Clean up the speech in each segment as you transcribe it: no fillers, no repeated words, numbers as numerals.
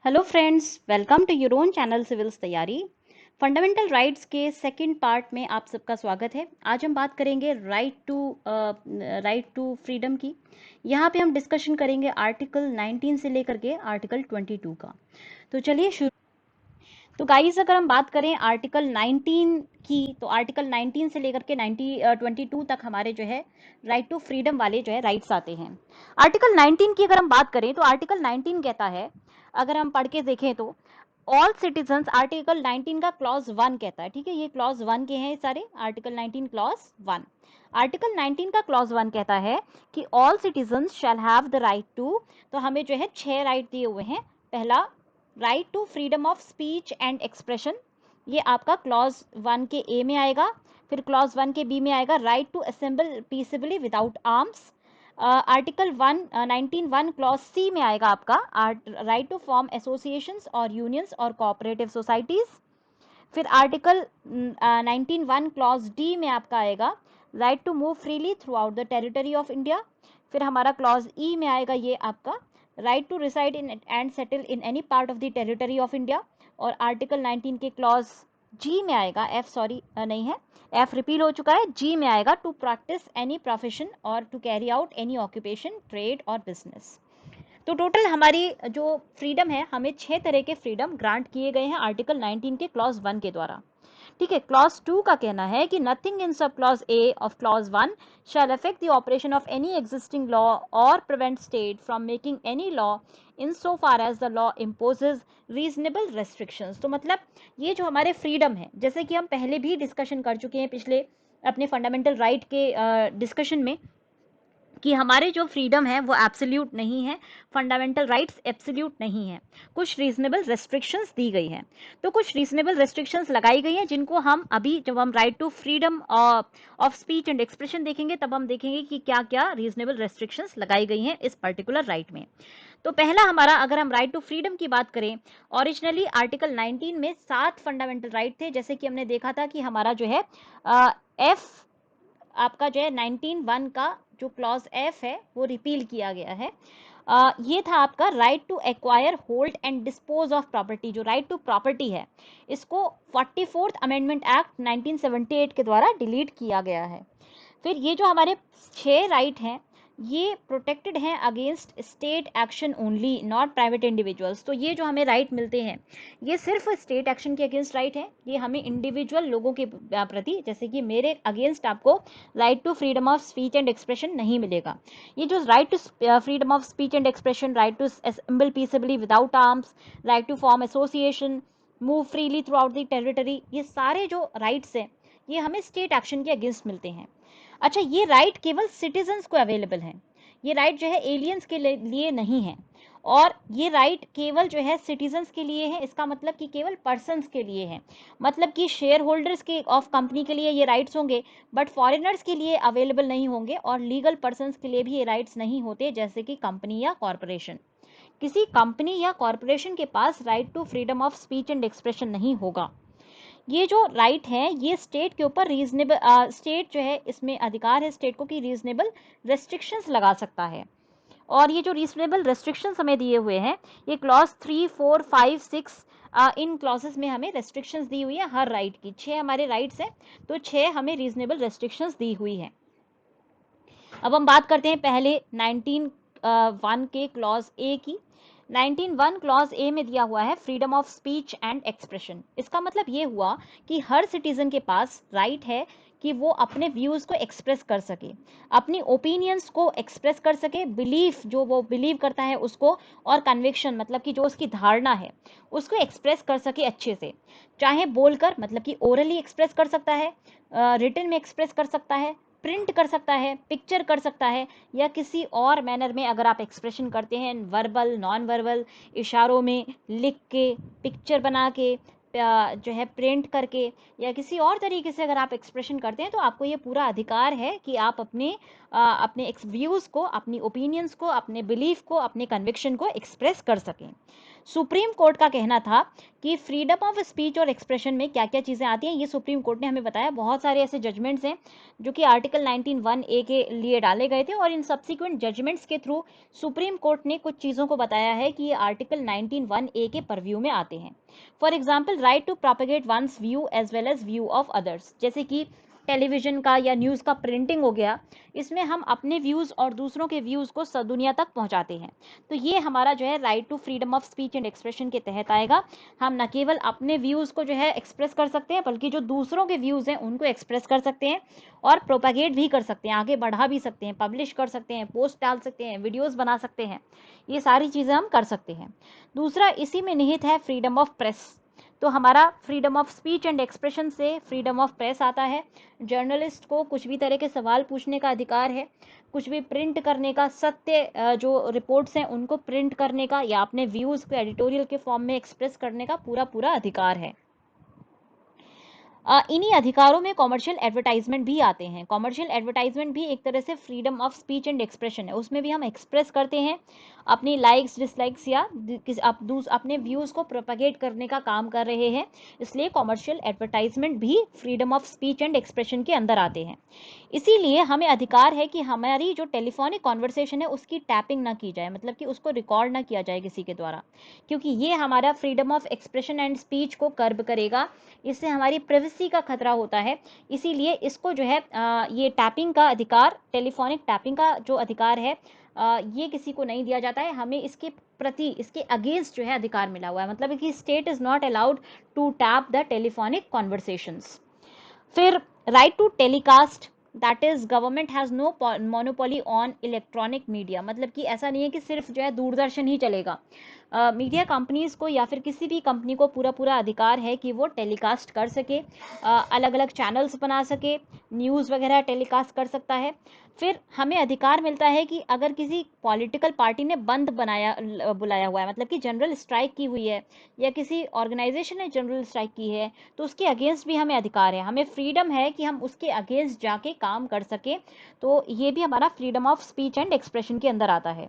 Hello friends, welcome to your own channel civils तैयारी। Fundamental rights के second part में आप सबका स्वागत है। आज हम बात करेंगे राइट टू फ्रीडम की। यहाँ पे हम डिस्कशन करेंगे आर्टिकल 19 से लेकर के आर्टिकल 22 का। तो चलिए शुरू। तो गाइस, अगर हम बात करें आर्टिकल 19 की, तो आर्टिकल 19 से लेकर के 22 तक हमारे जो है राइट टू फ्रीडम वाले जो है राइट्स आते हैं। आर्टिकल 19 की अगर हम बात करें तो आर्टिकल 19 कहता है, अगर हम पढ़ के देखें तो ऑल सिटीजन्स, आर्टिकल 19 का क्लॉज 1 कहता है, ठीक है, ये क्लॉज 1 के हैं सारे, आर्टिकल 19 क्लॉज 1। आर्टिकल 19 का क्लॉज 1 कहता है कि all citizens shall have the right to, तो हमें जो है 6 राइट दिए हुए हैं। पहला, right to freedom of speech and expression, ये आपका क्लॉज 1 के ए में आएगा। फिर क्लॉज 1 के बी में आएगा right to assemble peacefully without arms. Article 19(1) clause c में आएगा आपका राइट टू फॉर्म एसोसिएशंस और यूनियंस और कोऑपरेटिव सोसाइटीज। फिर आर्टिकल 19(1) क्लॉज डी में आपका आएगा right to move freely throughout the territory of India. फिर हमारा क्लॉज ई में आएगा ये आपका right to reside in and settle in any part of the territory of India. और आर्टिकल 19 के क्लॉज जी में आएगा, एफ सॉरी नहीं है, एफ रिपील हो चुका है, जी में आएगा टू प्रैक्टिस एनी प्रोफेशन और to carry out any occupation, trade और बिजनेस। तो टोटल हमारी जो फ्रीडम है, हमें 6 तरह के फ्रीडम ग्रांट किए गए हैं आर्टिकल 19 के क्लॉज 1 के द्वारा। ठीक है, क्लॉज 2 का कहना है कि nothing in sub clause A of clause 1 shall affect the operation of any existing law or prevent state from making any law in so far as the law imposes reasonable restrictions. तो मतलब ये जो हमारे freedom है, जैसे कि हम पहले भी डिस्कशन कर चुके हैं पिछले अपने फंडामेंटल राइट के डिस्कशन में, कि हमारे जो फ्रीडम है वो एब्सोल्यूट नहीं है, फंडामेंटल राइट्स एब्सोल्यूट नहीं है, कुछ रीजनेबल रेस्ट्रिक्शंस दी गई हैं। तो कुछ रीजनेबल रेस्ट्रिक्शंस लगाई गई हैं, जिनको हम अभी जब हम right to freedom of speech and expression देखेंगे तब हम देखेंगे कि क्या क्या रीजनेबल रेस्ट्रिक्शंस लगाई गई हैं इस पर्टिकुलर राइट में। तो पहला हमारा, अगर हम राइट टू फ्रीडम की बात करें, ओरिजिनली आर्टिकल 19 में 7 फंडामेंटल राइट थे, जैसे कि हमने देखा था कि हमारा जो है एफ आपका जो है 19(1) का जो क्लॉज एफ है वो रिपील किया गया है। ये था आपका right to acquire, hold and dispose of property. जो राइट टू प्रॉपर्टी है, इसको 44th अमेंडमेंट एक्ट 1978 के द्वारा डिलीट किया गया है। फिर ये जो हमारे 6 राइट हैं, ये प्रोटेक्टेड हैं against state action only, not private individuals. तो ये जो हमें राइट मिलते हैं, ये सिर्फ स्टेट एक्शन के अगेंस्ट राइट है, ये हमें इंडिविजुअल लोगों के प्रति, जैसे कि मेरे अगेंस्ट आपको right to freedom of speech and expression नहीं मिलेगा। ये जो right to freedom of speech and expression, right to assemble peacefully without arms, right to form association, move freely throughout the territory, ये सारे जो rights हैं ये हमें स्टेट एक्शन के अगेंस्ट मिलते हैं। अच्छा, ये राइट केवल सिटीजन्स को अवेलेबल है, ये राइट जो है एलियंस के लिए नहीं है। और ये राइट केवल जो है सिटीजन्स के लिए है, इसका मतलब कि केवल पर्सन्स के लिए है, मतलब कि शेयर होल्डर्स के ऑफ कंपनी के लिए ये राइट्स होंगे, बट फॉरेनर्स के लिए अवेलेबल नहीं होंगे, और लीगल पर्सन्स के लिए भी ये राइट्स नहीं होते, जैसे कि कंपनी या कॉरपोरेशन। किसी कंपनी या कॉरपोरेशन के पास right to freedom of speech and expression नहीं होगा। ये जो राइट है ये स्टेट के ऊपर रीजनेबल, स्टेट जो है इसमें अधिकार है स्टेट को कि रीजनेबल रेस्ट्रिक्शंस लगा सकता है। और ये जो रीजनेबल रेस्ट्रिक्शंस हमें दिए हुए हैं, ये क्लॉज 3, 4, 5, 6, इन क्लॉजेस में हमें रेस्ट्रिक्शंस दी हुई है हर राइट की। 6 हमारे राइट्स हैं, तो 6 हमें रीजनेबल रेस्ट्रिक्शंस दी हुई है। अब हम बात करते हैं पहले 19(1) के क्लॉज ए की। 19(1) क्लॉज ए में दिया हुआ है freedom of speech and expression. इसका मतलब ये हुआ कि हर सिटीजन के पास राइट है कि वो अपने व्यूज़ को एक्सप्रेस कर सके, अपनी ओपिनियंस को एक्सप्रेस कर सके, बिलीफ जो वो बिलीव करता है उसको, और कन्विक्शन मतलब कि जो उसकी धारणा है उसको एक्सप्रेस कर सके अच्छे से, चाहे बोलकर मतलब कि ओरली एक्सप्रेस कर सकता है, रिटन में एक्सप्रेस कर सकता है, प्रिंट कर सकता है, पिक्चर कर सकता है, या किसी और मैनर में अगर आप एक्सप्रेशन करते हैं, वर्बल, नॉन वर्बल, इशारों में, लिख के, पिक्चर बना के, जो है प्रिंट करके या किसी और तरीके से अगर आप एक्सप्रेशन करते हैं तो आपको ये पूरा अधिकार है कि आप अपने व्यूज़ को, अपनी ओपिनियंस को, अपने बिलीफ को, अपने कन्विक्शन को एक्सप्रेस कर सकें। सुप्रीम कोर्ट का कहना था कि फ्रीडम ऑफ स्पीच और एक्सप्रेशन में क्या क्या चीज़ें आती हैं, ये सुप्रीम कोर्ट ने हमें बताया। बहुत सारे ऐसे जजमेंट्स हैं जो कि आर्टिकल 19(1)(a) के लिए डाले गए थे और इन सब्सिक्वेंट जजमेंट्स के थ्रू सुप्रीम कोर्ट ने कुछ चीज़ों को बताया है कि ये आर्टिकल 19(1)(a) के परव्यू में आते हैं। For example, right to propagate one's view as well as view of others, जैसे कि टेलीविजन का या न्यूज़ का प्रिंटिंग हो गया, इसमें हम अपने व्यूज़ और दूसरों के व्यूज़ को दुनिया तक पहुंचाते हैं। तो ये हमारा जो है right to freedom of speech and expression के तहत आएगा। हम न केवल अपने व्यूज़ को जो है एक्सप्रेस कर सकते हैं, बल्कि जो दूसरों के व्यूज़ हैं उनको एक्सप्रेस कर सकते हैं और प्रोपेगेट भी कर सकते हैं, आगे बढ़ा भी सकते हैं, पब्लिश कर सकते हैं, पोस्ट डाल सकते हैं, वीडियोज़ बना सकते हैं। ये सारी चीज़ें हम कर सकते हैं। दूसरा इसी में निहित है फ्रीडम ऑफ प्रेस। तो हमारा freedom of speech and expression से फ्रीडम ऑफ प्रेस आता है। जर्नलिस्ट को कुछ भी तरह के सवाल पूछने का अधिकार है, कुछ भी प्रिंट करने का, सत्य जो रिपोर्ट्स हैं उनको प्रिंट करने का या अपने व्यूज़ को एडिटोरियल के फॉर्म में एक्सप्रेस करने का पूरा पूरा अधिकार है। इन्हीं अधिकारों में कॉमर्शियल एडवर्टाइजमेंट भी आते हैं। कॉमर्शियल एडवर्टाइजमेंट भी एक तरह से freedom of speech and expression है। उसमें भी हम एक्सप्रेस करते हैं अपनी लाइक्स, डिसलाइक्स या अपने व्यूज़ को प्रोपेगेट करने का काम कर रहे हैं, इसलिए कॉमर्शियल एडवर्टाइजमेंट भी freedom of speech and expression के अंदर आते हैं। इसीलिए हमें अधिकार है कि हमारी जो टेलीफोनिक कॉन्वर्सेशन है उसकी टैपिंग ना की जाए, मतलब कि उसको रिकॉर्ड ना किया जाए किसी के द्वारा, क्योंकि ये हमारा freedom of expression and speech को कर्ब करेगा। इससे हमारी प्राइवेसी का खतरा होता है। इसीलिए इसको जो है ये टैपिंग का अधिकार, टेलीफोनिक टैपिंग का जो अधिकार है, ये किसी को नहीं दिया जाता है। हमें इसके प्रति, इसके अगेंस्ट जो है अधिकार मिला हुआ है, मतलब कि state is not allowed to tap the telephonic conversations. फिर right to telecast, that is government has no monopoly on electronic media, मतलब कि ऐसा नहीं है कि सिर्फ जो है दूरदर्शन ही चलेगा। मीडिया कंपनीज को या फिर किसी भी कंपनी को पूरा पूरा अधिकार है कि वो टेलीकास्ट कर सके, अलग अलग चैनल्स बना सके, न्यूज़ वगैरह टेलीकास्ट कर सकता है। फिर हमें अधिकार मिलता है कि अगर किसी पॉलिटिकल पार्टी ने बंद बुलाया हुआ है, मतलब कि जनरल स्ट्राइक की हुई है या किसी ऑर्गेनाइजेशन ने जनरल स्ट्राइक की है, तो उसके अगेंस्ट भी हमें अधिकार है, हमें फ्रीडम है कि हम उसके अगेंस्ट जाके काम कर सकें। तो ये भी हमारा freedom of speech and expression के अंदर आता है।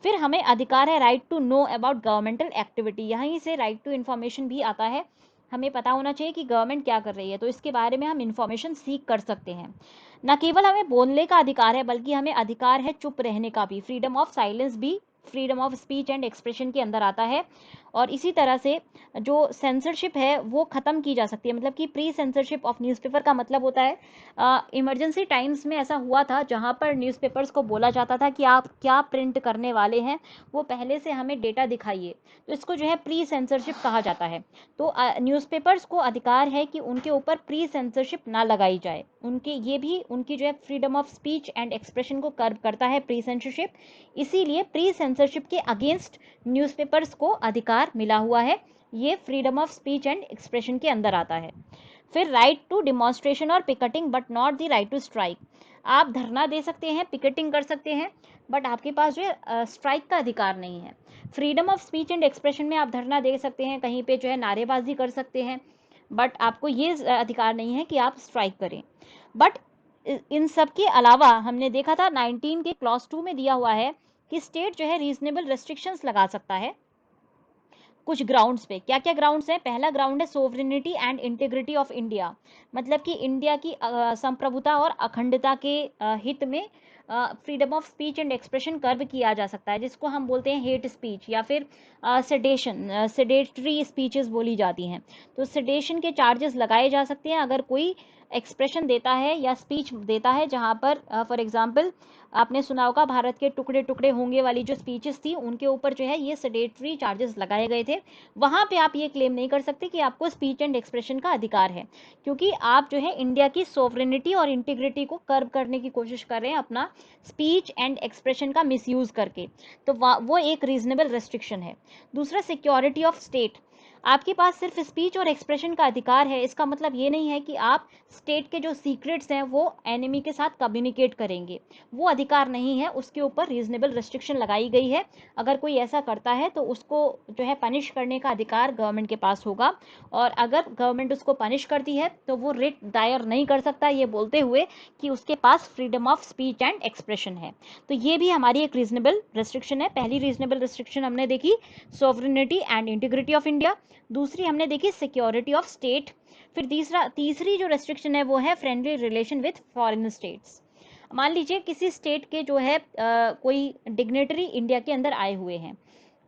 फिर हमें अधिकार है right to know about governmental activity, यहीं से राइट टू इन्फॉर्मेशन भी आता है। हमें पता होना चाहिए कि गवर्नमेंट क्या कर रही है, तो इसके बारे में हम इन्फॉर्मेशन सीख कर सकते हैं। न केवल हमें बोलने का अधिकार है, बल्कि हमें अधिकार है चुप रहने का भी, फ्रीडम ऑफ साइलेंस भी freedom of speech and expression के अंदर आता है। और इसी तरह से जो सेंसरशिप है वो ख़त्म की जा सकती है, मतलब कि प्री सेंसरशिप ऑफ न्यूज़पेपर का मतलब होता है इमरजेंसी टाइम्स में ऐसा हुआ था जहाँ पर न्यूज़पेपर्स को बोला जाता था कि आप क्या प्रिंट करने वाले हैं वो पहले से हमें डेटा दिखाइए, तो इसको जो है प्री सेंसरशिप कहा जाता है। तो न्यूज़पेपर्स को अधिकार है कि उनके ऊपर प्री सेंसरशिप ना लगाई जाए, उनके ये भी उनकी जो है freedom of speech and expression को कर्ब करता है प्री सेंसरशिप। इसीलिए प्री सेंसरशिप के अगेंस्ट न्यूज़पेपर्स को अधिकार मिला हुआ है, ये freedom of speech and expression के अंदर आता है। फिर राइट टू डिमॉन्स्ट्रेशन और picketing but not the right to strike, आप धरना दे सकते हैं, पिकेटिंग कर सकते हैं, बट आपके पास जो है स्ट्राइक का अधिकार नहीं है। Freedom of speech and expression में आप धरना दे सकते हैं, कहीं पे जो है नारेबाजी कर सकते हैं, बट आपको ये अधिकार नहीं है कि आप स्ट्राइक करें। बट इन सब के अलावा हमने देखा था 19 के क्लॉज 2 में दिया हुआ है कि स्टेट जो है रीजनेबल रेस्ट्रिक्शंस लगा सकता है कुछ ग्राउंड्स पे। क्या क्या ग्राउंड्स हैं? पहला ग्राउंड है sovereignty and integrity of India, मतलब कि इंडिया की संप्रभुता और अखंडता के हित में freedom of speech and expression curve किया जा सकता है, जिसको हम बोलते हैं हेट स्पीच या फिर सेडेटरी स्पीचेस बोली जाती हैं। तो सेडेशन के चार्जेस लगाए जा सकते हैं अगर कोई एक्सप्रेशन देता है या स्पीच देता है जहाँ पर फॉर एग्जांपल आपने सुना होगा भारत के टुकड़े टुकड़े होंगे वाली जो स्पीचेस थी उनके ऊपर जो है ये सेडेटरी चार्जेस लगाए गए थे। वहाँ पे आप ये क्लेम नहीं कर सकते कि आपको स्पीच एंड एक्सप्रेशन का अधिकार है, क्योंकि आप जो है इंडिया की सोवरेनिटी और इंटीग्रिटी को कर्ब करने की कोशिश कर रहे हैं अपना स्पीच एंड एक्सप्रेशन का मिसयूज करके। तो वो एक रीजनेबल रेस्ट्रिक्शन है। दूसरा सिक्योरिटी ऑफ स्टेट, आपके पास सिर्फ स्पीच और एक्सप्रेशन का अधिकार है, इसका मतलब ये नहीं है कि आप स्टेट के जो सीक्रेट्स हैं वो एनिमी के साथ कम्युनिकेट करेंगे, वो अधिकार नहीं है। उसके ऊपर रीजनेबल रेस्ट्रिक्शन लगाई गई है। अगर कोई ऐसा करता है तो उसको जो है पनिश करने का अधिकार गवर्नमेंट के पास होगा, और अगर गवर्नमेंट उसको पनिश करती है तो वो रिट दायर नहीं कर सकता, ये बोलते हुए कि उसके पास freedom of speech and expression है। तो ये भी हमारी एक रीजनेबल रेस्ट्रिक्शन है। पहली रीजनेबल रेस्ट्रिक्शन हमने देखी sovereignty and integrity of India, दूसरी हमने देखी सिक्योरिटी ऑफ स्टेट, फिर तीसरी जो रेस्ट्रिक्शन है वो है friendly relation with foreign states. मान लीजिए किसी स्टेट के जो है कोई डिग्नेटरी इंडिया के अंदर आए हुए हैं,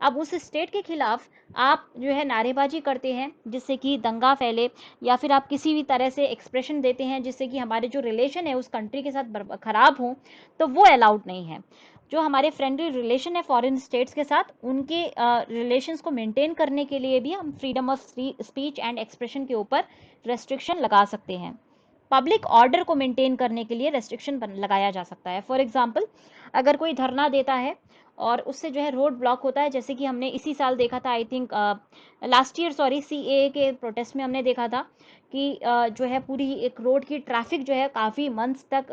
अब उस स्टेट के खिलाफ आप जो है नारेबाजी करते हैं जिससे कि दंगा फैले, या फिर आप किसी भी तरह से एक्सप्रेशन देते हैं जिससे कि हमारे जो रिलेशन है उस कंट्री के साथ खराब हो, तो वो अलाउड नहीं है। जो हमारे फ्रेंडली रिलेशन है फॉरेन स्टेट्स के साथ, उनके रिलेशंस को मेंटेन करने के लिए भी हम freedom of speech and expression के ऊपर रेस्ट्रिक्शन लगा सकते हैं। पब्लिक ऑर्डर को मेंटेन करने के लिए रेस्ट्रिक्शन लगाया जा सकता है। फॉर एग्जांपल, अगर कोई धरना देता है और उससे जो है रोड ब्लॉक होता है, जैसे कि हमने इसी साल देखा था, I think last year, sorry, CAA के प्रोटेस्ट में हमने देखा था कि जो है पूरी एक रोड की ट्रैफिक जो है काफ़ी मंथ्स तक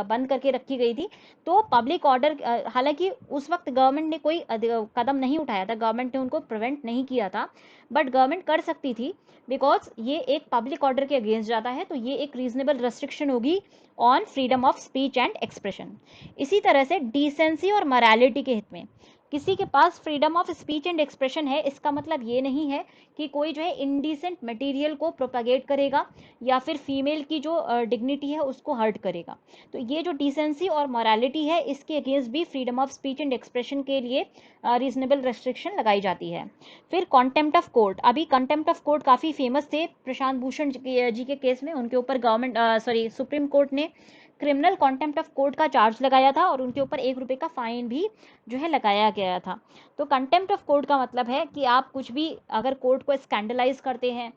बंद करके रखी गई थी। तो पब्लिक ऑर्डर, हालांकि उस वक्त गवर्नमेंट ने कोई कदम नहीं उठाया था, गवर्नमेंट ने उनको प्रिवेंट नहीं किया था, बट गवर्नमेंट कर सकती थी, बिकॉज ये एक पब्लिक ऑर्डर के अगेंस्ट जाता है, तो ये एक रीजनेबल रेस्ट्रिक्शन होगी on freedom of speech and expression. इसी तरह से डिसेंसी और मॉरालिटी के हित में किसी के पास freedom of speech and expression है, इसका मतलब ये नहीं है कि कोई जो है इंडिसेंट मटेरियल को प्रोपागेट करेगा या फिर फीमेल की जो डिग्निटी है उसको हर्ट करेगा। तो ये जो डिसेंसी और मॉरालिटी है, इसके अगेंस्ट भी freedom of speech and expression के लिए रीजनेबल रेस्ट्रिक्शन लगाई जाती है। फिर कॉन्टेम्प्ट ऑफ कोर्ट, अभी कॉन्टेम्प्ट ऑफ कोर्ट काफ़ी फेमस थे प्रशांत भूषण जी के केस में, उनके ऊपर गवर्नमेंट सॉरी सुप्रीम कोर्ट ने क्रिमिनल कॉन्टेम्प्ट ऑफ कोर्ट का चार्ज लगाया था और उनके ऊपर ₹1 का फाइन भी जो है लगाया गया था। तो कंटेम्प्ट ऑफ कोर्ट का मतलब है कि आप कुछ भी अगर कोर्ट को स्कैंडलाइज करते हैं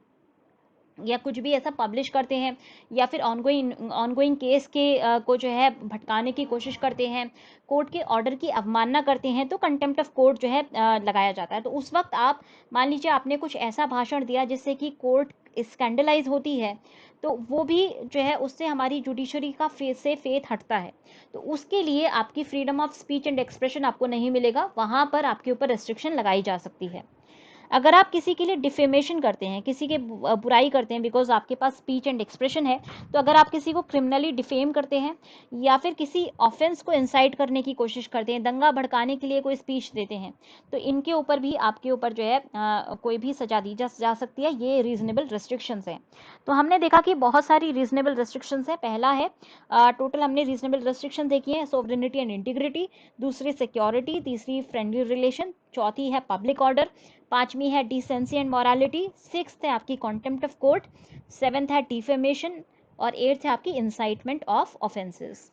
या कुछ भी ऐसा पब्लिश करते हैं, या फिर ऑनगोइंग केस के को जो है भटकाने की कोशिश करते हैं, कोर्ट के ऑर्डर की अवमानना करते हैं, तो कंटेम्प्ट ऑफ कोर्ट जो है लगाया जाता है। तो उस वक्त आप मान लीजिए आपने कुछ ऐसा भाषण दिया जिससे कि कोर्ट स्कैंडलाइज होती है, तो वो भी जो है उससे हमारी जुडिशरी का फेथ हटता है। तो उसके लिए आपकी freedom of speech and expression आपको नहीं मिलेगा, वहाँ पर आपके ऊपर रेस्ट्रिक्शन लगाई जा सकती है। अगर आप किसी के लिए डिफेमेशन करते हैं, किसी के बुराई करते हैं, बिकॉज आपके पास स्पीच एंड एक्सप्रेशन है, तो अगर आप किसी को क्रिमिनली डिफेम करते हैं या फिर किसी ऑफेंस को इंसाइट करने की कोशिश करते हैं, दंगा भड़काने के लिए कोई स्पीच देते हैं, तो इनके ऊपर भी आपके ऊपर जो है कोई भी सजा दी जा सकती है। ये रीजनेबल रेस्ट्रिक्शंस हैं। तो हमने देखा कि बहुत सारी रीजनेबल रेस्ट्रिक्शंस हैं। पहला है टोटल हमने रीजनेबल रेस्ट्रिक्शन देखी है, सोवरेनिटी एंड इंटीग्रिटी, दूसरी सिक्योरिटी, तीसरी फ्रेंडली रिलेशन, चौथी है पब्लिक ऑर्डर, पांचवी है डिसेंसी एंड मॉरालिटी, सिक्स्थ है आपकी कॉन्टेम्प्ट ऑफ कोर्ट, सेवेंथ है डिफेमेशन, और एट्थ है आपकी इंसाइटमेंट ऑफ ऑफेंसेस।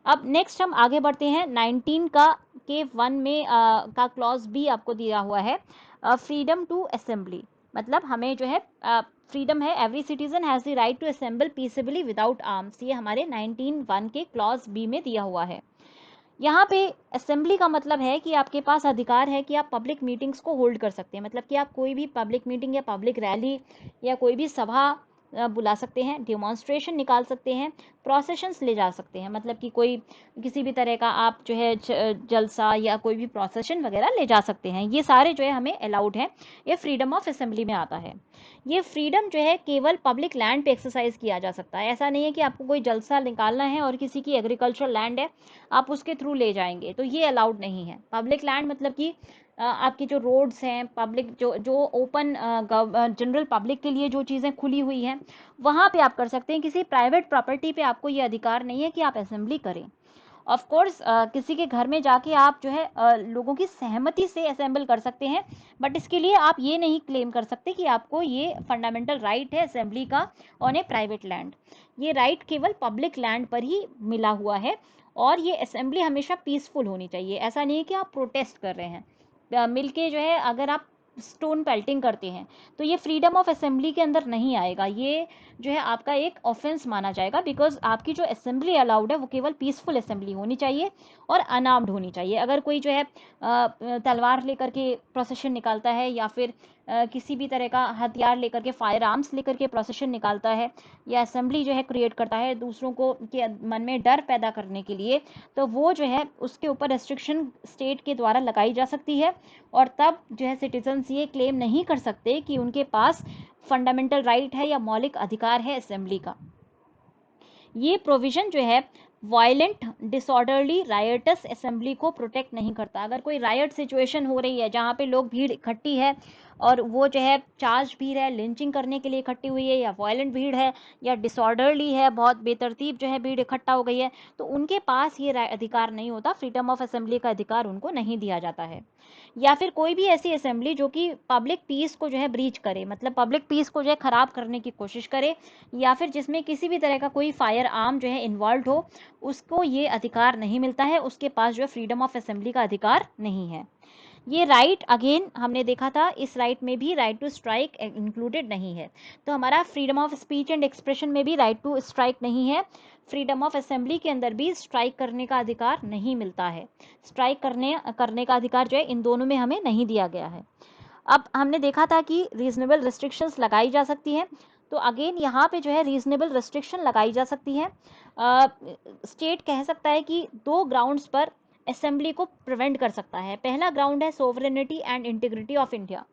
अब नेक्स्ट हम आगे बढ़ते हैं 19 का के 1 में का क्लॉज बी आपको दिया हुआ है, फ्रीडम टू असेंबली। मतलब हमें जो है फ्रीडम है, every citizen has the right to assemble peacefully without arms, ये हमारे 19(1) के क्लॉज बी में दिया हुआ है। यहाँ पे असेंबली का मतलब है कि आपके पास अधिकार है कि आप पब्लिक मीटिंग्स को होल्ड कर सकते हैं, मतलब कि आप कोई भी पब्लिक मीटिंग या पब्लिक रैली या कोई भी सभा बुला सकते हैं, डिमॉन्स्ट्रेशन निकाल सकते हैं, प्रोसेशंस ले जा सकते हैं, मतलब कि कोई किसी भी तरह का आप जो है जलसा या कोई भी प्रोसेशन वगैरह ले जा सकते हैं। ये सारे जो है हमें अलाउड है, ये फ्रीडम ऑफ असेंबली में आता है। ये फ्रीडम जो है केवल पब्लिक लैंड पे एक्सरसाइज किया जा सकता है। ऐसा नहीं है कि आपको कोई जलसा निकालना है और किसी की एग्रीकल्चरल लैंड है आप उसके थ्रू ले जाएंगे, तो ये अलाउड नहीं है। पब्लिक लैंड मतलब कि आपकी जो रोड्स हैं, पब्लिक जो जो ओपन जनरल पब्लिक के लिए जो चीज़ें खुली हुई हैं, वहाँ पे आप कर सकते हैं। किसी प्राइवेट प्रॉपर्टी पे आपको ये अधिकार नहीं है कि आप असेंबली करें। ऑफ कोर्स किसी के घर में जाके आप जो है लोगों की सहमति से असेंबल कर सकते हैं, बट इसके लिए आप ये नहीं क्लेम कर सकते कि आपको ये फंडामेंटल राइट है असेंबली का ऑन ए प्राइवेट लैंड। ये राइट केवल पब्लिक लैंड पर ही मिला हुआ है, और ये असेंबली हमेशा पीसफुल होनी चाहिए। ऐसा नहीं है कि आप प्रोटेस्ट कर रहे हैं मिलके जो है, अगर आप स्टोन पेल्टिंग करते हैं तो ये फ्रीडम ऑफ असेंबली के अंदर नहीं आएगा, ये जो है आपका एक ऑफेंस माना जाएगा, बिकॉज आपकी जो असेंबली अलाउड है वो केवल पीसफुल असेंबली होनी चाहिए और अनार्म्ड होनी चाहिए। अगर कोई जो है तलवार लेकर के प्रोसेशन निकालता है या फिर किसी भी तरह का हथियार लेकर के, फायर आर्म्स लेकर के प्रोसेशन निकालता है या असेंबली जो है क्रिएट करता है दूसरों को के मन में डर पैदा करने के लिए, तो वो जो है उसके ऊपर रेस्ट्रिक्शन स्टेट के द्वारा लगाई जा सकती है। और तब जो है सिटीजन्स ये क्लेम नहीं कर सकते कि उनके पास फंडामेंटल राइट है या मौलिक अधिकार है असेंबली का। ये प्रोविजन जो है वायलेंट डिसऑर्डरली रायटस असेंबली को प्रोटेक्ट नहीं करता। अगर कोई रायट सिचुएशन हो रही है जहाँ पे लोग भीड़ इकट्ठी है और वो जो है चार्ज भीड़ है, लिंचिंग करने के लिए इकट्ठी हुई है, या वायलेंट भीड़ है, या डिसऑर्डरली है, बहुत बेतरतीब जो है भीड़ इकट्ठा हो गई है, तो उनके पास ये अधिकार नहीं होता, फ्रीडम ऑफ असेंबली का अधिकार उनको नहीं दिया जाता है। या फिर कोई भी ऐसी असेंबली जो कि पब्लिक पीस को जो है ब्रीच करे, मतलब पब्लिक पीस को जो है खराब करने की कोशिश करे, या फिर जिसमें किसी भी तरह का कोई फायर आर्म जो है इन्वॉल्व हो, उसको ये अधिकार नहीं मिलता है, उसके पास जो है फ्रीडम ऑफ असेंबली का अधिकार नहीं है। ये राइट अगेन हमने देखा था, इस राइट में भी राइट टू स्ट्राइक इंक्लूडेड नहीं है। तो हमारा freedom of speech and expression में भी राइट टू स्ट्राइक नहीं है, फ्रीडम ऑफ असेंबली के अंदर भी स्ट्राइक करने का अधिकार नहीं मिलता है। स्ट्राइक करने का अधिकार जो है इन दोनों में हमें नहीं दिया गया है। अब हमने देखा था कि रीजनेबल रिस्ट्रिक्शंस लगाई जा सकती हैं, तो अगेन यहाँ पे जो है रीजनेबल रिस्ट्रिक्शन लगाई जा सकती है। स्टेट कह सकता है कि दो ग्राउंड्स पर असेंबली को प्रिवेंट कर सकता है। पहला ग्राउंड है sovereignty and integrity of India.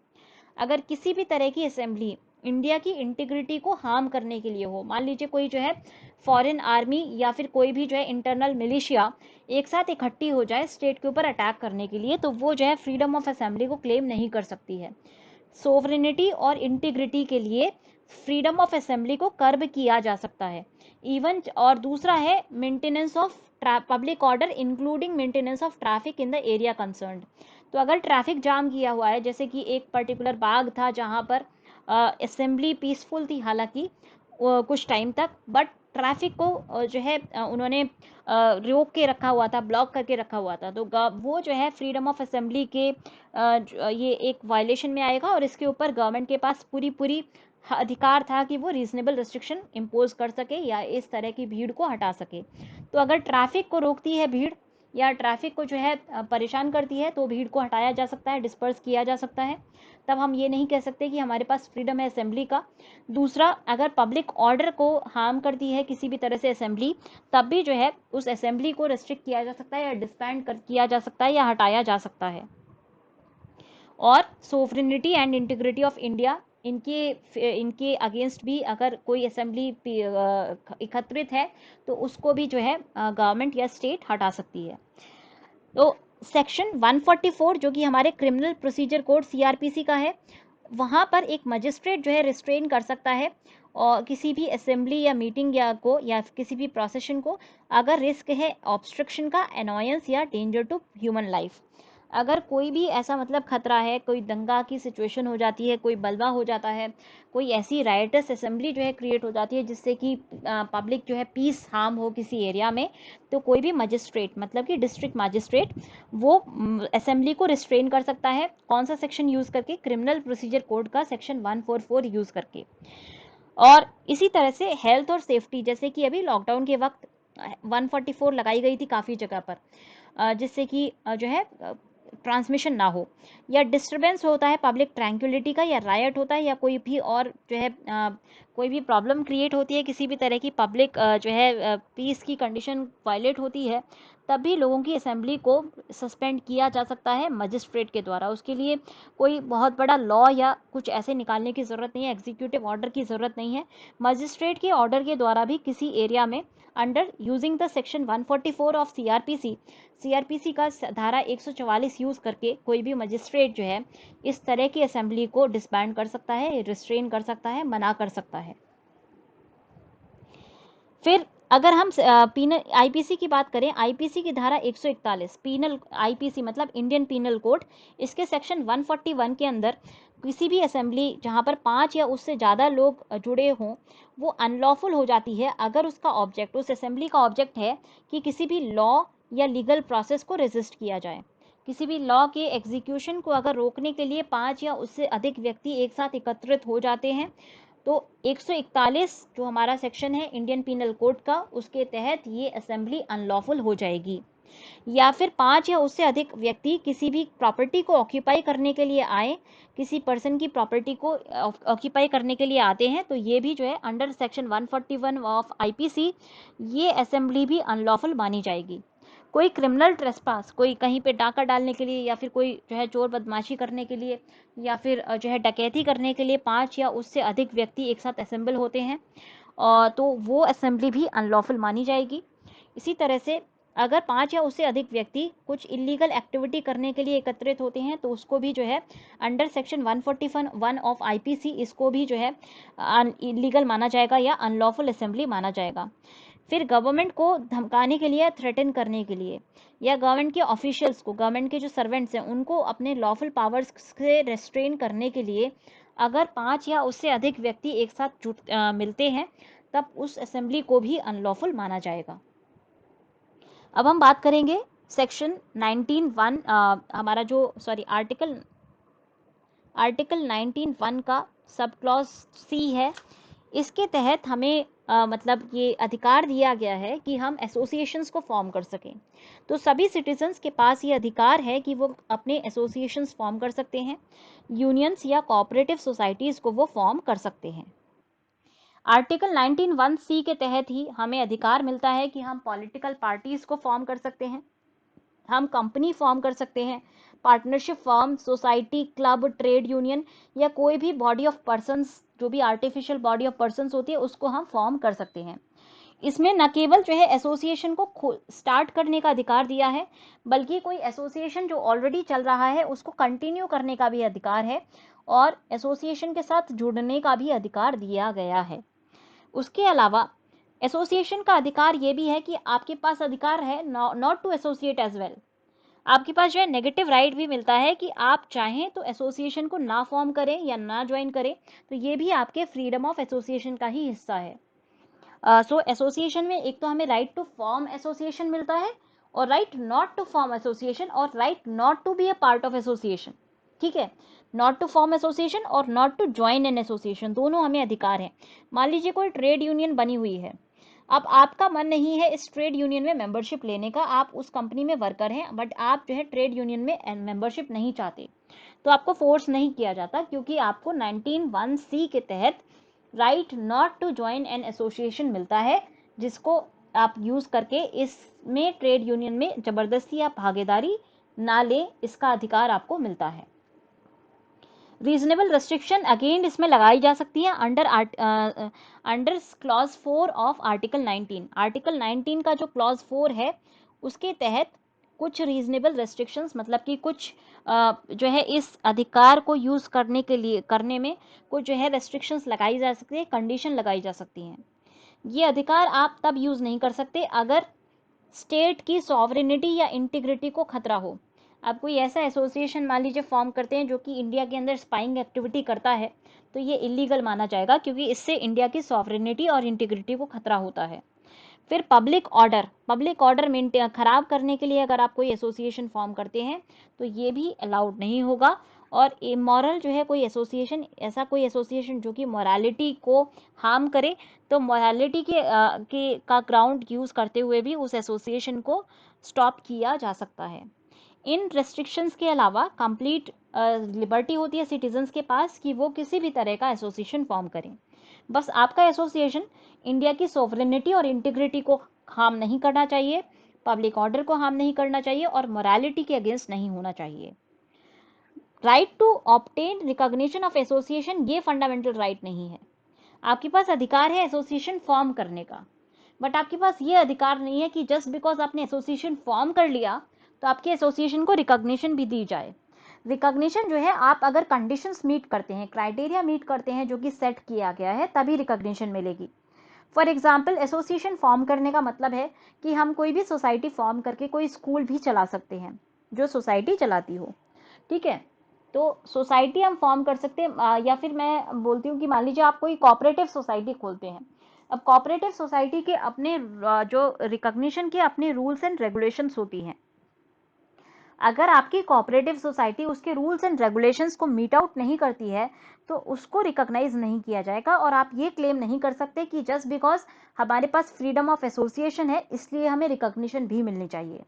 अगर किसी भी तरह की असेंबली इंडिया की इंटीग्रिटी को हार्म करने के लिए हो, मान लीजिए कोई जो है फॉरेन आर्मी या फिर कोई भी जो है इंटरनल मिलिशिया एक साथ इकट्ठी हो जाए स्टेट के ऊपर अटैक करने के लिए, तो वो जो है फ्रीडम ऑफ असेंबली को क्लेम नहीं कर सकती है। सोवरेनिटी और इंटीग्रिटी के लिए फ्रीडम ऑफ असेंबली को कर्ब किया जा सकता है। इवन और दूसरा है maintenance of public order including maintenance of traffic in the area concerned. तो अगर ट्रैफिक जाम किया हुआ है, जैसे कि एक पर्टिकुलर बाग था जहाँ पर असेंबली पीसफुल थी हालांकि कुछ टाइम तक, बट ट्रैफिक को जो है उन्होंने रोक के रखा हुआ था, ब्लॉक करके रखा हुआ था, तो वो जो है फ्रीडम ऑफ असेंबली के ये एक वायलेशन में आएगा और इसके ऊपर गवर्नमेंट के पास पूरी पूरी अधिकार था कि वो रीजनेबल रिस्ट्रिक्शन इम्पोज कर सके या इस तरह की भीड़ को हटा सके। तो अगर ट्रैफिक को रोकती है भीड़ या ट्रैफिक को जो है परेशान करती है, तो भीड़ को हटाया जा सकता है, डिस्पर्स किया जा सकता है। तब हम ये नहीं कह सकते कि हमारे पास फ्रीडम है असेंबली का। दूसरा, अगर पब्लिक ऑर्डर को हार्म करती है किसी भी तरह से असेंबली, तब भी जो है उस असेंबली को रिस्ट्रिक्ट किया जा सकता है या डिस्बैंड किया जा सकता है या हटाया जा सकता है। और sovereignty and integrity of India, इनके अगेंस्ट भी अगर कोई असेंबली एकत्रित है तो उसको भी जो है गवर्नमेंट या स्टेट हटा सकती है। तो सेक्शन 144 जो कि हमारे क्रिमिनल प्रोसीजर कोड सीआरपीसी का है, वहाँ पर एक मजिस्ट्रेट जो है रिस्ट्रेन कर सकता है और किसी भी असेंबली या मीटिंग या किसी भी प्रोसेशन को, अगर रिस्क है ऑब्स्ट्रक्शन का, अनॉयंस या डेंजर टू ह्यूमन लाइफ। अगर कोई भी ऐसा मतलब खतरा है, कोई दंगा की सिचुएशन हो जाती है, कोई बलवा हो जाता है, कोई ऐसी राइटस असेंबली जो है क्रिएट हो जाती है जिससे कि पब्लिक जो है पीस हार्म हो किसी एरिया में, तो कोई भी मजिस्ट्रेट मतलब कि डिस्ट्रिक्ट मजिस्ट्रेट वो असेंबली को रिस्ट्रेन कर सकता है। कौन सा सेक्शन यूज़ करके? क्रिमिनल प्रोसीजर कोड का सेक्शन 144 यूज़ करके। और इसी तरह से हेल्थ और सेफ्टी, जैसे कि अभी लॉकडाउन के वक्त 144 लगाई गई थी काफ़ी जगह पर, जिससे कि जो है ट्रांसमिशन ना हो, या डिस्टरबेंस होता है पब्लिक ट्रैंक्विलिटी का, या रायट होता है, या कोई भी और जो है कोई भी प्रॉब्लम क्रिएट होती है, किसी भी तरह की पब्लिक जो है पीस की कंडीशन वायलेट होती है, तब भी लोगों की असेंबली को सस्पेंड किया जा सकता है मजिस्ट्रेट के द्वारा। उसके लिए कोई बहुत बड़ा लॉ या कुछ ऐसे निकालने की ज़रूरत नहीं है, एग्जीक्यूटिव ऑर्डर की ज़रूरत नहीं है। मजिस्ट्रेट के ऑर्डर के द्वारा भी किसी एरिया में under using the section 144 of CrPC का धारा 144 यूज़ करके कोई भी मजिस्ट्रेट जो है इस तरह की असेंबली को डिसबैंड कर सकता है, रिस्ट्रेन कर सकता है, मना कर सकता है। फिर अगर हम पीनल आईपीसी की बात करें, आईपीसी की धारा 141 पीनल आईपीसी मतलब इंडियन पीनल कोड, इसके सेक्शन 141 के अंदर किसी भी असेंबली जहां पर 5 या उससे ज़्यादा लोग जुड़े हों, वो अनलॉफुल हो जाती है अगर उसका ऑब्जेक्ट, उस असेंबली का ऑब्जेक्ट है कि किसी भी लॉ या लीगल प्रोसेस को रेजिस्ट किया जाए। किसी भी लॉ के एग्जीक्यूशन को अगर रोकने के लिए 5 या उससे अधिक व्यक्ति एक साथ एकत्रित हो जाते हैं, तो 141 जो हमारा सेक्शन है इंडियन पीनल कोड का, उसके तहत ये असेंबली अनलॉफुल हो जाएगी। या फिर 5 या उससे अधिक व्यक्ति किसी भी प्रॉपर्टी को ऑक्यूपाई करने के लिए आए, किसी पर्सन की प्रॉपर्टी को ऑक्यूपाई करने के लिए आते हैं, तो ये भी जो है अंडर सेक्शन 141 ऑफ आईपीसी ये असेंबली भी अनलॉफुल मानी जाएगी। कोई क्रिमिनल ट्रेसपास, कोई कहीं पे डाका डालने के लिए या फिर कोई जो है चोर बदमाशी करने के लिए या फिर जो है डकैती करने के लिए 5 या उससे अधिक व्यक्ति एक साथ असेंबल होते हैं, तो वो असेंबली भी अनलॉफुल मानी जाएगी। इसी तरह से अगर 5 या उससे अधिक व्यक्ति कुछ इलीगल एक्टिविटी करने के लिए एकत्रित होते हैं, तो उसको भी जो है अंडर सेक्शन 141 ऑफ आईपीसी इसको भी जो है इलीगल माना जाएगा या अनलॉफुल असेंबली माना जाएगा। फिर गवर्नमेंट को धमकाने के लिए, थ्रेटन करने के लिए, या गवर्नमेंट के ऑफिशियल्स को, गवर्नमेंट के जो सर्वेंट्स हैं उनको अपने लॉफुल पावर्स से रेस्ट्रेन करने के लिए अगर 5 या उससे अधिक व्यक्ति एक साथ मिलते हैं, तब उस असेंबली को भी अनलॉफुल माना जाएगा। अब हम बात करेंगे सेक्शन 19(1) हमारा जो आर्टिकल 19(1) का सब क्लॉज सी है। इसके तहत हमें मतलब ये अधिकार दिया गया है कि हम एसोसिएशंस को फॉर्म कर सकें। तो सभी सिटीजन्स के पास ये अधिकार है कि वो अपने एसोसिएशंस फॉर्म कर सकते हैं, यूनियंस या कोऑपरेटिव सोसाइटीज़ को वो फॉर्म कर सकते हैं। आर्टिकल 19(1) के तहत ही हमें अधिकार मिलता है कि हम पॉलिटिकल पार्टीज को फॉर्म कर सकते हैं, हम कंपनी फॉर्म कर सकते हैं, partnership form, society, club, trade union या कोई भी बॉडी ऑफ पर्सन्स, जो भी आर्टिफिशियल बॉडी ऑफ पर्सन्स होती है उसको हम फॉर्म कर सकते हैं। इसमें न केवल जो है एसोसिएशन को स्टार्ट करने का अधिकार दिया है, बल्कि कोई एसोसिएशन जो ऑलरेडी चल रहा है उसको कंटिन्यू करने का भी अधिकार है और एसोसिएशन के साथ जुड़ने का भी अधिकार दिया गया है। उसके अलावा एसोसिएशन का अधिकार ये भी है कि आपके पास अधिकार है not to associate as well. आपके पास जो है नेगेटिव राइट भी मिलता है कि आप चाहें तो एसोसिएशन को ना फॉर्म करें या ना ज्वाइन करें, तो ये भी आपके फ्रीडम ऑफ एसोसिएशन का ही हिस्सा है। सो एसोसिएशन में एक तो हमें राइट टू फॉर्म एसोसिएशन मिलता है और right not to form association और right not to be a part of association. ठीक है, नॉट टू फॉर्म एसोसिएशन और not to join an association दोनों हमें अधिकार हैं। मान लीजिए कोई ट्रेड यूनियन बनी हुई है, अब आपका मन नहीं है इस ट्रेड यूनियन में मेंबरशिप लेने का, आप उस कंपनी में वर्कर हैं बट आप जो है ट्रेड यूनियन में मेंबरशिप नहीं चाहते, तो आपको फोर्स नहीं किया जाता, क्योंकि आपको 19(1) के तहत right not to join an association मिलता है, जिसको आप यूज करके इसमें ट्रेड यूनियन में जबरदस्ती या भागीदारी ना ले, इसका अधिकार आपको मिलता है। रीजनेबल रेस्ट्रिक्शन अगेन इसमें लगाई जा सकती है under clause 4 of article 19। Article 19 का जो क्लॉज 4 है उसके तहत कुछ रीजनेबल रेस्ट्रिक्शंस, मतलब कि कुछ जो है इस अधिकार को यूज करने में कुछ जो है रेस्ट्रिक्शंस लगाई जा सकती है, कंडीशन लगाई जा सकती हैं। ये अधिकार आप तब यूज नहीं कर सकते अगर स्टेट की सॉवरेनिटी या इंटीग्रिटी को खतरा हो। आप कोई ऐसा एसोसिएशन मान लीजिए फॉर्म करते हैं जो कि इंडिया के अंदर स्पाइंग एक्टिविटी करता है, तो ये इलीगल माना जाएगा, क्योंकि इससे इंडिया की सॉवरेनिटी और इंटीग्रिटी को खतरा होता है। फिर पब्लिक ऑर्डर मेंटेन खराब करने के लिए अगर आप कोई एसोसिएशन फॉर्म करते हैं तो ये भी अलाउड नहीं होगा। और इमोरल जो है कोई एसोसिएशन, ऐसा कोई एसोसिएशन जो कि मोरालिटी को हार्म करे, तो मोरालिटी का ग्राउंड यूज करते हुए भी उस एसोसिएशन को स्टॉप किया जा सकता है। इन रेस्ट्रिक्शंस के अलावा कंप्लीट लिबर्टी होती है सिटीजन्स के पास कि वो किसी भी तरह का एसोसिएशन फॉर्म करें। बस आपका एसोसिएशन इंडिया की सोवरेनिटी और इंटीग्रिटी को हार्म नहीं करना चाहिए, पब्लिक ऑर्डर को हार्म नहीं करना चाहिए और मोरालिटी के अगेंस्ट नहीं होना चाहिए। Right to obtain recognition of association ये फंडामेंटल राइट नहीं है। आपके पास अधिकार है एसोसिएशन फॉर्म करने का, बट आपके पास ये अधिकार नहीं है कि जस्ट बिकॉज आपने एसोसिएशन फॉर्म कर लिया तो आपके एसोसिएशन को रिकॉग्निशन भी दी जाए। रिकॉग्निशन जो है आप अगर कंडीशंस मीट करते हैं, क्राइटेरिया मीट करते हैं जो कि सेट किया गया है, तभी रिकॉग्निशन मिलेगी। फॉर एग्जाम्पल एसोसिएशन फॉर्म करने का मतलब है कि हम कोई भी सोसाइटी फॉर्म करके कोई स्कूल भी चला सकते हैं जो सोसाइटी चलाती हो। ठीक है, तो सोसाइटी हम फॉर्म कर सकते हैं, या फिर मैं बोलती हूँ कि मान लीजिए आप कोई कोऑपरेटिव सोसाइटी खोलते हैं। अब कोऑपरेटिव सोसाइटी के अपने जो रिकॉग्निशन के अपने रूल्स एंड रेगुलेशंस होती हैं। अगर आपकी कोऑपरेटिव सोसाइटी उसके रूल्स एंड रेगुलेशंस को मीट आउट नहीं करती है तो उसको रिकॉग्नाइज नहीं किया जाएगा, और आप ये क्लेम नहीं कर सकते कि जस्ट बिकॉज हमारे पास फ्रीडम ऑफ एसोसिएशन है इसलिए हमें रिकॉग्निशन भी मिलनी चाहिए।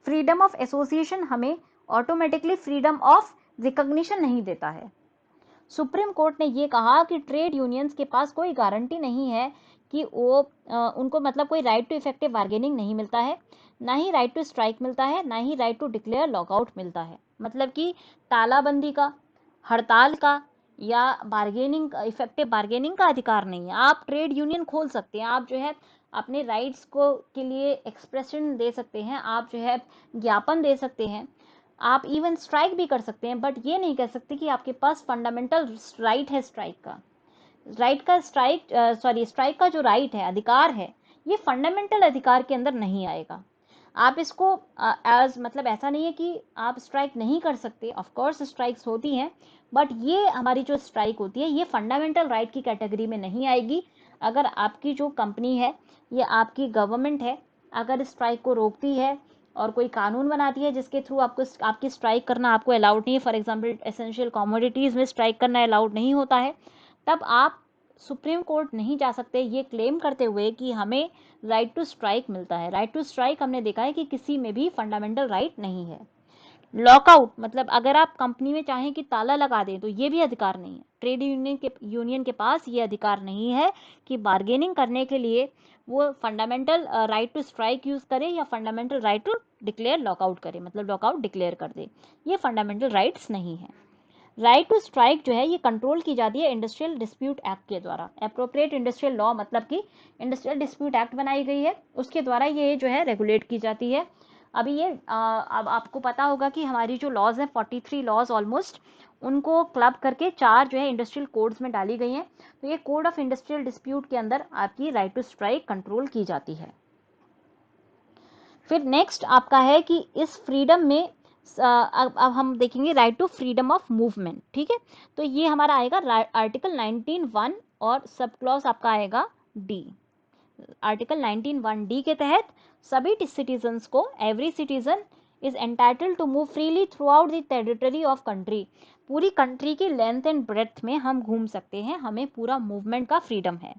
फ्रीडम ऑफ एसोसिएशन हमें ऑटोमेटिकली फ्रीडम ऑफ रिकॉग्निशन नहीं देता है। सुप्रीम कोर्ट ने ये कहा कि ट्रेड यूनियंस के पास कोई गारंटी नहीं है कि वो उनको मतलब कोई राइट टू इफेक्टिव बार्गेनिंग नहीं मिलता है, ना ही राइट टू स्ट्राइक मिलता है, ना ही राइट टू डिक्लेयर लॉकआउट मिलता है। मतलब कि तालाबंदी का, हड़ताल का या बार्गेनिंग इफेक्टिव बार्गेनिंग का अधिकार नहीं है। आप ट्रेड यूनियन खोल सकते हैं, आप जो है अपने राइट्स को के लिए एक्सप्रेशन दे सकते हैं, आप जो है ज्ञापन दे सकते हैं, आप इवन स्ट्राइक भी कर सकते हैं, बट ये नहीं कह सकते कि आपके पास फंडामेंटल राइट है स्ट्राइक का। स्ट्राइक का जो राइट है, अधिकार है, ये फंडामेंटल अधिकार के अंदर नहीं आएगा। आप इसको एज मतलब ऐसा नहीं है कि आप स्ट्राइक नहीं कर सकते, ऑफ कोर्स स्ट्राइक्स होती हैं, बट ये हमारी जो स्ट्राइक होती है ये फंडामेंटल राइट की कैटेगरी में नहीं आएगी। अगर आपकी जो कंपनी है या आपकी गवर्नमेंट है अगर स्ट्राइक को रोकती है और कोई कानून बनाती है जिसके थ्रू आपको आपकी स्ट्राइक करना आपको अलाउड नहीं है, फॉर एग्जांपल एसेंशियल कमोडिटीज़ में स्ट्राइक करना अलाउड नहीं होता है, तब आप सुप्रीम कोर्ट नहीं जा सकते ये क्लेम करते हुए कि हमें राइट टू स्ट्राइक मिलता है। राइट टू स्ट्राइक हमने देखा है कि किसी में भी फंडामेंटल राइट नहीं है। लॉकआउट मतलब अगर आप कंपनी में चाहें कि ताला लगा दें तो ये भी अधिकार नहीं है। ट्रेड यूनियन के पास ये अधिकार नहीं है कि बार्गेनिंग करने के लिए वो fundamental right to strike use करे या fundamental right to declare lockout करे, मतलब लॉकआउट डिक्लेयर कर दे। ये फंडामेंटल राइट्स नहीं है। राइट टू स्ट्राइक जो है ये कंट्रोल की जाती है इंडस्ट्रियल डिस्प्यूट एक्ट के द्वारा। अप्रोप्रिएट इंडस्ट्रियल लॉ मतलब कि इंडस्ट्रियल डिस्प्यूट एक्ट बनाई गई है, उसके द्वारा ये जो है रेगुलेट की जाती है। अभी ये अब आपको पता होगा कि हमारी जो लॉज है 43 लॉज ऑलमोस्ट, उनको क्लब करके 4 जो है इंडस्ट्रियल कोड्स में डाली गई हैं। तो ये कोड ऑफ इंडस्ट्रियल डिस्प्यूट के अंदर आपकी राइट टू स्ट्राइक कंट्रोल की जाती है। फिर नेक्स्ट आपका है कि इस फ्रीडम में अब हम देखेंगे right to freedom of movement. ठीक है, तो ये हमारा आएगा आर्टिकल 19(1) और सब क्लॉज आपका आएगा डी। आर्टिकल 19(1) के तहत सभी सिटीजन्स को, every citizen is entitled to move freely throughout the territory of country. पूरी कंट्री की लेंथ एंड ब्रेथ में हम घूम सकते हैं, हमें पूरा मूवमेंट का फ्रीडम है।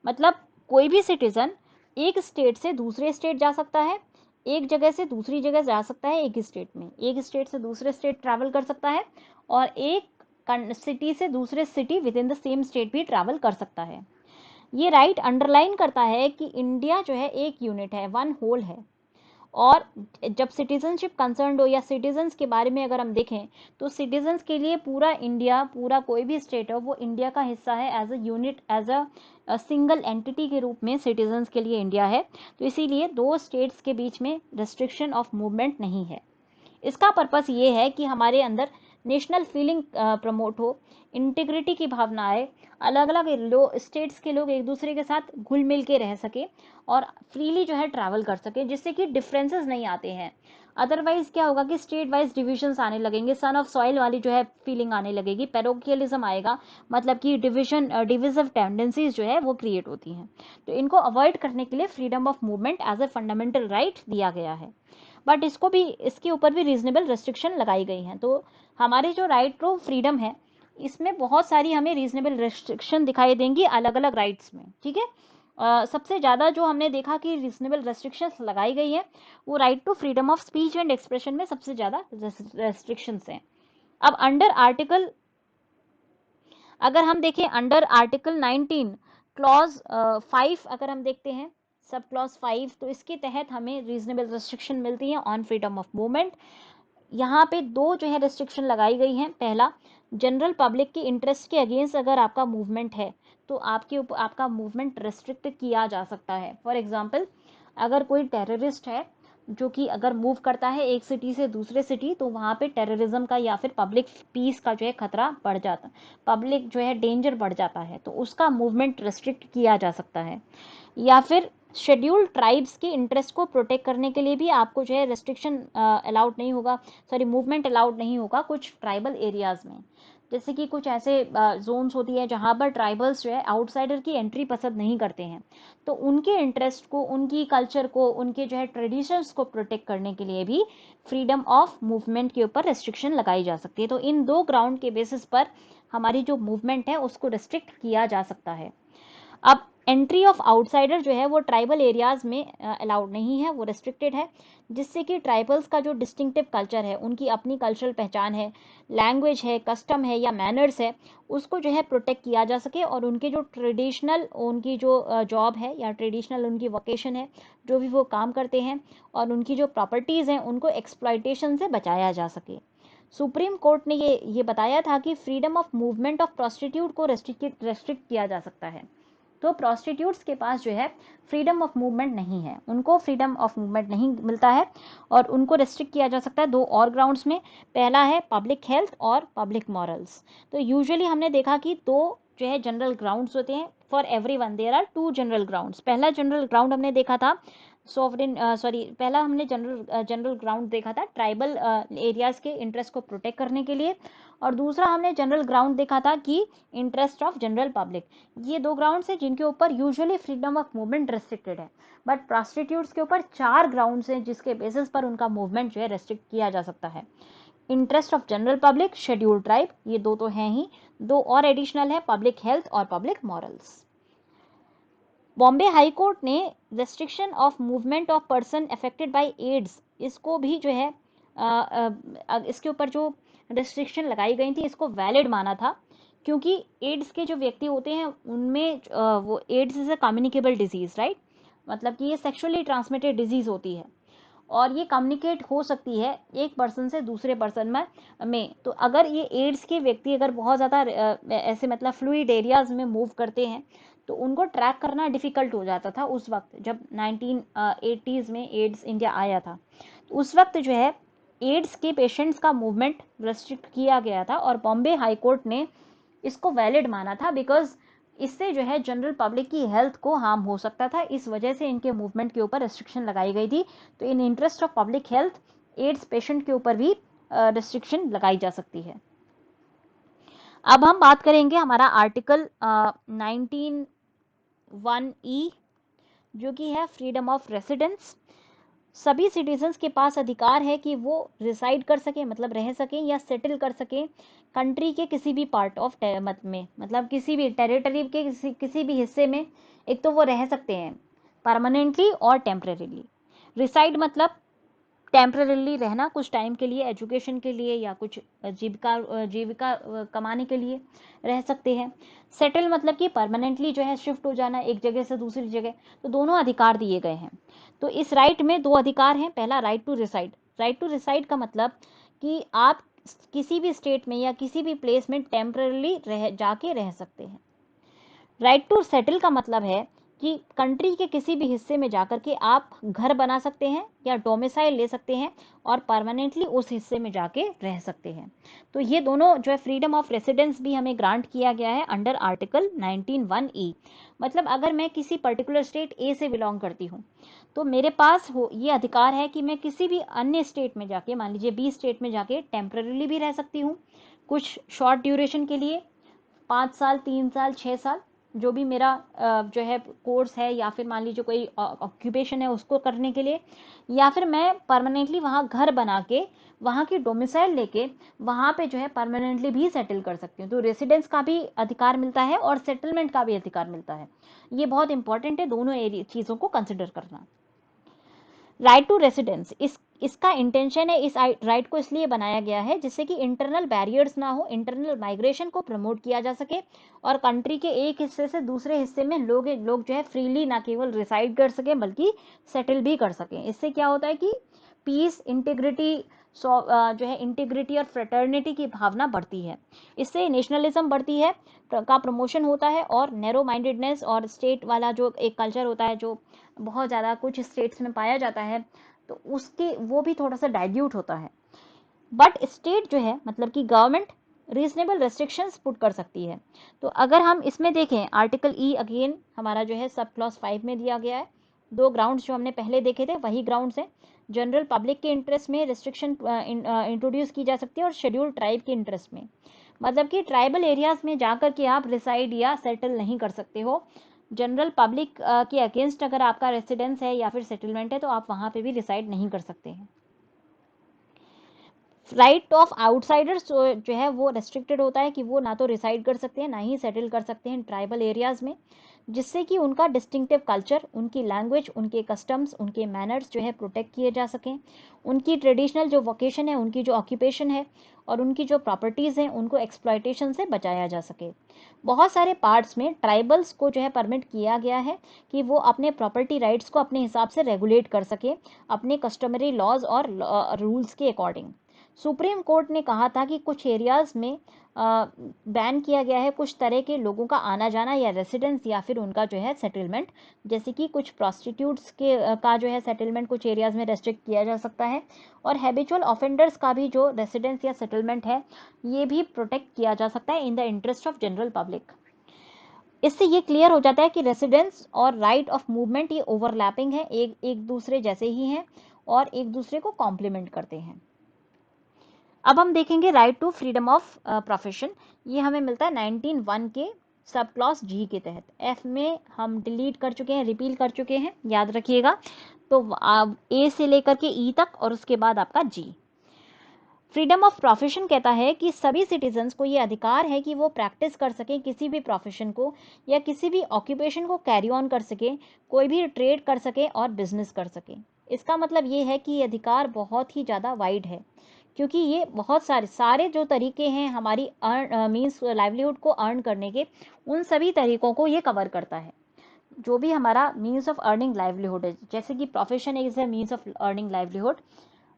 मतलब कोई भी सिटीजन एक स्टेट से दूसरे स्टेट जा सकता है, एक जगह से दूसरी जगह जा सकता है, एक स्टेट में एक स्टेट से दूसरे स्टेट ट्रैवल कर सकता है, और एक सिटी से दूसरे city with in the same state भी ट्रैवल कर सकता है। ये राइट अंडरलाइन करता है कि इंडिया जो है एक यूनिट है, वन होल है। और जब सिटीजनशिप कंसर्न हो या सिटीजन्स के बारे में अगर हम देखें तो सिटीजन्स के लिए पूरा इंडिया, पूरा कोई भी स्टेट हो वो इंडिया का हिस्सा है, as a unit, as a single entity के रूप में सिटीजन्स के लिए इंडिया है। तो इसीलिए दो स्टेट्स के बीच में रेस्ट्रिक्शन ऑफ मूवमेंट नहीं है। इसका पर्पस ये है कि हमारे अंदर नेशनल फीलिंग प्रमोट हो, इंटीग्रिटी की भावना आए, अलग अलग स्टेट्स के लोग एक दूसरे के साथ घुल मिल के रह सके और फ्रीली जो है ट्रैवल कर सके, जिससे कि डिफरेंसेस नहीं आते हैं। अदरवाइज क्या होगा कि स्टेट वाइज डिविजन्स आने लगेंगे, सन ऑफ सॉइल वाली जो है फीलिंग आने लगेगी, पैरोकियलिज्म आएगा, मतलब कि डिविजिव टेंडेंसीज जो है वो क्रिएट होती हैं। तो इनको अवॉइड करने के लिए freedom of movement as a fundamental right दिया गया है, बट इसके ऊपर भी रीजनेबल रेस्ट्रिक्शन लगाई गई हैं। तो हमारे जो राइट टू फ्रीडम है इसमें बहुत सारी हमें रीजनेबल रेस्ट्रिक्शन दिखाई देंगी अलग अलग राइट्स में। ठीक है, सबसे ज़्यादा जो हमने देखा कि रीजनेबल रेस्ट्रिक्शंस लगाई गई है वो right to freedom of speech and expression में सबसे ज़्यादा रेस्ट्रिक्शंस हैं। अब अंडर आर्टिकल, अगर हम देखें अंडर आर्टिकल 19 क्लॉज 5 अगर हम देखते हैं, सब क्लॉज 5, तो इसके तहत हमें रीजनेबल रेस्ट्रिक्शन मिलती है ऑन फ्रीडम ऑफ मूवमेंट। यहाँ पे दो जो है रेस्ट्रिक्शन लगाई गई हैं। पहला, जनरल पब्लिक की इंटरेस्ट के अगेंस्ट अगर आपका मूवमेंट है तो आपका मूवमेंट रेस्ट्रिक्ट किया जा सकता है। फॉर एग्जांपल, अगर कोई टेररिस्ट है जो कि अगर मूव करता है एक सिटी से दूसरे सिटी, तो वहाँ पे टेररिज्म का या फिर पब्लिक पीस का जो है खतरा बढ़ जाता, पब्लिक जो है डेंजर बढ़ जाता है, तो उसका मूवमेंट रेस्ट्रिक्ट किया जा सकता है। या फिर शेड्यूल्ड ट्राइब्स के इंटरेस्ट को प्रोटेक्ट करने के लिए भी आपको जो है रेस्ट्रिक्शन अलाउड नहीं होगा, सॉरी मूवमेंट अलाउड नहीं होगा कुछ ट्राइबल एरियाज में। जैसे कि कुछ ऐसे जोन्स होती है जहाँ पर ट्राइबल्स जो है आउटसाइडर की एंट्री पसंद नहीं करते हैं, तो उनके इंटरेस्ट को, उनकी कल्चर को, उनके जो है ट्रेडिशंस को प्रोटेक्ट करने के लिए भी फ्रीडम ऑफ मूवमेंट के ऊपर रेस्ट्रिक्शन लगाई जा सकती है। तो इन दो ग्राउंड के बेसिस पर हमारी जो मूवमेंट है उसको रेस्ट्रिक्ट किया जा सकता है। अब एंट्री ऑफ आउटसाइडर जो है वो ट्राइबल एरियाज में अलाउड नहीं है, वो रेस्ट्रिक्टेड है, जिससे कि ट्राइबल्स का जो डिस्टिंक्टिव कल्चर है, उनकी अपनी कल्चरल पहचान है, लैंग्वेज है, कस्टम है या मैनर्स है, उसको जो है प्रोटेक्ट किया जा सके, और उनके जो ट्रेडिशनल उनकी जो जॉब है या ट्रेडिशनल उनकी वोकेशन है, जो भी वो काम करते हैं, और उनकी जो प्रॉपर्टीज़ हैं उनको एक्सप्लॉयटेशन से बचाया जा सके। सुप्रीम कोर्ट ने ये बताया था कि freedom of movement of prostitute को रेस्ट्रिक्ट किया जा सकता है। तो प्रोस्टिट्यूट्स के पास जो है फ्रीडम ऑफ मूवमेंट नहीं है, उनको फ्रीडम ऑफ मूवमेंट नहीं मिलता है, और उनको रेस्ट्रिक्ट किया जा सकता है दो और ग्राउंड्स में। पहला है पब्लिक हेल्थ और पब्लिक मॉरल्स। तो यूजुअली हमने देखा कि दो जो है जनरल ग्राउंड्स होते हैं for everyone, there are two general grounds. पहला जनरल ग्राउंड हमने देखा था पहला हमने जनरल ग्राउंड देखा था ट्राइबल एरियाज के इंटरेस्ट को प्रोटेक्ट करने के लिए, और दूसरा हमने जनरल ग्राउंड देखा था कि इंटरेस्ट ऑफ जनरल पब्लिक। ये दो ग्राउंड्स हैं जिनके ऊपर usually freedom of movement restricted है, बट प्रोस्टिट्यूट्स के ऊपर 4 ग्राउंड्स हैं जिसके बेसिस पर उनका मूवमेंट जो है रेस्ट्रिक्ट किया जा सकता है। Interest of general public, scheduled tribe, ये दो तो हैं ही, दो और एडिशनल है पब्लिक हेल्थ और public morals. Bombay high court ने restriction of movement of person affected by AIDS, इसको भी जो है इसके ऊपर जो रेस्ट्रिक्शन लगाई गई थी इसको वैलिड माना था, क्योंकि एड्स के जो व्यक्ति होते हैं उनमें वो AIDS is a communicable disease, right, मतलब कि ये सेक्सुअली ट्रांसमिटेड डिजीज होती है और ये कम्युनिकेट हो सकती है एक पर्सन से दूसरे पर्सन में। तो अगर ये एड्स के व्यक्ति अगर बहुत ज़्यादा ऐसे मतलब फ्लूइड एरियाज में मूव करते हैं तो उनको ट्रैक करना डिफ़िकल्ट हो जाता था उस वक्त जब 1980s में एड्स इंडिया आया था। तो उस वक्त जो है एड्स के पेशेंट्स का मूवमेंट रेस्ट्रिक्ट किया गया था, और बॉम्बे हाई कोर्ट ने इसको वैलिड माना था बिकॉज इससे जो है जनरल पब्लिक की हेल्थ को हार्म हो सकता था, इस वजह से इनके मूवमेंट के ऊपर रेस्ट्रिक्शन लगाई गई थी। तो इन interest of public health ads patient के ऊपर भी रेस्ट्रिक्शन लगाई जा सकती है। अब हम बात करेंगे हमारा आर्टिकल 19(1)(e) जो कि है फ्रीडम ऑफ रेसिडेंस। सभी सिटीजन्स के पास अधिकार है कि वो रिसाइड कर सकें, मतलब रह सकें या सेटल कर सकें कंट्री के किसी भी पार्ट ऑफ में, मतलब किसी भी टेरिटरी के किसी भी हिस्से में। एक तो वो रह सकते हैं परमानेंटली और टेम्परेरीली। रिसाइड मतलब टेम्परेरीली रहना कुछ टाइम के लिए, एजुकेशन के लिए या कुछ जीविका कमाने के लिए रह सकते हैं। सेटल मतलब कि परमानेंटली जो है शिफ्ट हो जाना एक जगह से दूसरी जगह। तो दोनों अधिकार दिए गए हैं। तो इस राइट में दो अधिकार हैं। पहला right to reside. Right to reside का मतलब कि आप किसी भी स्टेट में या किसी भी प्लेस में टेम्परेरीली जाके रह सकते हैं। राइट टू सेटल का मतलब है कि कंट्री के किसी भी हिस्से में जाकर के आप घर बना सकते हैं या डोमिसाइल ले सकते हैं और परमानेंटली उस हिस्से में जाके रह सकते हैं। तो ये दोनों जो है फ्रीडम ऑफ रेसिडेंस भी हमें ग्रांट किया गया है अंडर आर्टिकल 19(1)(e). मतलब अगर मैं किसी पर्टिकुलर स्टेट ए से बिलोंग करती हूँ तो मेरे पास ये अधिकार है कि मैं किसी भी अन्य स्टेट में जाके, मान लीजिए बी स्टेट में जाके टेम्परेरीली भी रह सकती हूँ कुछ शॉर्ट ड्यूरेशन के लिए, 5 साल, 3 साल, 6 साल, जो भी मेरा जो है कोर्स है, या फिर मान लीजिए कोई ऑक्यूपेशन है उसको करने के लिए, या फिर मैं परमानेंटली वहाँ घर बना के वहाँ की डोमिसाइल लेके वहाँ पे जो है परमानेंटली भी सेटल कर सकती हूँ। तो रेसिडेंस का भी अधिकार मिलता है और सेटलमेंट का भी अधिकार मिलता है। ये बहुत इंपॉर्टेंट है दोनों चीज़ों को कंसिडर करना। राइट टू रेसिडेंस, इसका इंटेंशन है, इस राइट को इसलिए बनाया गया है जिससे कि इंटरनल बैरियर्स ना हो, इंटरनल माइग्रेशन को प्रमोट किया जा सके और कंट्री के एक हिस्से से दूसरे हिस्से में लोग जो है फ्रीली ना केवल रिसाइड कर सके बल्कि सेटल भी कर सकें। इससे क्या होता है कि पीस, इंटीग्रिटी जो है इंटीग्रिटी और फ्रेटर्निटी की भावना बढ़ती है। इससे नेशनलिज्म बढ़ती है का प्रमोशन होता है, और नैरो माइंडेडनेस और स्टेट वाला जो एक कल्चर होता है जो बहुत ज़्यादा कुछ स्टेट्स में पाया जाता है तो उसके वो भी थोड़ा सा डाइल्यूट होता है। बट स्टेट जो है मतलब कि गवर्नमेंट रीजनेबल रेस्ट्रिक्शंस पुट कर सकती है। तो अगर हम इसमें देखें आर्टिकल ई अगेन हमारा जो है सब क्लॉज 5 में दिया गया है। दो ग्राउंड्स जो हमने पहले देखे थे वही ग्राउंड्स हैं। जनरल पब्लिक के इंटरेस्ट में रिस्ट्रिक्शन इंट्रोड्यूस की जा सकती है और शेड्यूल्ड ट्राइब के इंटरेस्ट में, मतलब कि ट्राइबल एरियाज में जाकर के आप रिसाइड या सेटल नहीं कर सकते हो। जनरल पब्लिक के अगेंस्ट अगर आपका रेसिडेंस है या फिर सेटलमेंट है तो आप वहाँ पे भी रिसाइड नहीं कर सकते हैं। राइट ऑफ आउटसाइडर्स जो है वो रेस्ट्रिक्टेड होता है कि वो ना तो रिसाइड कर सकते हैं ना ही सेटल कर सकते हैं ट्राइबल एरियाज में। जिससे कि उनका डिस्टिंक्टिव कल्चर, उनकी लैंग्वेज, उनके कस्टम्स, उनके मैनर्स जो है प्रोटेक्ट किए जा सकें, उनकी ट्रेडिशनल जो वोकेशन है, उनकी जो ऑक्यूपेशन है और उनकी जो प्रॉपर्टीज़ हैं उनको एक्सप्लॉयटेशन से बचाया जा सके। बहुत सारे पार्ट्स में ट्राइबल्स को जो है परमिट किया गया है कि वो अपने प्रॉपर्टी राइट्स को अपने हिसाब से रेगुलेट कर सके अपने कस्टमरी लॉज और रूल्स के अकॉर्डिंग। सुप्रीम कोर्ट ने कहा था कि कुछ एरियाज़ में बैन किया गया है कुछ तरह के लोगों का आना जाना या रेसिडेंस या फिर उनका जो है सेटलमेंट, जैसे कि कुछ प्रॉस्टिट्यूट्स के का जो है सेटलमेंट कुछ एरियाज़ में रेस्ट्रिक्ट किया जा सकता है और हैबिचुअल ऑफेंडर्स का भी जो रेसिडेंस या सेटलमेंट है ये भी प्रोटेक्ट किया जा सकता है in the interest of general public. इससे ये क्लियर हो जाता है कि रेसिडेंस और राइट ऑफ मूवमेंट ये ओवरलैपिंग है, एक दूसरे जैसे ही हैं और एक दूसरे को कॉम्प्लीमेंट करते हैं। अब हम देखेंगे right to freedom of profession. ये हमें मिलता है 19(1) के सब क्लॉज जी के तहत। एफ में हम डिलीट कर चुके हैं, रिपील कर चुके हैं, याद रखिएगा। तो ए से लेकर के ई तक और उसके बाद आपका जी। फ्रीडम ऑफ प्रोफेशन कहता है कि सभी सिटीजन्स को ये अधिकार है कि वो प्रैक्टिस कर सकें किसी भी प्रोफेशन को या किसी भी ऑक्यूपेशन को कैरी ऑन कर सकें, कोई भी ट्रेड कर सकें और बिजनेस कर सकें। इसका मतलब ये है कि ये अधिकार बहुत ही ज़्यादा वाइड है, क्योंकि ये बहुत सारे जो तरीके हैं हमारी मीन्स लाइवलीहुड को अर्न करने के, उन सभी तरीकों को ये कवर करता है। जो भी हमारा मीन्स ऑफ अर्निंग लाइवलीहुड है, जैसे कि profession is a means of earning livelihood,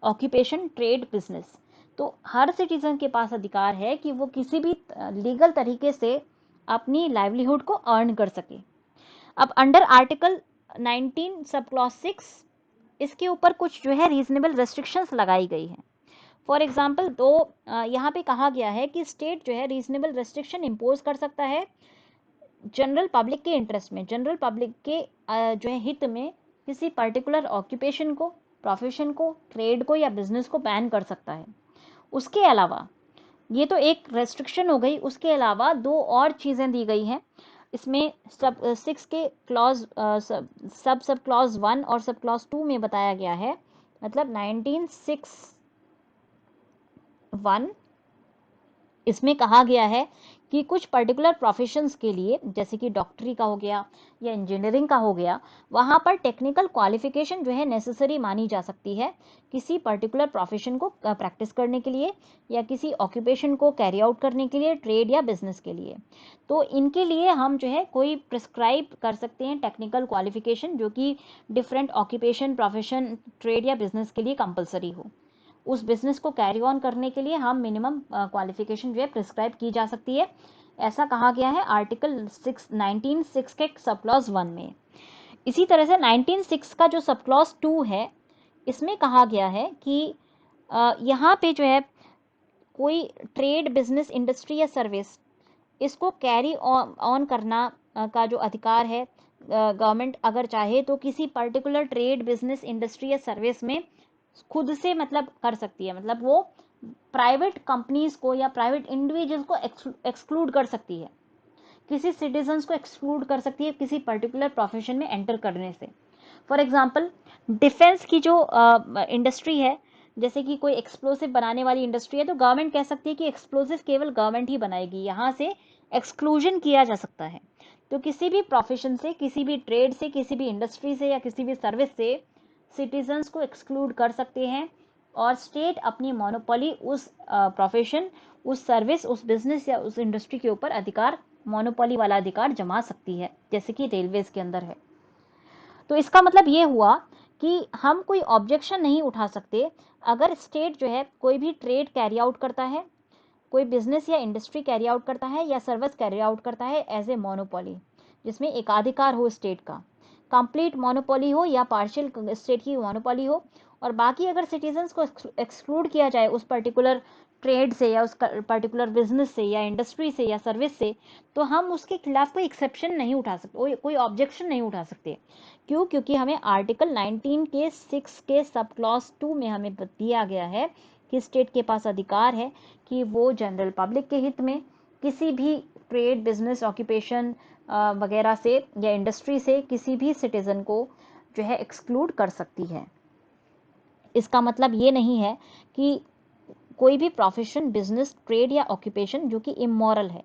occupation, trade, business, तो हर सिटीजन के पास अधिकार है कि वो किसी भी लीगल तरीके से अपनी लाइवलीहुड को अर्न कर सके। अब अंडर आर्टिकल 19 सब क्लॉज 6 इसके ऊपर कुछ जो है रीजनेबल रेस्ट्रिक्शंस लगाई गई हैं। फॉर एग्जाम्पल तो यहाँ पे कहा गया है कि स्टेट जो है रीजनेबल रेस्ट्रिक्शन इम्पोज कर सकता है जनरल पब्लिक के इंटरेस्ट में, जनरल पब्लिक के जो है हित में किसी पर्टिकुलर ऑक्यूपेशन को, प्रोफेशन को, ट्रेड को या बिजनेस को बैन कर सकता है। उसके अलावा ये तो एक रेस्ट्रिक्शन हो गई, उसके अलावा दो और चीज़ें दी गई हैं इसमें। सब 6 के क्लॉज सब क्लॉज 1 और सब क्लॉज 2 में बताया गया है, मतलब 19(6)(1) इसमें कहा गया है कि कुछ पर्टिकुलर प्रोफेशंस के लिए, जैसे कि डॉक्टरी का हो गया या इंजीनियरिंग का हो गया, वहाँ पर टेक्निकल क्वालिफिकेशन जो है नेसेसरी मानी जा सकती है किसी पर्टिकुलर प्रोफेशन को प्रैक्टिस करने के लिए या किसी ऑक्यूपेशन को कैरी आउट करने के लिए, ट्रेड या बिजनेस के लिए। तो इनके लिए हम जो है कोई प्रिस्क्राइब कर सकते हैं टेक्निकल क्वालिफिकेशन जो कि डिफरेंट ऑक्यूपेशन, प्रोफेशन, ट्रेड या बिजनेस के लिए कंपलसरी हो। उस बिजनेस को कैरी ऑन करने के लिए हम मिनिमम क्वालिफिकेशन जो है प्रिस्क्राइब की जा सकती है, ऐसा कहा गया है आर्टिकल 19(6) के सब क्लॉज 1 में। इसी तरह से 19(6) का जो सब क्लॉज 2 है, इसमें कहा गया है कि यहाँ पे जो है कोई ट्रेड, बिजनेस, इंडस्ट्री या सर्विस, इसको कैरी ऑन करना का जो अधिकार है, गवर्नमेंट अगर चाहे तो किसी पर्टिकुलर ट्रेड, बिजनेस, इंडस्ट्री या सर्विस में खुद से मतलब कर सकती है। मतलब वो प्राइवेट कंपनीज को या प्राइवेट इंडिविजुअल्स को एक्सक्लूड कर सकती है, किसी सिटीजन्स को एक्सक्लूड कर सकती है किसी पर्टिकुलर प्रोफेशन में एंटर करने से। फॉर एग्जांपल डिफेंस की जो इंडस्ट्री है, जैसे कि कोई एक्सप्लोसिव बनाने वाली इंडस्ट्री है, तो गवर्नमेंट कह सकती है कि एक्सप्लोसिव केवल गवर्नमेंट ही बनाएगी, यहाँ से एक्सक्लूजन किया जा सकता है। तो किसी भी प्रोफेशन से, किसी भी ट्रेड से, किसी भी इंडस्ट्री से या किसी भी सर्विस से सिटीजन्स को एक्सक्लूड कर सकते हैं और स्टेट अपनी मोनोपोली उस प्रोफेशन, उस सर्विस, उस बिजनेस या उस इंडस्ट्री के ऊपर अधिकार, मोनोपोली वाला अधिकार जमा सकती है, जैसे कि रेलवेज के अंदर है। तो इसका मतलब ये हुआ कि हम कोई ऑब्जेक्शन नहीं उठा सकते अगर स्टेट जो है कोई भी ट्रेड कैरी आउट करता है, कोई बिजनेस या इंडस्ट्री कैरी आउट करता है या सर्विस कैरी आउट करता है एज ए मोनोपोली, जिसमें एकाधिकार हो स्टेट का, कंप्लीट मोनोपोली हो या पार्शियल स्टेट की मोनोपोली हो, और बाकी अगर सिटीजन्स को एक्सक्लूड किया जाए उस पर्टिकुलर ट्रेड से या उस पर्टिकुलर बिजनेस से या इंडस्ट्री से या सर्विस से, तो हम उसके खिलाफ कोई एक्सेप्शन नहीं उठा सकते, कोई ऑब्जेक्शन नहीं उठा सकते। क्यों? क्योंकि हमें आर्टिकल 19 के 6 के सब क्लॉज 2 में हमें दिया गया है कि स्टेट के पास अधिकार है कि वो जनरल पब्लिक के हित में किसी भी ट्रेड, बिजनेस, ऑक्यूपेशन वगैरह से या इंडस्ट्री से किसी भी सिटीजन को जो है एक्सक्लूड कर सकती है। इसका मतलब ये नहीं है कि कोई भी प्रोफेशन, बिजनेस, ट्रेड या ऑक्यूपेशन जो कि इमोरल है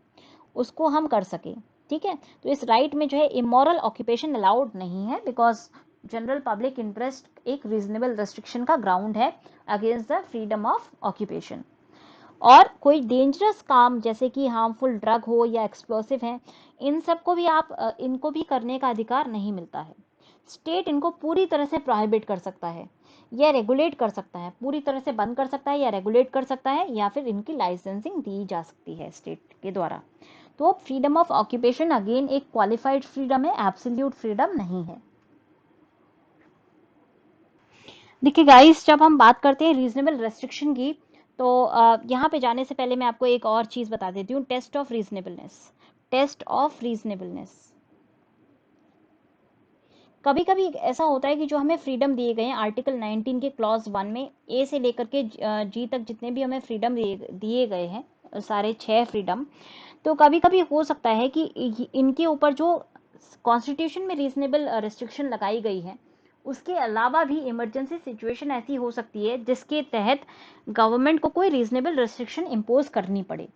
उसको हम कर सके, ठीक है। तो इस राइट में जो है इमोरल ऑक्यूपेशन अलाउड नहीं है, बिकॉज जनरल पब्लिक इंटरेस्ट एक रीजनेबल रेस्ट्रिक्शन का ग्राउंड है against the freedom of occupation. और कोई डेंजरस काम जैसे कि हार्मफुल ड्रग हो या एक्सप्लोसिव है, इन सब को भी आप इनको भी करने का अधिकार नहीं मिलता है। स्टेट इनको पूरी तरह से प्रोहिबिट कर सकता है या रेगुलेट कर सकता है, पूरी तरह से बंद कर सकता है या रेगुलेट कर सकता है, या फिर इनकी लाइसेंसिंग दी जा सकती है स्टेट के द्वारा। तो फ्रीडम ऑफ ऑक्यूपेशन अगेन एक क्वालिफाइड फ्रीडम है, एब्सोल्यूट फ्रीडम नहीं है। देखिए गाइस, जब हम बात करते हैं रीजनेबल रेस्ट्रिक्शन की, तो यहाँ पे जाने से पहले मैं आपको एक और चीज बता देती हूँ, test of reasonableness. Test of reasonableness, कभी कभी ऐसा होता है कि जो हमें फ्रीडम दिए गए हैं आर्टिकल 19 के क्लॉज 1 में, ए से लेकर के जी तक जितने भी हमें फ्रीडम दिए गए हैं, सारे 6 फ्रीडम, तो कभी कभी हो सकता है कि इनके ऊपर जो कॉन्स्टिट्यूशन में रीजनेबल रेस्ट्रिक्शन लगाई गई है, उसके अलावा भी इमरजेंसी सिचुएशन ऐसी हो सकती है जिसके तहत गवर्नमेंट को कोई रीजनेबल रेस्ट्रिक्शन इम्पोज करनी पड़े।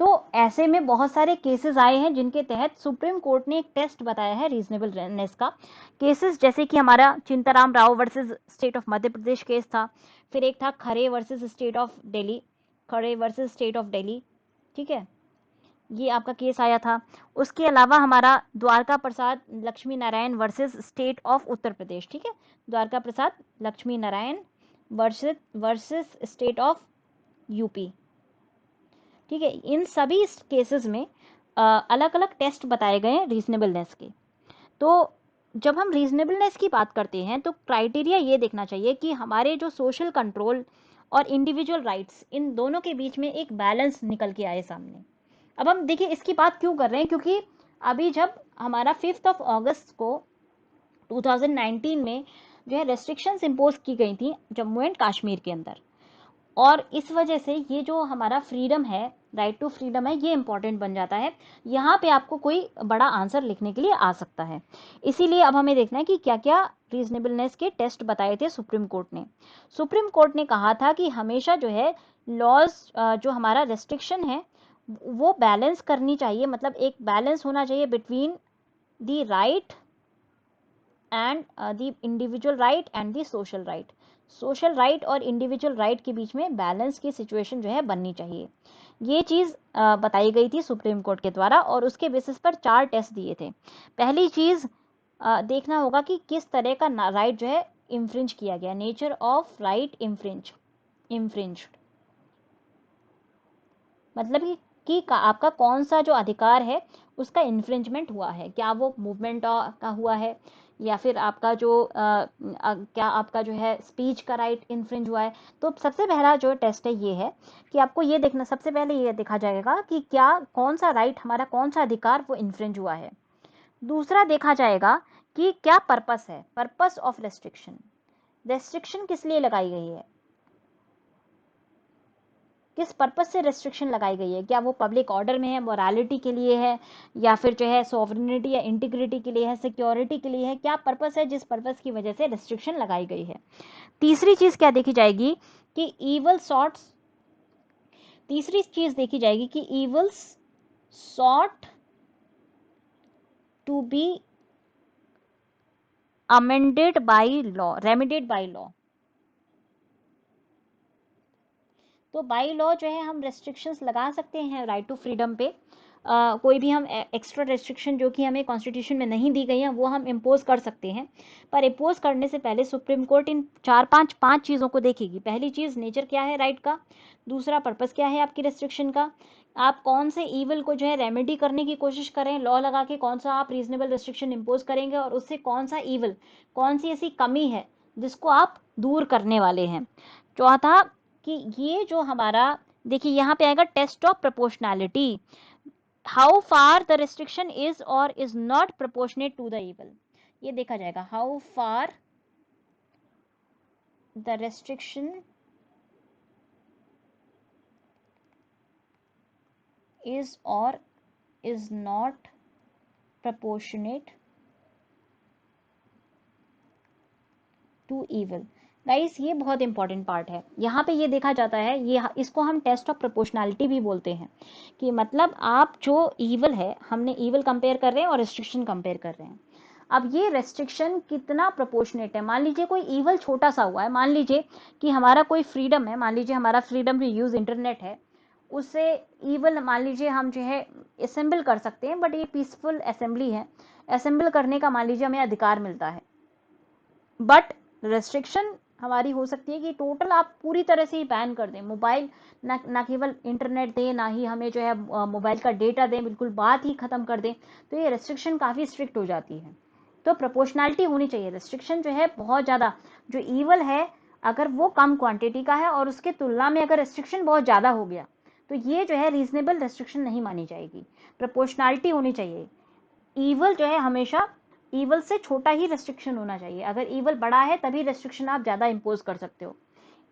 तो ऐसे में बहुत सारे केसेस आए हैं जिनके तहत सुप्रीम कोर्ट ने एक टेस्ट बताया है रीजनेबलनेस का। केसेस जैसे कि हमारा Chintaram Rao versus state of Madhya Pradesh case था, फिर एक था Khare versus state of Delhi, Khare versus state of Delhi, ठीक है, ये आपका केस आया था। उसके अलावा हमारा Dwarka Prasad Laxmi Narayan versus state of Uttar Pradesh, ठीक है, Dwarka Prasad Laxmi Narayan versus state of UP, ठीक है। इन सभी केसेस में अलग अलग टेस्ट बताए गए हैं रीजनेबलनेस के। तो जब हम रीजनेबलनेस की बात करते हैं तो क्राइटेरिया ये देखना चाहिए कि हमारे जो सोशल कंट्रोल और इंडिविजुअल राइट्स, इन दोनों के बीच में एक बैलेंस निकल के आए सामने। अब हम देखिए इसकी बात क्यों कर रहे हैं, क्योंकि अभी जब हमारा 5 अगस्त को 2019 में जो है रेस्ट्रिक्शंस इम्पोज की गई थी जम्मू एंड कश्मीर के अंदर, और इस वजह से ये जो हमारा फ्रीडम है, राइट टू फ्रीडम है, ये इंपॉर्टेंट बन जाता है। यहाँ पे आपको कोई बड़ा आंसर लिखने के लिए आ सकता है। इसीलिए अब हमें देखना है कि क्या क्या रीजनेबलनेस के टेस्ट बताए थे सुप्रीम कोर्ट ने। सुप्रीम कोर्ट ने कहा था कि हमेशा जो है लॉज, जो हमारा रेस्ट्रिक्शन है वो बैलेंस करनी चाहिए, मतलब एक बैलेंस होना चाहिए between the right and the individual right and the social right. Social right और इंडिविजुअल राइट के बीच में बैलेंस की सिचुएशन जो है बननी चाहिए। ये चीज़ बताई गई थी सुप्रीम कोर्ट के द्वारा, और उसके बेसिस पर 4 टेस्ट दिए थे। पहली चीज़ देखना होगा कि किस तरह का राइट जो है इन्फ्रिंज किया गया, नेचर ऑफ राइट इन्फ्रिंज्ड, मतलब कि आपका कौन सा जो अधिकार है उसका इन्फ्रिंजमेंट हुआ है, क्या वो मूवमेंट का हुआ है, या फिर आपका जो क्या आपका जो है स्पीच का राइट इन्फ्रिंज हुआ है। तो सबसे पहला जो टेस्ट है ये है कि आपको ये देखना, सबसे पहले ये देखा जाएगा कि क्या कौन सा राइट हमारा, कौन सा अधिकार वो इन्फ्रिंज हुआ है। दूसरा देखा जाएगा कि क्या पर्पस है, पर्पस ऑफ रेस्ट्रिक्शन, रेस्ट्रिक्शन किस लिए लगाई गई है, किस पर्पज से रेस्ट्रिक्शन लगाई गई है, क्या वो पब्लिक ऑर्डर में है, मोरालिटी के लिए है, या फिर जो है सॉवरेनिटी या इंटीग्रिटी के लिए है, सिक्योरिटी के लिए है, क्या पर्पस है जिस पर्पस की वजह से रेस्ट्रिक्शन लगाई गई है। तीसरी चीज क्या देखी जाएगी कि ईवल सॉर्ट्स, तीसरी चीज देखी जाएगी कि evils sought to be amended by law, remedied by law. तो बाई लॉ जो है हम रेस्ट्रिक्शंस लगा सकते हैं राइट टू फ्रीडम पे। कोई भी हम एक्स्ट्रा रेस्ट्रिक्शन जो कि हमें कॉन्स्टिट्यूशन में नहीं दी गई हैं वो हम इम्पोज कर सकते हैं, पर इम्पोज करने से पहले सुप्रीम कोर्ट इन 4-5 चीज़ों को देखेगी। पहली चीज़ नेचर क्या है राइट का, दूसरा पर्पस क्या है आपकी रेस्ट्रिक्शन का, आप कौन से ईवल को जो है रेमेडी करने की कोशिश करें, लॉ लगा के कौन सा आप रीजनेबल रेस्ट्रिक्शन इम्पोज करेंगे, और उससे कौन सा ईवल, कौन सी ऐसी कमी है जिसको आप दूर करने वाले हैं। चौथा कि ये जो हमारा, देखिए यहाँ पे आएगा test of proportionality, how far the restriction is or is not proportionate to the evil. ये देखा जाएगा how far the restriction is or is not proportionate to evil। Guys ये बहुत इंपॉर्टेंट पार्ट है। यहाँ पे ये देखा जाता है, ये इसको हम टेस्ट ऑफ प्रोपोर्शनैलिटी भी बोलते हैं, कि मतलब आप जो ईवल है, हमने ईवल कंपेयर कर रहे हैं और रेस्ट्रिक्शन कंपेयर कर रहे हैं। अब ये रेस्ट्रिक्शन कितना प्रोपोर्शनेट है। मान लीजिए कोई ईवल छोटा सा हुआ है, मान लीजिए कि हमारा कोई फ्रीडम है, मान लीजिए हमारा फ्रीडम टू यूज इंटरनेट है, उससे ईवल मान लीजिए हम जो है असेंबल कर सकते हैं, बट ये पीसफुल असेंबली है, असेंबल करने का मान लीजिए हमें अधिकार मिलता है। बट रेस्ट्रिक्शन हमारी हो सकती है कि टोटल आप पूरी तरह से ही बैन कर दें मोबाइल, ना केवल इंटरनेट दें, ना ही हमें जो है मोबाइल का डेटा दें, बिल्कुल बात ही खत्म कर दें, तो ये रेस्ट्रिक्शन काफ़ी स्ट्रिक्ट हो जाती है। तो प्रोपोर्शनैलिटी होनी चाहिए। रेस्ट्रिक्शन जो है बहुत ज़्यादा, जो ईवल है अगर वो कम क्वांटिटी का है और उसके तुलना में अगर रेस्ट्रिक्शन बहुत ज़्यादा हो गया, तो ये जो है रीजनेबल रेस्ट्रिक्शन नहीं मानी जाएगी। प्रोपोर्शनैलिटी होनी चाहिए। ईवल जो है हमेशा ईवल से छोटा ही रेस्ट्रिक्शन होना चाहिए। अगर ईवल बड़ा है तभी रेस्ट्रिक्शन आप ज़्यादा इम्पोज कर सकते हो।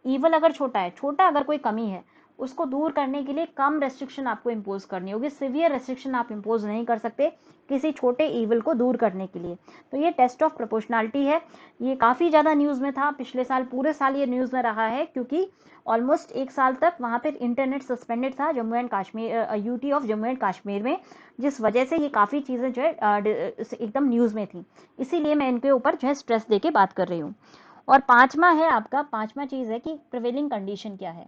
ईवल अगर छोटा है, छोटा अगर कोई कमी है, उसको दूर करने के लिए कम रेस्ट्रिक्शन आपको इम्पोज करनी होगी। सिवियर रेस्ट्रिक्शन आप इम्पोज नहीं कर सकते किसी छोटे ईवल को दूर करने के लिए। तो ये टेस्ट ऑफ प्रोपोर्शनैलिटी है। ये काफ़ी ज़्यादा न्यूज़ में था पिछले साल, पूरे साल ये न्यूज़ में रहा है, क्योंकि ऑलमोस्ट 1 साल तक वहाँ पर इंटरनेट सस्पेंडेड था Jammu and Kashmir, UT of Jammu and Kashmir में, जिस वजह से ये काफ़ी चीज़ें जो है एकदम न्यूज़ में थी। इसीलिए मैं इनके ऊपर जो है स्ट्रेस दे के बात कर रही हूँ। और पांचवा है आपका, पांचवा चीज़ है कि प्रिवेलिंग कंडीशन क्या है।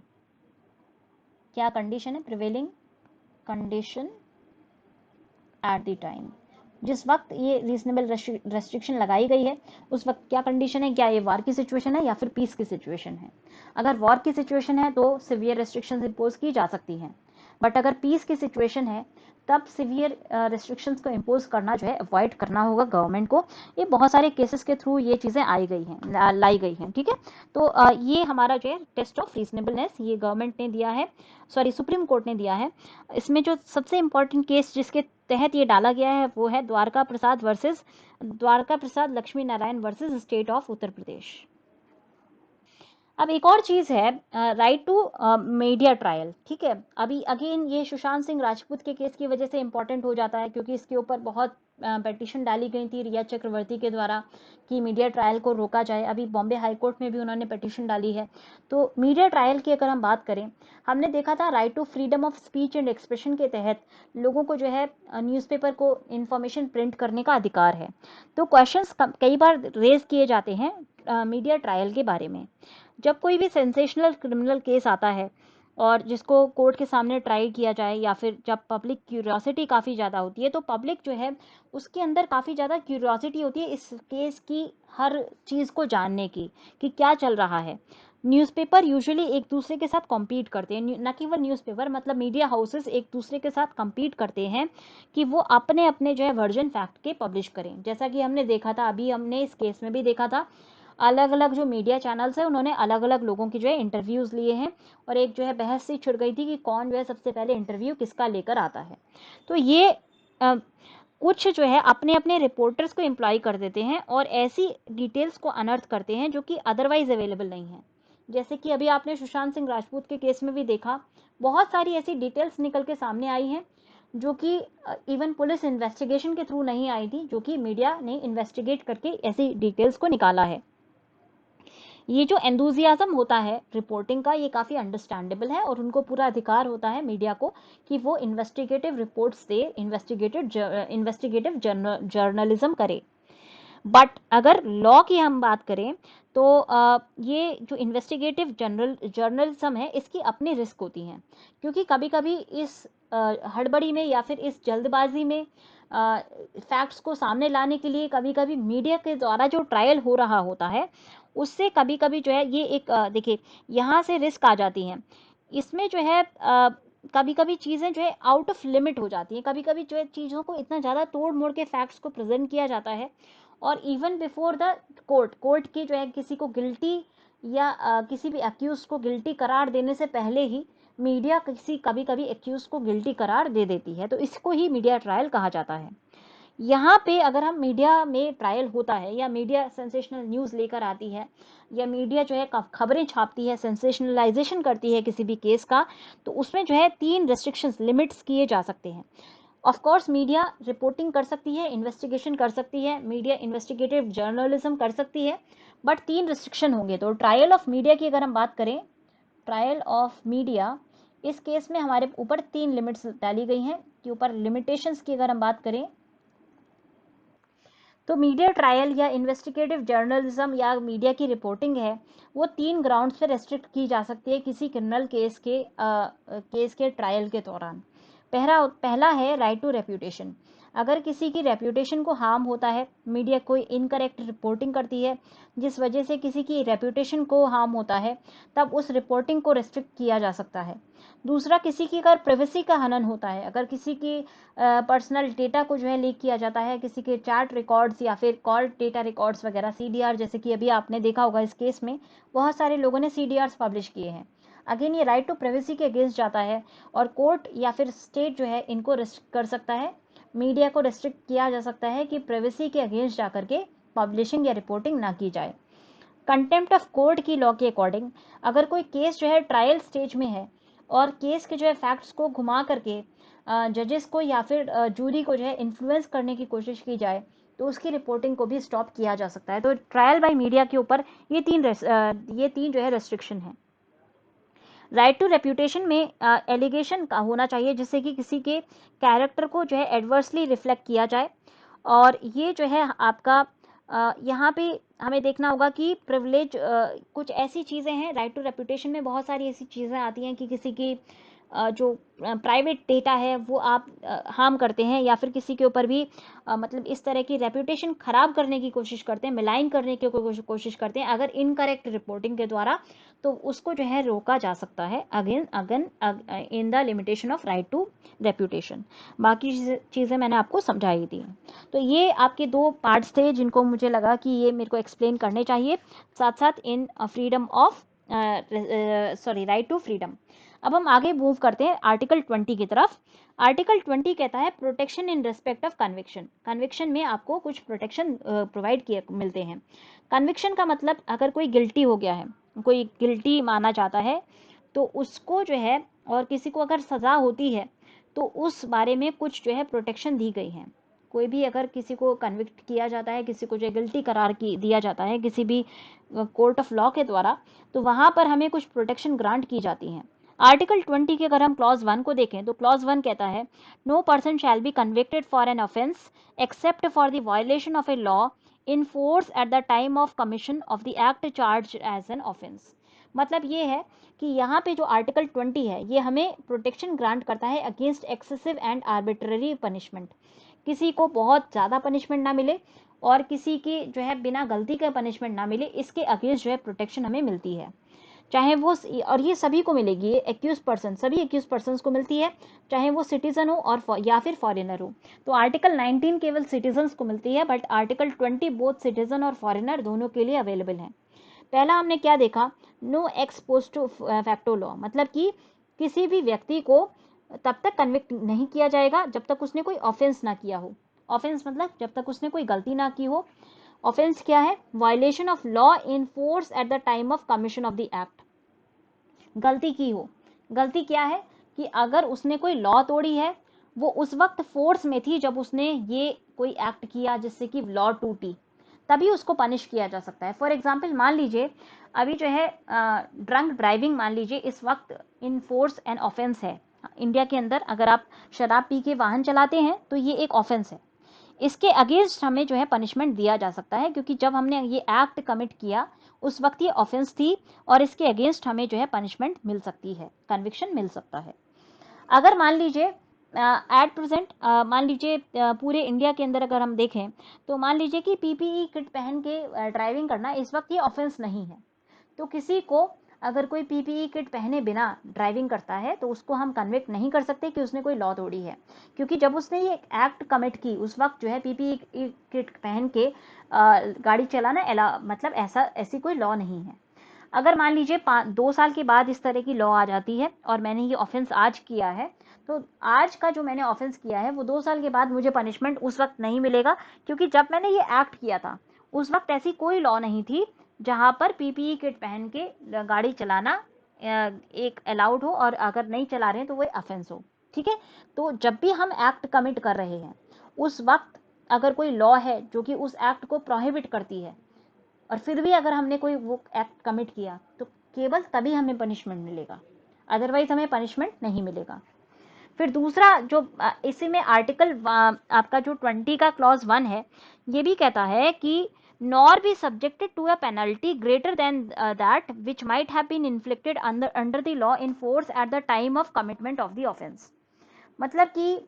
क्या कंडीशन है? Prevailing condition at the time, जिस वक्त ये रीजनेबल रेस्ट्रिक्शन लगाई गई है उस वक्त क्या कंडीशन है? क्या ये वॉर की सिचुएशन है या फिर पीस की सिचुएशन है? अगर वॉर की सिचुएशन है तो सिवियर रेस्ट्रिक्शंस इम्पोज की जा सकती हैं, बट अगर पीस की सिचुएशन है तब सिवियर रेस्ट्रिक्शंस को इम्पोज करना जो है अवॉइड करना होगा गवर्नमेंट को। ये बहुत सारे केसेस के थ्रू ये चीज़ें लाई गई हैं, ठीक है। तो ये हमारा जो है टेस्ट ऑफ रीजनेबलनेस ये गवर्नमेंट ने दिया है, सॉरी सुप्रीम कोर्ट ने दिया है। इसमें जो सबसे इम्पोर्टेंट केस जिसके तहत ये डाला गया है वो है Dwarka Prasad Laxmi Narayan versus state of Uttar Pradesh. अब एक और चीज़ है, राइट टू मीडिया ट्रायल, ठीक है। अभी अगेन ये सुशांत सिंह राजपूत के केस की वजह से इंपॉर्टेंट हो जाता है, क्योंकि इसके ऊपर बहुत पेटिशन डाली गई थी रिया चक्रवर्ती के द्वारा कि मीडिया ट्रायल को रोका जाए। अभी बॉम्बे हाई कोर्ट में भी उन्होंने पेटिशन डाली है। तो मीडिया ट्रायल की अगर हम बात करें, हमने देखा था right to freedom of speech and expression के तहत लोगों को जो है न्यूज़पेपर को इंफॉर्मेशन प्रिंट करने का अधिकार है। तो क्वेश्चंस कई बार रेज किए जाते हैं मीडिया ट्रायल के बारे में। जब कोई भी सेंसेशनल क्रिमिनल केस आता है और जिसको कोर्ट के सामने ट्राई किया जाए, या फिर जब पब्लिक क्यूरियोसिटी काफ़ी ज़्यादा होती है, तो पब्लिक जो है उसके अंदर काफ़ी ज़्यादा क्यूरियोसिटी होती है इस केस की हर चीज़ को जानने की कि क्या चल रहा है। न्यूज़पेपर यूजुअली एक दूसरे के साथ कॉम्पीट करते हैं, न केवल न्यूज़पेपर, मतलब मीडिया हाउसेस एक दूसरे के साथ कम्पीट करते हैं कि वो अपने अपने जो है वर्जन फैक्ट के पब्लिश करें। जैसा कि हमने देखा था, अभी हमने इस केस में भी देखा था, अलग अलग जो मीडिया चैनल्स है उन्होंने अलग अलग लोगों की जो है इंटरव्यूज़ लिए हैं, और एक जो है बहस सी छिड़ गई थी कि कौन जो है सबसे पहले इंटरव्यू किसका लेकर आता है। तो ये कुछ जो है अपने अपने रिपोर्टर्स को एम्प्लॉय कर देते हैं और ऐसी डिटेल्स को अनर्थ करते हैं जो कि अदरवाइज अवेलेबल नहीं है। जैसे कि अभी आपने सुशांत सिंह राजपूत के केस में भी देखा, बहुत सारी ऐसी डिटेल्स निकल के सामने आई हैं जो कि इवन पुलिस इन्वेस्टिगेशन के थ्रू नहीं आई थी, जो कि मीडिया ने इन्वेस्टिगेट करके ऐसी डिटेल्स को निकाला है। ये जो एंथुजियाज्म होता है रिपोर्टिंग का, ये काफ़ी अंडरस्टैंडेबल है, और उनको पूरा अधिकार होता है मीडिया को कि वो इन्वेस्टिगेटिव रिपोर्ट्स दे, इन्वेस्टिगेटिव जर्नलिज्म करे। बट अगर लॉ की हम बात करें तो ये जो इन्वेस्टिगेटिव जर्नलिज्म है इसकी अपनी रिस्क होती हैं, क्योंकि कभी कभी इस हड़बड़ी में या फिर इस जल्दबाजी में फैक्ट्स को सामने लाने के लिए कभी कभी मीडिया के द्वारा जो ट्रायल हो रहा होता है उससे कभी कभी जो है ये एक देखिए यहाँ से रिस्क आ जाती हैं। इसमें जो है कभी कभी चीज़ें जो है आउट ऑफ लिमिट हो जाती हैं, कभी कभी जो है चीज़ों को इतना ज़्यादा तोड़ मोड़ के फैक्ट्स को प्रेजेंट किया जाता है, और इवन बिफोर द कोर्ट की जो है किसी को गिल्टी या किसी भी अक्यूज को गिल्टी करार देने से पहले ही मीडिया कभी कभी एक्यूज को गिल्टी करार दे देती है, तो इसको ही मीडिया ट्रायल कहा जाता है। यहाँ पे अगर हम मीडिया में ट्रायल होता है या मीडिया सेंसेशनल न्यूज़ लेकर आती है या मीडिया जो है खबरें छापती है, सेंसेशनलाइजेशन करती है किसी भी केस का, तो उसमें जो है 3 रेस्ट्रिक्शंस लिमिट्स किए जा सकते हैं। ऑफ कोर्स मीडिया रिपोर्टिंग कर सकती है, इन्वेस्टिगेशन कर सकती है, मीडिया इन्वेस्टिगेटिव जर्नलिज्म कर सकती है, बट 3 रिस्ट्रिक्शन होंगे। तो ट्रायल ऑफ मीडिया की अगर हम बात करें, ट्रायल ऑफ मीडिया, इस केस में हमारे ऊपर 3 लिमिट्स डाली गई हैं कि ऊपर लिमिटेशंस की अगर हम बात करें तो मीडिया ट्रायल या इन्वेस्टिगेटिव जर्नलिज्म या मीडिया की रिपोर्टिंग है वो 3 ग्राउंड से रेस्ट्रिक्ट की जा सकती है किसी क्रिमिनल केस के ट्रायल के दौरान। पहला है राइट टू रेप्यूटेशन। अगर किसी की रेप्यूटेशन को हार्म होता है, मीडिया कोई इनकरेक्ट रिपोर्टिंग करती है जिस वजह से किसी की रेप्यूटेशन को हार्म होता है, तब उस रिपोर्टिंग को रेस्ट्रिक्ट किया जा सकता है। दूसरा, किसी की अगर प्राइवेसी का हनन होता है, अगर किसी की पर्सनल डेटा को जो है लीक किया जाता है, किसी के चैट रिकॉर्ड्स या फिर कॉल डेटा रिकॉर्ड्स वगैरह, सीडीआर, जैसे कि अभी आपने देखा होगा इस केस में बहुत सारे लोगों ने सीडीआर्स पब्लिश किए हैं। अगेन ये राइट टू प्राइवेसी के अगेंस्ट जाता है और कोर्ट या फिर स्टेट जो है इनको रेस्ट्रिक्ट कर सकता है, मीडिया को रेस्ट्रिक्ट किया जा सकता है कि प्राइवेसी के अगेंस्ट जाकर के पब्लिशिंग या रिपोर्टिंग ना की जाए। कंटेम्प्ट ऑफ कोर्ट की लॉ के अकॉर्डिंग, अगर कोई केस जो है ट्रायल स्टेज में है और केस के जो है फैक्ट्स को घुमा करके जजेस को या फिर जूरी को जो है इन्फ्लुएंस करने की कोशिश की जाए तो उसकी रिपोर्टिंग को भी स्टॉप किया जा सकता है। तो ट्रायल बाय मीडिया के ऊपर ये तीन जो है रेस्ट्रिक्शन है। राइट टू रेप्यूटेशन में एलिगेशन का होना चाहिए जिससे कि किसी के कैरेक्टर को जो है एडवर्सली रिफ्लेक्ट किया जाए। और ये जो है आपका यहाँ पे हमें देखना होगा कि प्रिविलेज कुछ ऐसी चीज़ें हैं, राइट टू रेप्यूटेशन में बहुत सारी ऐसी चीज़ें आती हैं कि किसी की जो प्राइवेट डेटा है वो आप हार्म करते हैं या फिर किसी के ऊपर भी मतलब इस तरह की रेप्यूटेशन ख़राब करने की कोशिश करते हैं, मिलाइन करने की कोशिश करते हैं अगर इनकरेक्ट रिपोर्टिंग के द्वारा, तो उसको जो है रोका जा सकता है again again in the limitation of right to reputation. बाकी चीज़ें मैंने आपको समझाई थी। तो ये आपके 2 पार्ट्स थे जिनको मुझे लगा कि ये मेरे को एक्सप्लेन करने चाहिए, साथ साथ in freedom of right to freedom. अब हम आगे मूव करते हैं आर्टिकल 20 की तरफ। आर्टिकल 20 कहता है protection in respect of conviction. Conviction में आपको कुछ प्रोटेक्शन प्रोवाइड किए मिलते हैं। कन्विक्शन का मतलब अगर कोई गिल्टी हो गया है, कोई गिल्टी माना जाता है, तो उसको जो है और किसी को अगर सज़ा होती है तो उस बारे में कुछ जो है प्रोटेक्शन दी गई है। कोई भी अगर किसी को कन्विक्ट किया जाता है, किसी को जो गिल्टी करार दिया जाता है किसी भी कोर्ट ऑफ लॉ के द्वारा, तो वहाँ पर हमें कुछ प्रोटेक्शन ग्रांट की जाती हैं। आर्टिकल 20 के अगर हम क्लॉज 1 को देखें तो क्लॉज 1 कहता है no person shall be convicted for an offence except for the violation of a law in force at the time of commission of the act charge as an offence. मतलब ये है कि यहाँ पे जो आर्टिकल 20 है ये हमें प्रोटेक्शन ग्रांट करता है against excessive and arbitrary punishment. किसी को बहुत ज़्यादा पनिशमेंट ना मिले और किसी की जो है बिना गलती का पनिशमेंट ना मिले, इसके अगेंस्ट जो है प्रोटेक्शन हमें मिलती है। चाहे वो, और ये सभी को मिलेगी, ये एक्यूज पर्सन, सभी एक्यूज पर्सन को मिलती है, चाहे वो सिटीजन हो और या फिर फॉरेनर हो। तो आर्टिकल 19 केवल सिटीजन्स को मिलती है, बट आर्टिकल 20 बोथ सिटीजन और फॉरेनर दोनों के लिए अवेलेबल है। पहला हमने क्या देखा, no ex post to facto law, मतलब कि किसी भी व्यक्ति को तब तक कन्विक्ट नहीं किया जाएगा जब तक उसने कोई ऑफेंस ना किया हो। ऑफेंस मतलब जब तक उसने कोई गलती ना की हो। ऑफेंस क्या है, violation of law in force at the time of commission of the act. गलती की हो, गलती क्या है कि अगर उसने कोई लॉ तोड़ी है, वो उस वक्त फोर्स में थी जब उसने ये कोई एक्ट किया जिससे कि लॉ टूटी, तभी उसको पनिश किया जा सकता है। फॉर एग्जाम्पल मान लीजिए अभी जो है ड्रंक ड्राइविंग मान लीजिए इस वक्त इन फोर्स एन ऑफेंस है इंडिया के अंदर। अगर आप शराब पी के वाहन चलाते हैं तो ये एक ऑफेंस है, इसके अगेंस्ट हमें जो है पनिशमेंट दिया जा सकता है क्योंकि जब हमने ये एक्ट कमिट किया उस वक्त ये ऑफेंस थी और इसके अगेंस्ट हमें जो है पनिशमेंट मिल सकती है, कन्विक्शन मिल सकता है। अगर मान लीजिए एट प्रेजेंट मान लीजिए पूरे इंडिया के अंदर अगर हम देखें तो मान लीजिए कि पीपीई किट पहन के ड्राइविंग करना इस वक्त ये ऑफेंस नहीं है, तो किसी को अगर कोई पीपीई किट पहने बिना ड्राइविंग करता है तो उसको हम कन्विक्ट नहीं कर सकते कि उसने कोई लॉ तोड़ी है, क्योंकि जब उसने ये एक्ट कमिट की उस वक्त जो है पीपीई किट पहन के गाड़ी चलाना मतलब ऐसी कोई लॉ नहीं है। अगर मान लीजिए 2 साल के बाद इस तरह की लॉ आ जाती है और मैंने ये ऑफेंस आज किया है, तो आज का जो मैंने ऑफेंस किया है वो 2 साल के बाद मुझे पनिशमेंट उस वक्त नहीं मिलेगा, क्योंकि जब मैंने ये एक्ट किया था उस वक्त ऐसी कोई लॉ नहीं थी जहां पर पीपीई किट पहन के गाड़ी चलाना एक अलाउड हो और अगर नहीं चला रहे हैं तो वो ऑफेंस हो। ठीक है। तो जब भी हम एक्ट कमिट कर रहे हैं उस वक्त अगर कोई लॉ है जो कि उस एक्ट को प्रोहिबिट करती है और फिर भी अगर हमने कोई वो एक्ट कमिट किया तो केवल तभी हमें पनिशमेंट मिलेगा, अदरवाइज हमें पनिशमेंट नहीं मिलेगा। फिर दूसरा जो इसी में आर्टिकल आपका जो 20 का क्लॉज 1 है, ये भी कहता है कि nor be subjected to a penalty greater than that which might have been inflicted under the law in force at the time of commitment of the offence. मतलब कि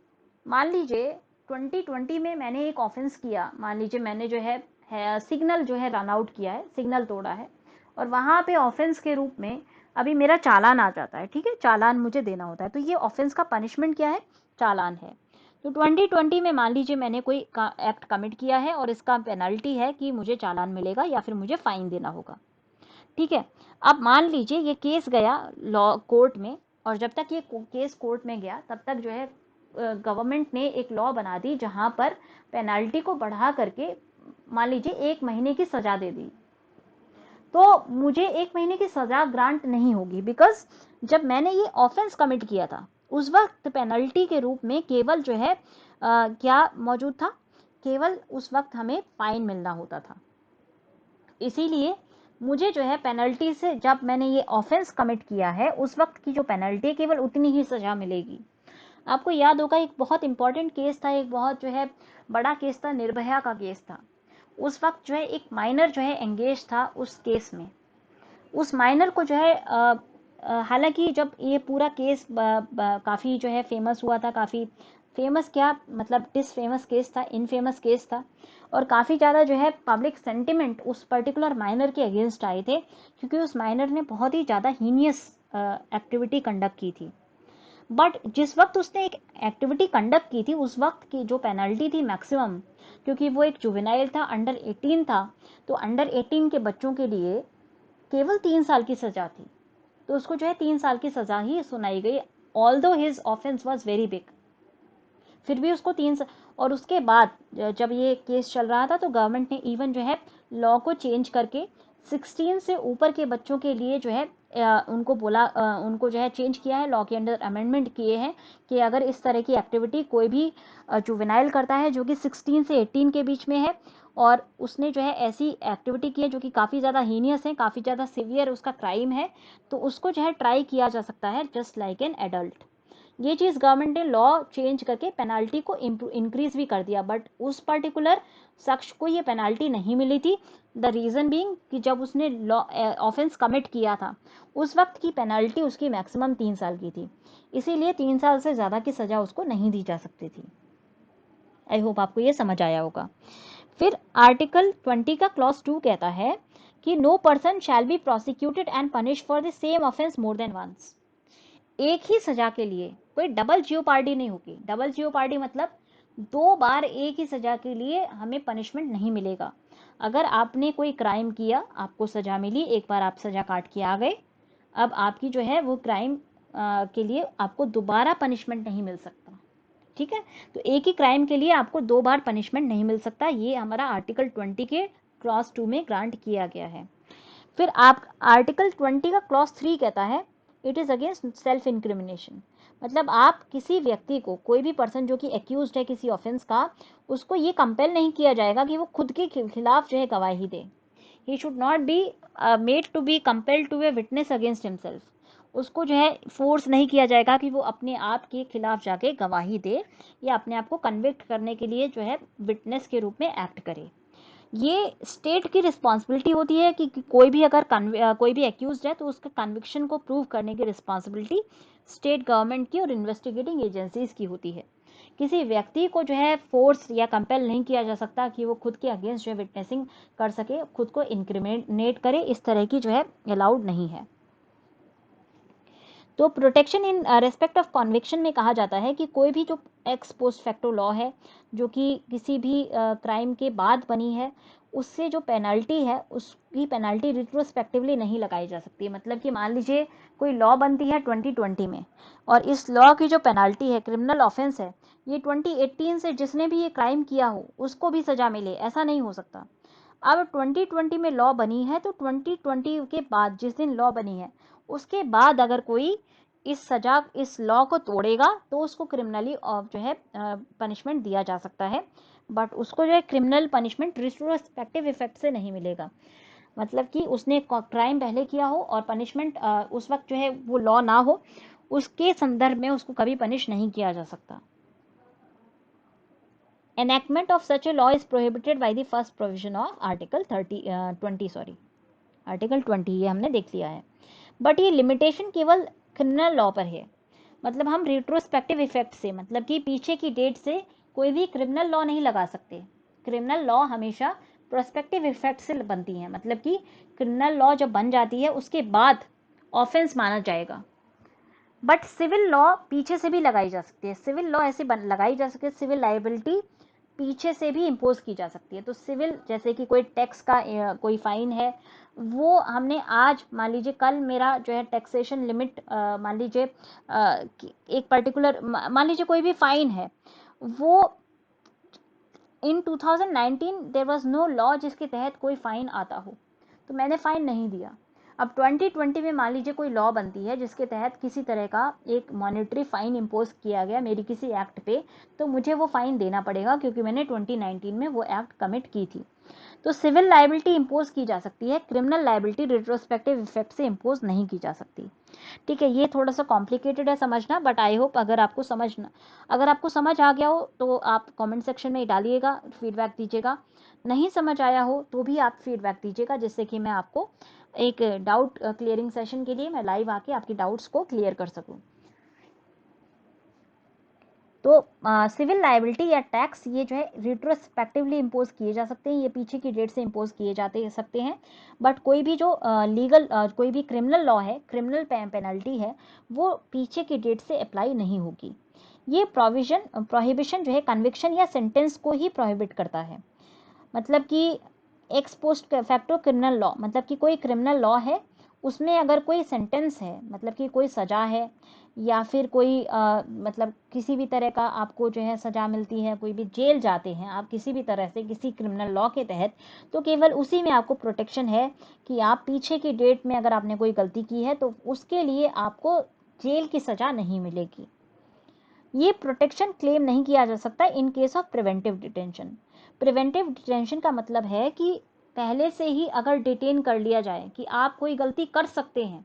मान लीजिए 2020 में मैंने एक ऑफेंस किया, मान लीजिए मैंने जो है सिग्नल जो है रन आउट किया है, सिग्नल तोड़ा है, और वहां पे ऑफेंस के रूप में अभी मेरा चालान आ जाता है। ठीक है, चालान मुझे देना होता है, तो ये ऑफेंस का पनिशमेंट क्या है? चालान है। तो 2020 में मान लीजिए मैंने कोई एक्ट कमिट किया है और इसका पेनल्टी है कि मुझे चालान मिलेगा या फिर मुझे फाइन देना होगा। ठीक है, अब मान लीजिए ये केस गया लॉ कोर्ट में, और जब तक ये केस कोर्ट में गया तब तक जो है गवर्नमेंट ने एक लॉ बना दी जहां पर पेनल्टी को बढ़ा करके मान लीजिए 1 महीने की सजा दे दी। तो मुझे 1 महीने की सजा ग्रांट नहीं होगी, बिकॉज जब मैंने ये ऑफेंस कमिट किया था उस वक्त पेनल्टी के रूप में केवल जो है क्या मौजूद था? केवल उस वक्त हमें फाइन मिलना होता था। इसीलिए मुझे जो है पेनल्टी से, जब मैंने ये ऑफेंस कमिट किया है उस वक्त की जो पेनल्टी है केवल उतनी ही सजा मिलेगी। आपको याद होगा एक बहुत इंपॉर्टेंट केस था, एक बहुत जो है बड़ा केस था, निर्भया का केस था। उस वक्त जो है एक माइनर जो है एंगेज था उस केस में। उस माइनर को जो है हालांकि जब ये पूरा केस काफ़ी जो है फेमस हुआ था, काफ़ी फेमस क्या मतलब डिसफेमस केस था, इनफेमस केस था, और काफ़ी ज़्यादा जो है पब्लिक सेंटिमेंट उस पर्टिकुलर माइनर के अगेंस्ट आए थे, क्योंकि उस माइनर ने बहुत ही ज़्यादा हीनियस एक्टिविटी कंडक्ट की थी। बट जिस वक्त उसने एक एक्टिविटी कंडक्ट की थी उस वक्त की जो पेनल्टी थी मैक्सिमम, क्योंकि वो एक जुवेनाइल था, अंडर 18 था, तो अंडर 18 के बच्चों के लिए केवल 3 साल की सजा थी। तो उसको जो है 3 साल की सजा ही सुनाई गई, although his offence was very big, फिर भी उसको 3 साल। और उसके बाद जब ये केस चल रहा था तो गवर्नमेंट ने इवन जो है लॉ को चेंज करके 16 से ऊपर के बच्चों के लिए जो है उनको बोला, उनको जो है चेंज किया है, लॉ के अंदर अमेंडमेंट किए हैं कि अगर इस तरह की एक्टिविटी कोई भी जुवेनाइल करता है जो कि 16 से 18 के बीच में है, और उसने जो है ऐसी एक्टिविटी की है जो कि काफ़ी ज़्यादा हीनियस है, काफ़ी ज़्यादा सिवियर उसका क्राइम है, तो उसको जो है ट्राई किया जा सकता है जस्ट लाइक एन एडल्ट। ये चीज़ गवर्नमेंट ने लॉ चेंज करके पेनाल्टी को इंक्रीज भी कर दिया, बट उस पर्टिकुलर शख्स को ये पेनाल्टी नहीं मिली थी। द रीज़न बीइंग कि जब उसने लॉ ऑफेंस कमिट किया था उस वक्त की पेनाल्टी उसकी मैक्सिमम 3 साल की थी, इसीलिए 3 साल से ज़्यादा की सज़ा उसको नहीं दी जा सकती थी। आई होप आपको ये समझ आया होगा। फिर आर्टिकल 20 का क्लॉज 2 कहता है कि no person shall be prosecuted and punish for the same offence more than once. एक ही सजा के लिए कोई डबल जियोपार्डी नहीं होगी। डबल जियोपार्डी मतलब 2 बार एक ही सजा के लिए हमें पनिशमेंट नहीं मिलेगा। अगर आपने कोई क्राइम किया, आपको सजा मिली, एक बार आप सजा काट के आ गए, अब आपकी जो है वो क्राइम के लिए आपको दोबारा पनिशमेंट नहीं मिल सकता। ठीक है, तो एक ही क्राइम के लिए आपको 2 बार पनिशमेंट नहीं मिल सकता। ये हमारा आर्टिकल 20 के क्लॉज 2 में ग्रांट किया गया है। फिर आप आर्टिकल 20 का क्लॉज 3 कहता है it is against self incrimination. मतलब आप किसी व्यक्ति को, कोई भी पर्सन जो कि एक्यूज्ड है किसी ऑफेंस का, उसको ये कंपेल नहीं किया जाएगा कि वो खुद के खिलाफ जो है गवाही दे। He should not be made to be compelled to a witness against himself. उसको जो है फोर्स नहीं किया जाएगा कि वो अपने आप के खिलाफ जाके गवाही दे या अपने आप को कन्विक्ट करने के लिए जो है विटनेस के रूप में एक्ट करे। ये स्टेट की रिस्पॉन्सिबिलिटी होती है कि कोई भी अगर कोई भी एक्यूज है तो उसके कन्विक्शन को प्रूव करने की रिस्पॉन्सिबिलिटी स्टेट गवर्नमेंट की और इन्वेस्टिगेटिंग एजेंसीज की होती है। किसी व्यक्ति को जो है फोर्स या कंपेल नहीं किया जा सकता कि वो खुद के अगेंस्ट जो है विटनेसिंग कर सके, खुद को इंक्रिमिनेट करे, इस तरह की जो है अलाउड नहीं है। तो protection in respect of conviction में कहा जाता है कि कोई भी जो एक्स पोस्ट फैक्टो लॉ है जो कि किसी भी क्राइम के बाद बनी है, उससे जो पेनल्टी है उसकी पेनल्टी रिट्रोस्पेक्टिवली नहीं लगाई जा सकती। मतलब कि मान लीजिए कोई लॉ बनती है 2020 में और इस लॉ की जो पेनल्टी है, क्रिमिनल ऑफेंस है, ये 2018 से जिसने भी ये क्राइम किया हो उसको भी सजा मिले, ऐसा नहीं हो सकता। अब 2020 में लॉ बनी है तो 2020 के बाद जिस दिन लॉ बनी है उसके बाद अगर कोई इस लॉ को तोड़ेगा तो उसको क्रिमिनली जो है पनिशमेंट दिया जा सकता है, बट उसको जो है क्रिमिनल पनिशमेंट रिट्रोस्पेक्टिव इफेक्ट से नहीं मिलेगा। मतलब कि उसने क्राइम पहले किया हो और पनिशमेंट उस वक्त जो है वो लॉ ना हो, उसके संदर्भ में उसको कभी पनिश नहीं किया जा सकता। Enactment of such a law is prohibited by the first provision of Article 20 Article 20 ये हमने देख लिया है। बट ये लिमिटेशन केवल क्रिमिनल लॉ पर है। मतलब हम रिट्रोस्पेक्टिव इफेक्ट से, मतलब कि पीछे की डेट से कोई भी क्रिमिनल लॉ नहीं लगा सकते। क्रिमिनल लॉ हमेशा प्रोस्पेक्टिव इफेक्ट से बनती है, मतलब कि क्रिमिनल लॉ जब बन जाती है उसके बाद ऑफेंस माना जाएगा। बट सिविल लॉ पीछे से भी लगाई जा सकती है। सिविल लॉ ऐसे लगाई जा सकती है, सिविल लाइबिलिटी पीछे से भी इम्पोज की जा सकती है। तो सिविल, जैसे कि कोई टैक्स का कोई फाइन है, वो हमने आज, मान लीजिए कल मेरा जो है टैक्सेशन लिमिट, मान लीजिए एक पर्टिकुलर, मान लीजिए कोई भी फाइन है, वो इन 2019 देयर वाज नो लॉ जिसके तहत कोई फाइन आता हो, तो मैंने फाइन नहीं दिया। अब 2020 में मान लीजिए कोई लॉ बनती है जिसके तहत किसी तरह का एक मॉनेटरी फाइन इम्पोज किया गया मेरी किसी एक्ट पे, तो मुझे वो फाइन देना पड़ेगा क्योंकि मैंने 2019 में वो एक्ट कमिट की थी। तो सिविल लाइबिलिटी इम्पोज की जा सकती है, क्रिमिनल लाइबिलिटी रिट्रोस्पेक्टिव इफेक्ट से इम्पोज नहीं की जा सकती। ठीक है, ये थोड़ा सा कॉम्प्लिकेटेड है समझना, बट आई होप अगर आपको समझ आ गया हो तो आप कमेंट सेक्शन में डालिएगा, फीडबैक दीजिएगा। नहीं समझ आया हो तो भी आप फीडबैक दीजिएगा, जिससे कि मैं आपको एक डाउट क्लियरिंग सेशन के लिए मैं लाइव आके आपकी डाउट्स को क्लियर कर सकूं। तो सिविल लाइबिलिटी या टैक्स ये जो है रिट्रोस्पेक्टिवली इम्पोज किए जा सकते हैं, ये पीछे की डेट से इम्पोज किए जाते सकते हैं। बट कोई भी जो लीगल कोई भी क्रिमिनल लॉ है, क्रिमिनल पेनल्टी है, वो पीछे की डेट से अप्लाई नहीं होगी। ये प्रोहिबिशन जो है कन्विक्शन या सेंटेंस को ही प्रोहिबिट करता है। मतलब कि x post facto criminal law, मतलब कि कोई क्रिमिनल लॉ है, उसमें अगर कोई सेंटेंस है, मतलब कि कोई सज़ा है या फिर कोई मतलब किसी भी तरह का आपको जो है सज़ा मिलती है, कोई भी जेल जाते हैं आप किसी भी तरह से किसी क्रिमिनल लॉ के तहत, तो केवल उसी में आपको प्रोटेक्शन है कि आप पीछे की डेट में अगर आपने कोई गलती की है तो उसके लिए आपको जेल की सज़ा नहीं मिलेगी। ये प्रोटेक्शन क्लेम नहीं किया जा सकता in case of preventive detention. Preventive detention का मतलब है कि पहले से ही अगर डिटेन कर लिया जाए कि आप कोई गलती कर सकते हैं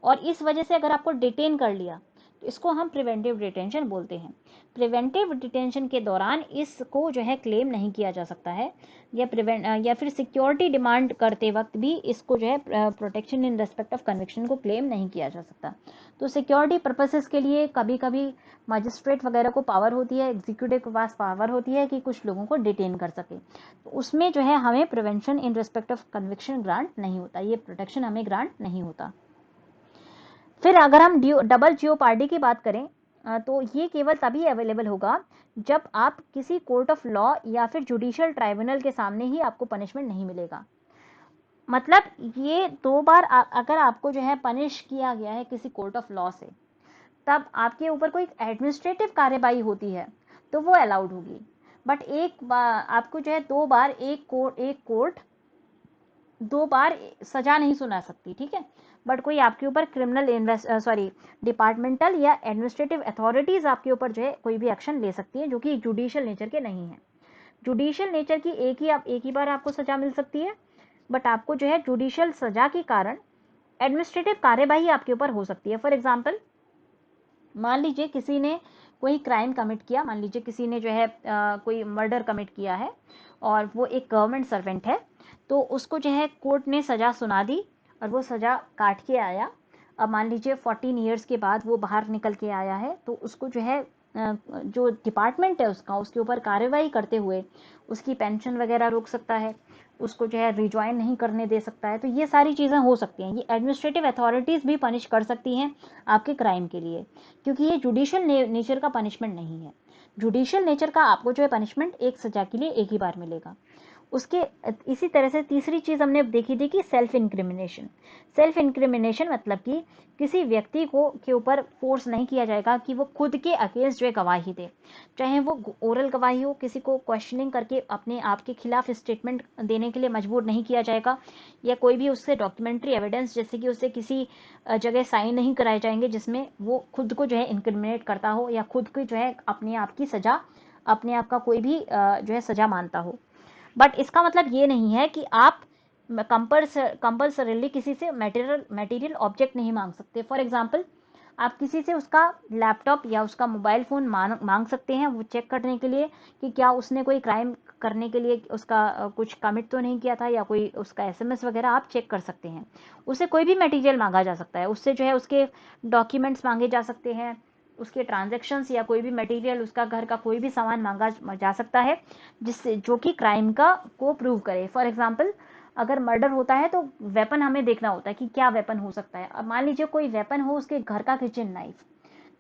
और इस वजह से अगर आपको डिटेन कर लिया, तो इसको हम प्रिवेंटिव डिटेंशन बोलते हैं। प्रिवेंटिव डिटेंशन के दौरान इसको जो है क्लेम नहीं किया जा सकता है, या फिर सिक्योरिटी डिमांड करते वक्त भी इसको जो है protection in respect of conviction को क्लेम नहीं किया जा सकता। तो सिक्योरिटी पर्पसेस के लिए कभी कभी मजिस्ट्रेट वगैरह को पावर होती है, एग्जीक्यूटिव के पास पावर होती है कि कुछ लोगों को डिटेन कर सके, तो उसमें जो है हमें prevention in respect of conviction grant नहीं होता, ये प्रोटेक्शन हमें ग्रांट नहीं होता। फिर अगर हम डबल जियोपार्डी की बात करें, तो ये केवल तभी अवेलेबल होगा जब आप किसी कोर्ट ऑफ लॉ या फिर जुडिशियल ट्राइब्यूनल के सामने ही आपको पनिशमेंट नहीं मिलेगा। मतलब ये दो बार अगर आपको जो है पनिश किया गया है किसी कोर्ट ऑफ लॉ से, तब आपके ऊपर कोई एडमिनिस्ट्रेटिव कार्यवाही होती है तो वो अलाउड होगी। बट एक बार आपको जो है दो बार एक कोर्ट दो बार सजा नहीं सुना सकती, ठीक है। बट कोई आपके ऊपर क्रिमिनल डिपार्टमेंटल या एडमिनिस्ट्रेटिव अथॉरिटीज आपके ऊपर जो है कोई भी एक्शन ले सकती है जो कि जुडिशियल नेचर के नहीं है। जुडिशियल नेचर की एक ही बार आपको सजा मिल सकती है, बट आपको जो है जुडिशियल सजा के कारण एडमिनिस्ट्रेटिव कार्यवाही आपके ऊपर हो सकती है। फॉर एग्जाम्पल, मान लीजिए किसी ने कोई क्राइम कमिट किया, मान लीजिए किसी ने जो है कोई मर्डर कमिट किया है और वो एक गवर्नमेंट सर्वेंट है, तो उसको जो है कोर्ट ने सज़ा सुना दी और वो सज़ा काट के आया। अब मान लीजिए 14 ईयर्स के बाद वो बाहर निकल के आया है, तो उसको जो है जो डिपार्टमेंट है उसके ऊपर कार्रवाई करते हुए उसकी पेंशन वगैरह रोक सकता है, उसको जो है रिज्वाइन नहीं करने दे सकता है। तो ये सारी चीज़ें हो सकती हैं, ये एडमिनिस्ट्रेटिव अथॉरिटीज़ भी पनिश कर सकती हैं आपके क्राइम के लिए, क्योंकि ये जुडिशियल नेचर का पनिशमेंट नहीं है। जुडिशियल नेचर का आपको जो है पनिशमेंट एक सजा के लिए एक ही बार मिलेगा। उसके इसी तरह से तीसरी चीज़ हमने देखी थी कि सेल्फ इंक्रिमिनेशन। सेल्फ इंक्रिमिनेशन मतलब कि किसी व्यक्ति को के ऊपर फोर्स नहीं किया जाएगा कि वो खुद के अगेंस्ट जो है गवाही दे, चाहे वो ओरल गवाही हो, किसी को क्वेश्चनिंग करके अपने आप के खिलाफ स्टेटमेंट देने के लिए मजबूर नहीं किया जाएगा, या कोई भी उससे डॉक्यूमेंट्री एविडेंस जैसे कि उससे किसी जगह साइन नहीं कराए जाएंगे जिसमें वो खुद को जो है इंक्रिमिनेट करता हो या खुद की जो है अपने आप की सजा, अपने आप का कोई भी जो है सजा मानता हो। बट इसका मतलब ये नहीं है कि आप कंपल्सरीली किसी से मटेरियल ऑब्जेक्ट नहीं मांग सकते। फॉर एग्जांपल, आप किसी से उसका लैपटॉप या उसका मोबाइल फ़ोन मांग सकते हैं वो चेक करने के लिए कि क्या उसने कोई क्राइम करने के लिए उसका कुछ कमिट तो नहीं किया था, या कोई उसका एसएमएस वगैरह आप चेक कर सकते हैं। उससे कोई भी मटेरियल मांगा जा सकता है, उससे जो है उसके डॉक्यूमेंट्स मांगे जा सकते हैं, उसके ट्रांजैक्शंस या कोई भी मटेरियल, उसका घर का कोई भी सामान मांगा जा सकता है जिससे जो कि क्राइम का को प्रूव करे। फॉर एग्जांपल, अगर मर्डर होता है तो वेपन हमें देखना होता है कि क्या वेपन हो सकता है। अब मान लीजिए कोई वेपन हो उसके घर का किचन नाइफ,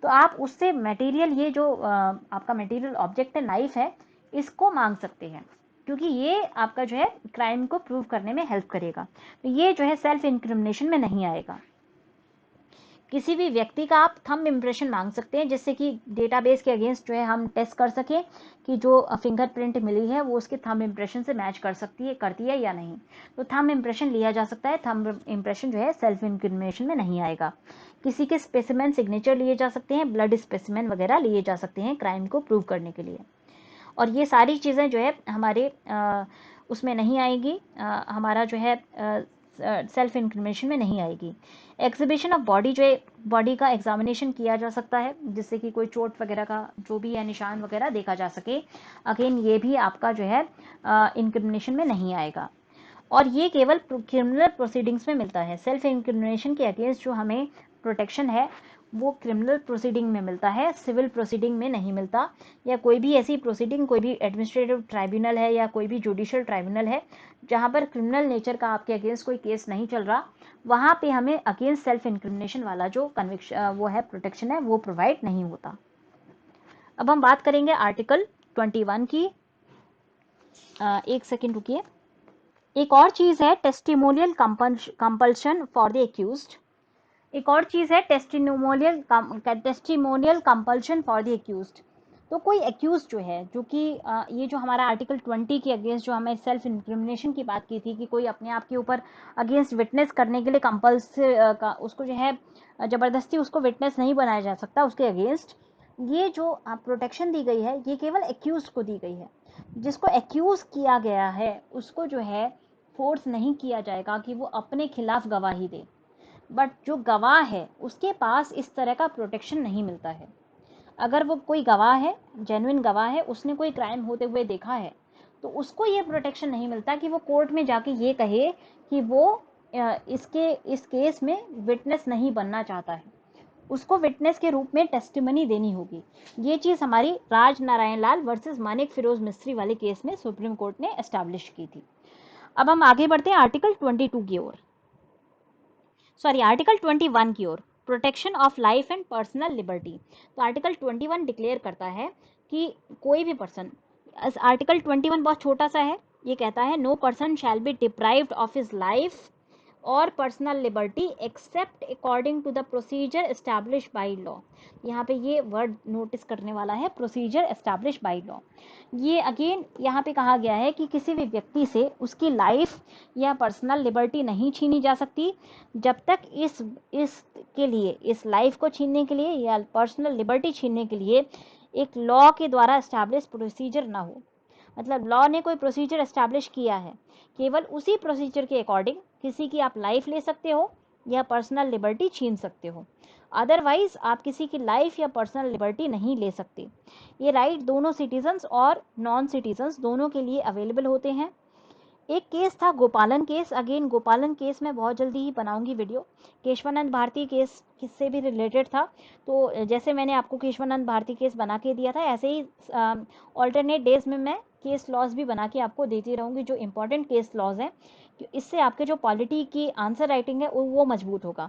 तो आप उससे मटेरियल, ये जो आपका मटेरियल ऑब्जेक्ट है नाइफ है, इसको मांग सकते हैं क्योंकि ये आपका जो है क्राइम को प्रूव करने में हेल्प करेगा। तो ये जो है सेल्फ इंक्रिमिनेशन में नहीं आएगा। किसी भी व्यक्ति का आप थंब इम्प्रेशन मांग सकते हैं जिससे कि डेटाबेस के अगेंस्ट जो है हम टेस्ट कर सकें कि जो फिंगरप्रिंट मिली है वो उसके थंब इम्प्रेशन से मैच करती है या नहीं। तो थंब इम्प्रेशन लिया जा सकता है, थंब इम्प्रेशन जो है सेल्फ इंक्रिमिनेशन में नहीं आएगा। किसी के स्पेसिमेन सिग्नेचर लिए जा सकते हैं, ब्लड स्पेसिमेन वगैरह लिए जा सकते हैं क्राइम को प्रूव करने के लिए। और ये सारी चीज़ें जो है हमारे उसमें नहीं आएगी, हमारा जो है सेल्फ इंक्रिमिनेशन में नहीं आएगी। एग्जीबिशन ऑफ बॉडी, जो है बॉडी का एग्जामिनेशन किया जा सकता है जिससे कि कोई चोट वगैरह का जो भी है निशान वगैरह देखा जा सके। अगेन ये भी आपका जो है इंक्रिमिनेशन में नहीं आएगा। और ये केवल क्रिमिनल प्रोसीडिंग्स में मिलता है। सेल्फ इंक्रिमिनेशन के अगेंस्ट जो हमें प्रोटेक्शन है वो क्रिमिनल प्रोसीडिंग में मिलता है, सिविल प्रोसीडिंग में नहीं मिलता। या कोई भी ऐसी प्रोसीडिंग, कोई भी एडमिनिस्ट्रेटिव ट्राइब्यूनल है या कोई भी जुडिशियल ट्राइब्यूनल है जहाँ पर क्रिमिनल नेचर का आपके अगेंस्ट कोई केस नहीं चल रहा, वहाँ पे हमें अगेंस्ट सेल्फ इंक्रिमिनेशन वाला जो कन्विक्शन वो है प्रोटेक्शन है वो प्रोवाइड नहीं होता। अब हम बात करेंगे आर्टिकल 21 की। एक सेकेंड रुकिए। एक और चीज़ है testimonial compulsion for the accused. एक और चीज़ है testimonial compulsion for the accused. तो कोई एक्यूज जो है, जो कि ये जो हमारा आर्टिकल 20 के अगेंस्ट जो हमें सेल्फ इंक्रिमिनेशन की बात की थी कि कोई अपने आप के ऊपर अगेंस्ट विटनेस करने के लिए उसको जो है ज़बरदस्ती उसको विटनेस नहीं बनाया जा सकता उसके अगेंस्ट। ये जो प्रोटेक्शन दी गई है ये केवल एक्यूज को दी गई है। जिसको एक्यूज किया गया है उसको जो है फोर्स नहीं किया जाएगा कि वो अपने खिलाफ गवाही दे। बट जो गवाह है उसके पास इस तरह का प्रोटेक्शन नहीं मिलता है। अगर वो कोई गवाह है, जेन्युइन गवाह है, उसने कोई क्राइम होते हुए देखा है, तो उसको ये प्रोटेक्शन नहीं मिलता कि वो कोर्ट में जाके ये कहे कि वो इस केस में विटनेस नहीं बनना चाहता है। उसको विटनेस के रूप में टेस्टिमनी देनी होगी। ये चीज़ हमारी राज नारायण लाल वर्सेस मानिक फिरोज मिस्त्री वाले केस में सुप्रीम कोर्ट ने एस्टैब्लिश की थी। अब हम आगे बढ़ते हैं आर्टिकल 22 की ओर, सॉरी आर्टिकल 21 की ओर, protection of life and personal liberty. तो आर्टिकल 21 डिक्लेयर करता है कि कोई भी पर्सन, आर्टिकल 21 बहुत छोटा सा है, ये कहता है no person shall be deprived of his life or personal liberty except according to the procedure establish by law. यहाँ पे ये वर्ड नोटिस करने वाला है, प्रोसीजर एस्टैब्लिश बाई लॉ। ये अगेन यहाँ पे कहा गया है कि किसी भी व्यक्ति से उसकी लाइफ या पर्सनल लिबर्टी नहीं छीनी जा सकती जब तक इस के लिए, इस लाइफ को छीनने के लिए या पर्सनल लिबर्टी छीनने के लिए एक लॉ के द्वारा एस्टैब्लिश प्रोसीजर ना हो। मतलब लॉ ने कोई प्रोसीजर एस्टैब्लिश किया है, केवल उसी प्रोसीजर के अकॉर्डिंग किसी की आप लाइफ ले सकते हो या पर्सनल लिबर्टी छीन सकते हो। अदरवाइज आप किसी की लाइफ या पर्सनल लिबर्टी नहीं ले सकते। ये राइट दोनों सिटीजन्स और नॉन सिटीजन्स दोनों के लिए अवेलेबल होते हैं। एक केस था गोपालन केस। अगेन गोपालन केस मैं बहुत जल्दी ही बनाऊंगी वीडियो। केशवानंद भारती केस किससे भी रिलेटेड था, तो जैसे मैंने आपको केशवानंद भारती केस बना के दिया था ऐसे ही ऑल्टरनेट डेज में मैं केस लॉज भी बना के आपको देती रहूँगी जो इंपॉर्टेंट केस लॉज हैं। इससे आपके जो पॉलिटी की आंसर राइटिंग है वो मजबूत होगा।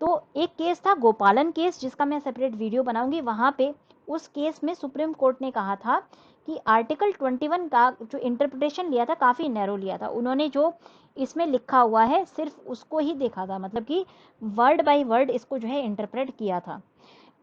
तो एक केस था गोपालन केस जिसका मैं सेपरेट वीडियो बनाऊंगी। वहाँ पे उस केस में सुप्रीम कोर्ट ने कहा था कि आर्टिकल 21 का जो इंटरप्रिटेशन लिया था काफ़ी नैरो लिया था। उन्होंने जो इसमें लिखा हुआ है सिर्फ उसको ही देखा था, मतलब कि वर्ड बाय वर्ड इसको जो है इंटरप्रेट किया था।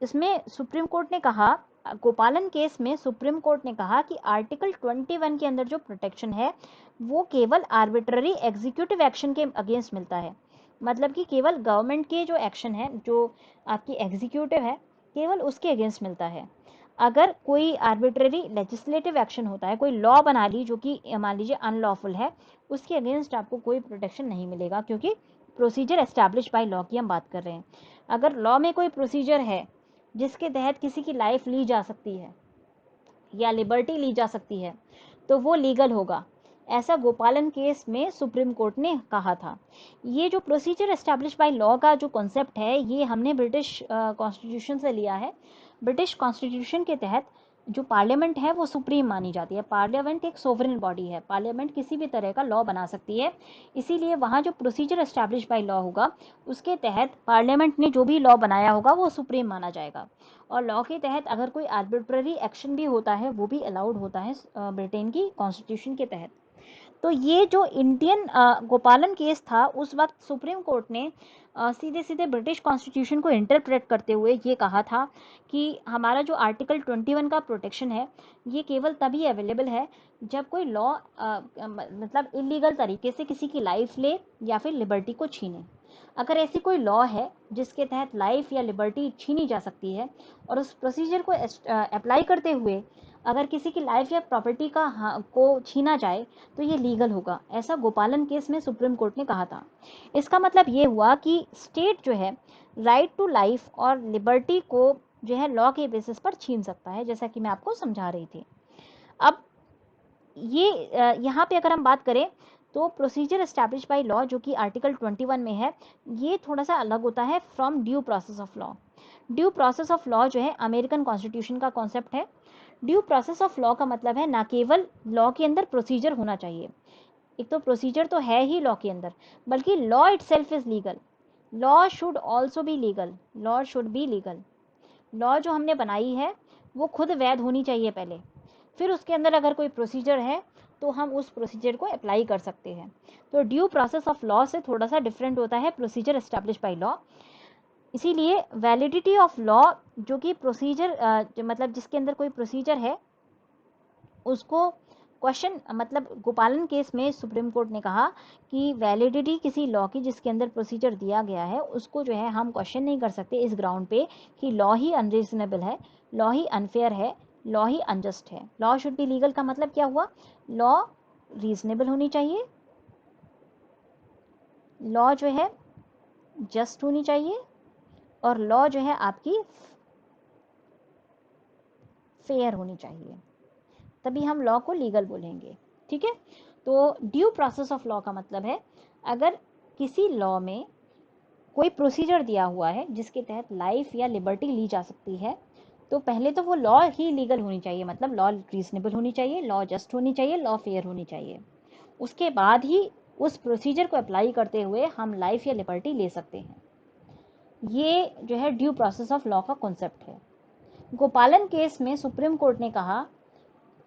इसमें सुप्रीम कोर्ट ने कहा, गोपालन केस में सुप्रीम कोर्ट ने कहा कि आर्टिकल 21 के अंदर जो प्रोटेक्शन है वो केवल आर्बिट्ररी एग्जीक्यूटिव एक्शन के अगेंस्ट मिलता है। मतलब कि केवल गवर्नमेंट के जो एक्शन है, जो आपकी एग्जीक्यूटिव है, केवल उसके अगेंस्ट मिलता है। अगर कोई आर्बिट्ररी लेजिस्लेटिव एक्शन होता है, कोई लॉ बना ली जो कि मान लीजिए अनलॉफुल है, उसके अगेंस्ट आपको कोई प्रोटेक्शन नहीं मिलेगा, क्योंकि प्रोसीजर एस्टैब्लिश बाय लॉ की हम बात कर रहे हैं। अगर लॉ में कोई प्रोसीजर है जिसके तहत किसी की लाइफ ली जा सकती है या लिबर्टी ली जा सकती है, तो वो लीगल होगा। ऐसा गोपालन केस में सुप्रीम कोर्ट ने कहा था। ये जो प्रोसीजर एस्टैब्लिश बाय लॉ का जो कॉन्सेप्ट है, ये हमने ब्रिटिश कॉन्स्टिट्यूशन से लिया है। ब्रिटिश कॉन्स्टिट्यूशन के तहत जो पार्लियामेंट है वो सुप्रीम मानी जाती है। पार्लियामेंट एक सोवरेन बॉडी है, पार्लियामेंट किसी भी तरह का लॉ बना सकती है। इसीलिए वहाँ जो प्रोसीजर एस्टैब्लिश बाय लॉ होगा, उसके तहत पार्लियामेंट ने जो भी लॉ बनाया होगा वो सुप्रीम माना जाएगा। और लॉ के तहत अगर कोई आर्बिट्ररी एक्शन भी होता है वो भी अलाउड होता है ब्रिटेन की कॉन्स्टिट्यूशन के तहत। तो ये जो इंडियन गोपालन केस था, उस वक्त सुप्रीम कोर्ट ने सीधे सीधे ब्रिटिश कॉन्स्टिट्यूशन को इंटरप्रेट करते हुए ये कहा था कि हमारा जो आर्टिकल 21 का प्रोटेक्शन है ये केवल तभी अवेलेबल है जब कोई लॉ मतलब इलीगल तरीके से किसी की लाइफ ले या फिर लिबर्टी को छीने। अगर ऐसी कोई लॉ है जिसके तहत लाइफ या लिबर्टी छीनी जा सकती है और उस प्रोसीजर को अप्लाई करते हुए अगर किसी की लाइफ या प्रॉपर्टी को छीना जाए तो ये लीगल होगा। ऐसा गोपालन केस में सुप्रीम कोर्ट ने कहा था। इसका मतलब ये हुआ कि स्टेट जो है राइट टू लाइफ और लिबर्टी को जो है लॉ के बेसिस पर छीन सकता है, जैसा कि मैं आपको समझा रही थी। अब ये यहाँ पे अगर हम बात करें तो प्रोसीजर एस्टैब्लिश बाय लॉ जो कि आर्टिकल 21 में है, ये थोड़ा सा अलग होता है from due process of law. Due process of law जो है अमेरिकन कॉन्स्टिट्यूशन का कॉन्सेप्ट है। ड्यू प्रोसेस ऑफ लॉ का मतलब है ना केवल लॉ के अंदर प्रोसीजर होना चाहिए, एक तो प्रोसीजर तो है ही लॉ के अंदर, बल्कि law itself is legal. Law should also be legal, law should be legal. Law जो हमने बनाई है वो खुद वैध होनी चाहिए पहले, फिर उसके अंदर अगर कोई प्रोसीजर है तो हम उस प्रोसीजर को अप्लाई कर सकते हैं। तो ड्यू प्रोसेस ऑफ लॉ से थोड़ा सा डिफरेंट होता है प्रोसीजर एस्टैब्लिश बाय लॉ। इसीलिए वैलिडिटी ऑफ लॉ जो कि प्रोसीजर मतलब जिसके अंदर कोई प्रोसीजर है उसको क्वेश्चन, मतलब गोपालन केस में सुप्रीम कोर्ट ने कहा कि वैलिडिटी किसी लॉ की जिसके अंदर प्रोसीजर दिया गया है उसको जो है हम क्वेश्चन नहीं कर सकते इस ग्राउंड पे कि लॉ ही अनरीजनेबल है, लॉ ही अनफेयर है, लॉ ही अनजस्ट है। लॉ शुड बी लीगल का मतलब क्या हुआ? लॉ रीजनेबल होनी चाहिए, लॉ जो है जस्ट होनी चाहिए, और लॉ जो है आपकी फेयर होनी चाहिए, तभी हम लॉ को लीगल बोलेंगे। ठीक है, तो ड्यू प्रोसेस ऑफ लॉ का मतलब है अगर किसी लॉ में कोई प्रोसीजर दिया हुआ है जिसके तहत लाइफ या लिबर्टी ली जा सकती है, तो पहले तो वो लॉ ही लीगल होनी चाहिए, मतलब लॉ रीजनेबल होनी चाहिए, लॉ जस्ट होनी चाहिए, लॉ फेयर होनी चाहिए। उसके बाद ही उस प्रोसीजर को अप्लाई करते हुए हम लाइफ या लिबर्टी ले सकते हैं। ये जो है ड्यू प्रोसेस ऑफ लॉ का कॉन्सेप्ट है। गोपालन केस में सुप्रीम कोर्ट ने कहा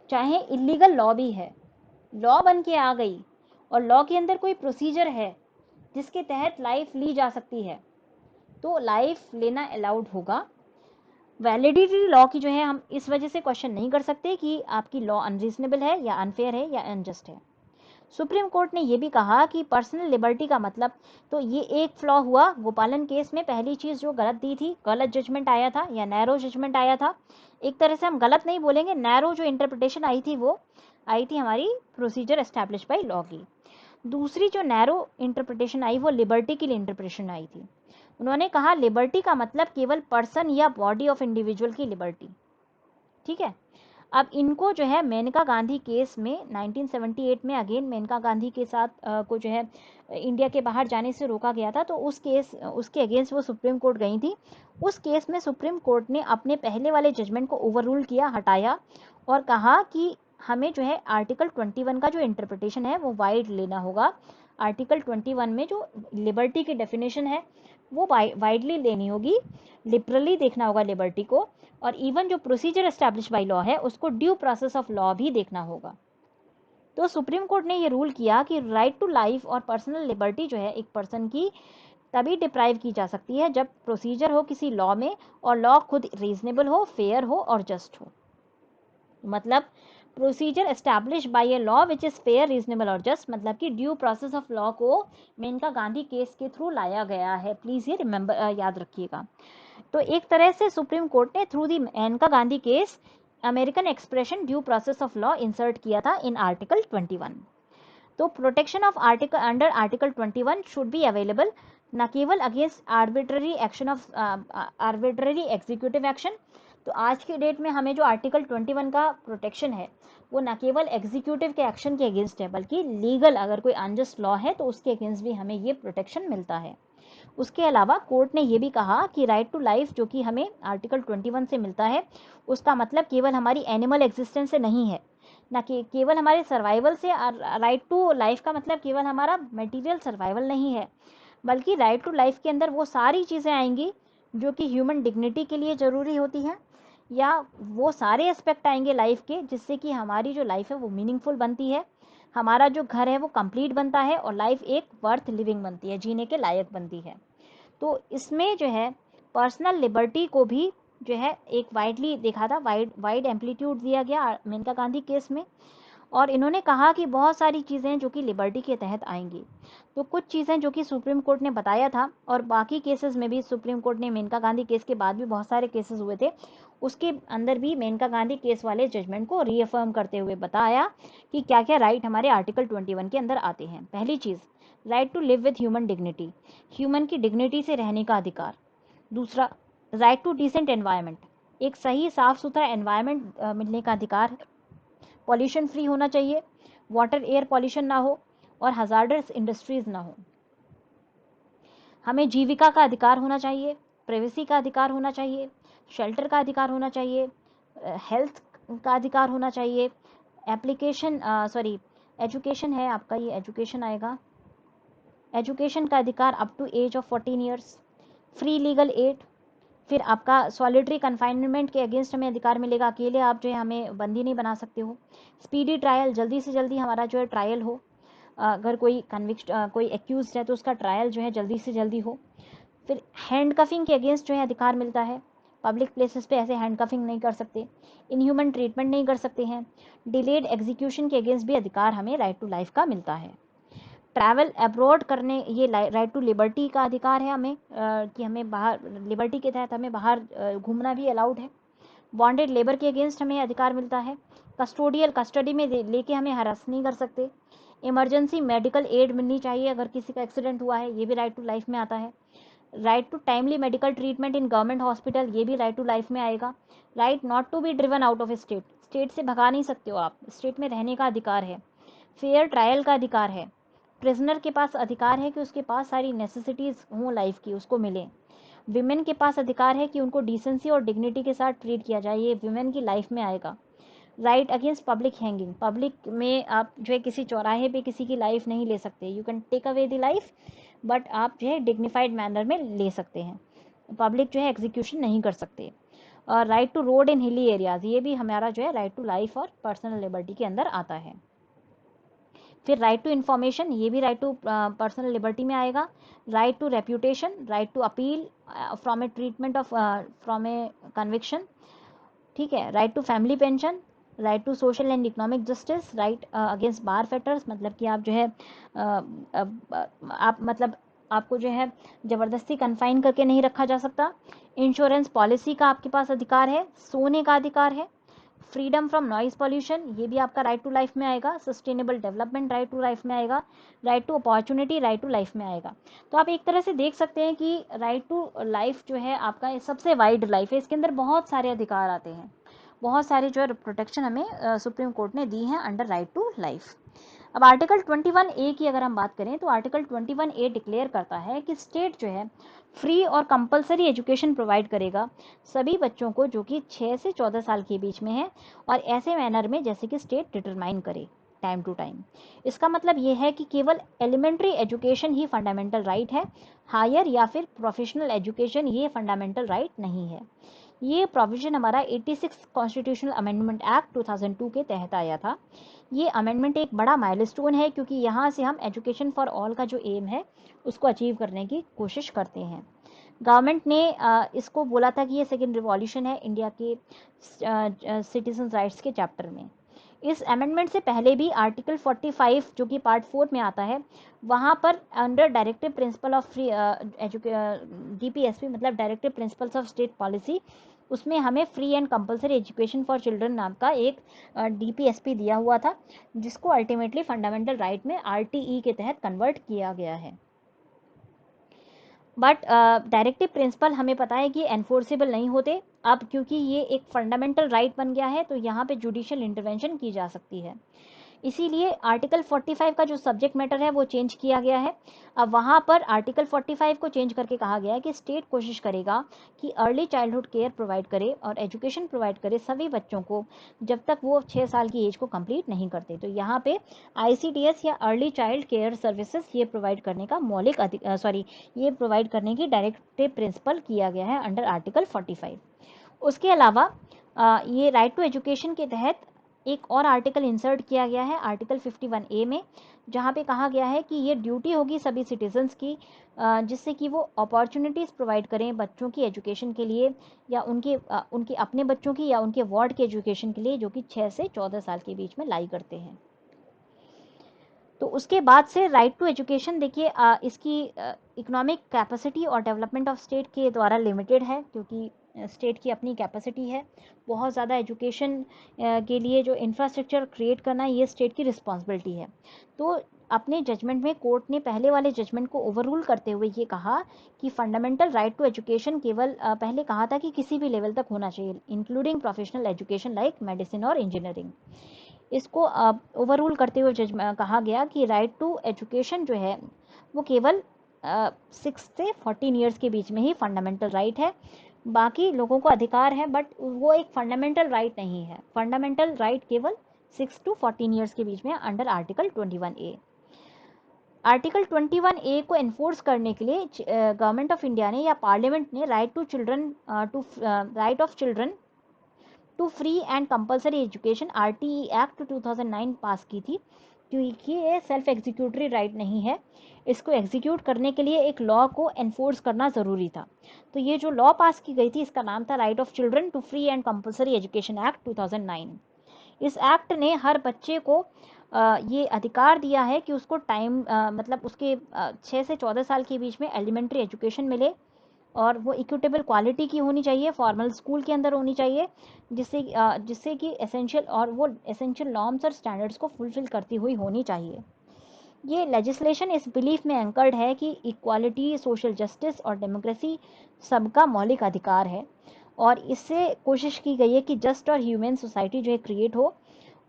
चाहे इलीगल लॉ भी है, लॉ बन के आ गई और लॉ के अंदर कोई प्रोसीजर है जिसके तहत लाइफ ली जा सकती है, तो लाइफ लेना अलाउड होगा। वैलिडिटी लॉ की जो है हम इस वजह से क्वेश्चन नहीं कर सकते कि आपकी लॉ अनरीजनेबल है या अनफेयर है या अनजस्ट है। सुप्रीम कोर्ट ने यह भी कहा कि पर्सनल लिबर्टी का मतलब, तो ये एक फ्लॉ हुआ गोपालन केस में। पहली चीज जो गलत दी थी, गलत जजमेंट आया था या नैरो जजमेंट आया था। एक तरह से हम गलत नहीं बोलेंगे, नैरो जो इंटरप्रिटेशन आई थी वो आई थी हमारी प्रोसीजर एस्टैब्लिश बाय लॉ की। दूसरी जो नैरो इंटरप्रिटेशन आई वो लिबर्टी की इंटरप्रिटेशन आई थी। उन्होंने कहा लिबर्टी का मतलब केवल पर्सन या बॉडी ऑफ इंडिविजुअल की लिबर्टी। ठीक है, अब इनको जो है मेनका गांधी केस में 1978 में अगेन मेनका गांधी के साथ को जो है इंडिया के बाहर जाने से रोका गया था, तो उसके अगेंस्ट वो सुप्रीम कोर्ट गई थी। उस केस में सुप्रीम कोर्ट ने अपने पहले वाले जजमेंट को ओवररूल किया, हटाया, और कहा कि हमें जो है आर्टिकल 21 का जो इंटरप्रिटेशन है वो वाइड लेना होगा। आर्टिकल 21 में जो लिबर्टी की डेफिनेशन है वो वाइडली लेनी होगी, लिबरली देखना होगा लिबर्टी को, और इवन जो प्रोसीजर एस्टैब्लिश बाय लॉ है उसको ड्यू प्रोसेस ऑफ लॉ भी देखना होगा। तो सुप्रीम कोर्ट ने ये रूल किया कि right to life or personal liberty जो है एक पर्सन की तभी डिप्राइव की जा सकती है जब प्रोसीजर हो किसी लॉ में और लॉ खुद रीजनेबल हो, फेयर हो और जस्ट हो। मतलब procedure establish bye a law which is fair, reasonable और जस्ट, मतलब कि ड्यू प्रोसेस ऑफ लॉ को मेनका गांधी केस के थ्रू लाया गया है। प्लीज ये रिमेंबर याद रखिएगा। तो एक तरह से सुप्रीम कोर्ट ने through the Maneka Gandhi case American expression due process of law insert किया था इन आर्टिकल 21। तो protection of article under article 21 should be available न केवल against arbitrary action of arbitrary executive action. तो आज की डेट में हमें जो आर्टिकल 21 का प्रोटेक्शन है वो न केवल एग्जीक्यूटिव के एक्शन के अगेंस्ट है, बल्कि लीगल अगर कोई अनजस्ट लॉ है तो उसके अगेंस्ट भी हमें ये प्रोटेक्शन मिलता है। उसके अलावा कोर्ट ने ये भी कहा कि राइट टू लाइफ जो कि हमें आर्टिकल 21 से मिलता है उसका मतलब केवल हमारी एनिमल एग्जिस्टेंस से नहीं है, ना कि केवल हमारे सर्वाइवल से। राइट टू लाइफ का मतलब केवल हमारा मटेरियल सर्वाइवल नहीं है, बल्कि राइट टू लाइफ के अंदर वो सारी चीज़ें आएंगी जो कि ह्यूमन डिग्निटी के लिए ज़रूरी होती हैं, या वो सारे एस्पेक्ट आएंगे लाइफ के जिससे कि हमारी जो लाइफ है वो मीनिंगफुल बनती है, हमारा जो घर है वो कंप्लीट बनता है और लाइफ एक वर्थ लिविंग बनती है, जीने के लायक बनती है। तो इसमें जो है पर्सनल लिबर्टी को भी जो है एक वाइडली देखा था, वाइड एम्पलीट्यूड दिया गया मेनका गांधी केस में। और इन्होंने कहा कि बहुत सारी चीज़ें जो कि लिबर्टी के तहत आएंगी। तो कुछ चीज़ें जो कि सुप्रीम कोर्ट ने बताया था, और बाकी केसेस में भी सुप्रीम कोर्ट ने मेनका गांधी केस के बाद भी बहुत सारे केसेस हुए थे, उसके अंदर भी मेनका गांधी केस वाले जजमेंट को रीअफर्म करते हुए बताया कि क्या क्या राइट हमारे आर्टिकल 21 के अंदर आते हैं। पहली चीज़, right to live with human dignity, human की डिग्निटी से रहने का अधिकार। दूसरा, राइट टू डिसेंट एनवायरनमेंट, एक सही साफ सुथरा एनवायरनमेंट मिलने का अधिकार। पॉल्यूशन फ्री होना चाहिए, वाटर एयर पॉल्यूशन ना हो और हजार्डस इंडस्ट्रीज ना हो। हमें जीविका का अधिकार होना चाहिए, प्राइवेसी का अधिकार होना चाहिए, शेल्टर का अधिकार होना चाहिए, हेल्थ का अधिकार होना चाहिए, एजुकेशन है आपका, ये एजुकेशन आएगा, एजुकेशन का अधिकार up to age of 14 years, free legal aid. फिर आपका सॉलिटरी कन्फाइनमेंट के अगेंस्ट हमें अधिकार मिलेगा, अकेले आप जो है हमें बंदी नहीं बना सकते हो। स्पीडी ट्रायल, जल्दी से जल्दी हमारा जो है ट्रायल हो, अगर कोई कोई एक्यूज है तो उसका ट्रायल जो है जल्दी से जल्दी हो। फिर हैंड कफिंग के अगेंस्ट जो है अधिकार मिलता है, पब्लिक प्लेसेस पे ऐसे हैंड कफिंग नहीं कर सकते, इनह्यूमन ट्रीटमेंट नहीं कर सकते हैं। डिलेड एग्जीक्यूशन के अगेंस्ट भी अधिकार हमें राइट टू लाइफ का मिलता है। ट्रैवल अब्रॉड करने, ये राइट टू लिबर्टी का अधिकार है हमें, कि हमें बाहर लिबर्टी के तहत हमें बाहर घूमना भी अलाउड है। बॉन्डेड लेबर के अगेंस्ट हमें अधिकार मिलता है। कस्टोडियल, कस्टडी में लेके हमें हरास नहीं कर सकते। इमरजेंसी मेडिकल एड मिलनी चाहिए अगर किसी का एक्सीडेंट हुआ है, ये भी राइट टू लाइफ में आता है। Right to timely medical treatment in government hospital, ये भी राइट टू लाइफ में आएगा। Right not to be driven out of state, state से भगा नहीं सकते हो आप, स्टेट में रहने का अधिकार है। फेयर ट्रायल का अधिकार है, प्रिजनर के पास अधिकार है कि उसके पास सारी नेसेसिटीज़ हों लाइफ की, उसको मिले। विमेन के पास अधिकार है कि उनको डिसेंसी और डिग्निटी के साथ ट्रीट किया जाए, ये विमेन की लाइफ में आएगा। Right against public hanging, public में आप जो है किसी चौराहे पे किसी की लाइफ नहीं ले सकते, you can take away the life, but आप जो है डिग्निफाइड मैनर में ले सकते हैं, पब्लिक जो है एग्जीक्यूशन नहीं कर सकते। और right to road in hilly areas, ये भी हमारा जो है right to life or personal liberty के अंदर आता है। फिर राइट टू इन्फॉर्मेशन, ये भी राइट टू पर्सनल लिबर्टी में आएगा। Right to reputation, right to appeal from a treatment of from a conviction, ठीक है। Right to family pension, right to social and economic justice, right against bar fetters, मतलब कि आप जो है आप मतलब आपको जो है ज़बरदस्ती कन्फाइन करके नहीं रखा जा सकता। इंश्योरेंस पॉलिसी का आपके पास अधिकार है, सोने का अधिकार है। फ्रीडम फ्रॉम नॉइज पॉल्यूशन, ये भी आपका राइट टू लाइफ में आएगा। Sustainable development right to life में आएगा। Right to opportunity right to life में आएगा। तो आप एक तरह से देख सकते हैं कि राइट टू लाइफ जो है आपका सबसे वाइड लाइफ है, इसके अंदर बहुत सारे अधिकार आते हैं, बहुत सारी जो है प्रोटेक्शन हमें सुप्रीम कोर्ट ने दी है अंडर राइट टू लाइफ। अब आर्टिकल 21A की अगर हम बात करें तो आर्टिकल 21A डिक्लेयर करता है कि स्टेट जो है फ्री और कंपलसरी एजुकेशन प्रोवाइड करेगा सभी बच्चों को जो कि 6 से 14 साल के बीच में है, और ऐसे मैनर में जैसे कि स्टेट डिटरमाइन करे। Time to time. इसका मतलब ये है कि केवल एलिमेंट्री एजुकेशन ही फंडामेंटल राइट है, हायर या फिर प्रोफेशनल एजुकेशन ये फंडामेंटल राइट नहीं है। ये प्रोविजन हमारा 86 कॉन्स्टिट्यूशनल अमेंडमेंट एक्ट 2002 के तहत आया था। ये अमेंडमेंट एक बड़ा माइलस्टोन है, क्योंकि यहाँ से हम एजुकेशन फॉर ऑल का जो एम है उसको अचीव करने की कोशिश करते हैं। गवर्नमेंट ने इसको बोला था कि ये सेकेंड रिवॉल्यूशन है इंडिया के सिटीजन राइट्स के चैप्टर में। इस अमेंडमेंट से पहले भी आर्टिकल 45 जो कि पार्ट 4 में आता है, वहाँ पर under directive principle of free DPSP मतलब directive principles of state policy, उसमें हमें free and compulsory education for children नाम का एक DPSP दिया हुआ था, जिसको अल्टीमेटली फंडामेंटल राइट में RTE के तहत कन्वर्ट किया गया है। बट डायरेक्टिव प्रिंसिपल हमें पता है कि एनफोर्सेबल नहीं होते। अब क्योंकि ये एक फंडामेंटल राइट बन गया है तो यहाँ पे जुडिशियल इंटरवेंशन की जा सकती है। इसीलिए आर्टिकल 45 का जो सब्जेक्ट मैटर है वो चेंज किया गया है। अब वहाँ पर आर्टिकल 45 को चेंज करके कहा गया है कि स्टेट कोशिश करेगा कि अर्ली चाइल्डहुड केयर प्रोवाइड करे और एजुकेशन प्रोवाइड करे सभी बच्चों को जब तक वो 6 साल की एज को कंप्लीट नहीं करते। तो यहाँ पे ICDS या अर्ली चाइल्ड केयर सर्विसेज ये प्रोवाइड करने का ये प्रोवाइड करने की डायरेक्टिव प्रिंसिपल किया गया है अंडर आर्टिकल 45। उसके अलावा ये राइट टू एजुकेशन के तहत एक और आर्टिकल इंसर्ट किया गया है आर्टिकल 51A में, जहाँ पे कहा गया है कि ये ड्यूटी होगी सभी सिटीजन्स की, जिससे कि वो अपॉर्चुनिटीज़ प्रोवाइड करें बच्चों की एजुकेशन के लिए या उनके अपने बच्चों की या उनके वार्ड के एजुकेशन के लिए, जो कि 6 से 14 साल के बीच में लाई करते हैं। तो उसके बाद से राइट टू एजुकेशन देखिए, इसकी इकोनॉमिक कैपेसिटी और डेवलपमेंट ऑफ स्टेट के द्वारा लिमिटेड है, क्योंकि स्टेट की अपनी कैपेसिटी है। बहुत ज़्यादा एजुकेशन के लिए जो इंफ्रास्ट्रक्चर क्रिएट करना ये स्टेट की रिस्पॉन्सिबिलिटी है। तो अपने जजमेंट में कोर्ट ने पहले वाले जजमेंट को ओवररूल करते हुए ये कहा कि फंडामेंटल राइट टू एजुकेशन केवल पहले कहा था कि किसी भी लेवल तक होना चाहिए, including professional education like medicine और इंजीनियरिंग। इसको ओवररूल करते हुए कहा गया कि राइट टू एजुकेशन जो है वो केवल 6 से 14 ईयर्स के बीच में ही फंडामेंटल राइट है। बाकी लोगों को अधिकार है, बट वो एक फंडामेंटल राइट नहीं है। फंडामेंटल राइट केवल 6 to 14 ईयर्स के बीच में under article 21A। Article 21A को एनफोर्स करने के लिए गवर्नमेंट ऑफ इंडिया ने या पार्लियामेंट ने right of children to free and compulsory education RTE act 2009 पास की थी, क्योंकि ये सेल्फ एग्जीक्यूटरी राइट नहीं है। इसको एग्जीक्यूट करने के लिए एक लॉ को एनफोर्स करना ज़रूरी था। तो ये जो लॉ पास की गई थी इसका नाम था right of children to free and compulsory education act 2009। इस एक्ट ने हर बच्चे को ये अधिकार दिया है कि उसको मतलब उसके 6 से 14 साल के बीच में एलिमेंट्री एजुकेशन मिले, और वो इक्विटेबल क्वालिटी की होनी चाहिए, फॉर्मल स्कूल के अंदर होनी चाहिए, जिससे कि एसेंशियल नॉर्म्स और स्टैंडर्ड्स को फुलफिल करती हुई होनी चाहिए। ये लेजिस्लेशन इस बिलीफ में एंकर्ड है कि इक्वालिटी, सोशल जस्टिस और डेमोक्रेसी सबका मौलिक अधिकार है, और इससे कोशिश की गई है कि जस्ट और ह्यूमन सोसाइटी जो है क्रिएट हो,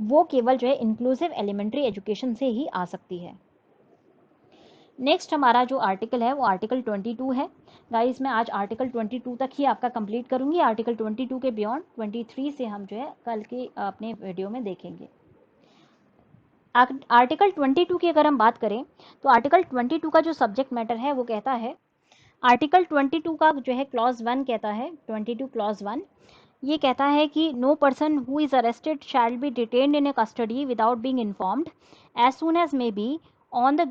वो केवल जो है इंक्लूसिव एलिमेंट्री एजुकेशन से ही आ सकती है। नेक्स्ट हमारा जो आर्टिकल है वो आर्टिकल 22 है। गाइस मैं आज आर्टिकल 22 तक ही आपका कंप्लीट करूंगी। आर्टिकल 22 के बियॉन्ड 23 से हम जो है कल के अपने वीडियो में देखेंगे। आर्टिकल 22 की अगर हम बात करें तो आर्टिकल 22 का जो सब्जेक्ट मैटर है वो कहता है, आर्टिकल 22 का जो है क्लॉज 1 कहता है, 22 क्लॉज 1 ये कहता है कि no person who is arrested shall be detained in a custody without being informed as soon as may be on the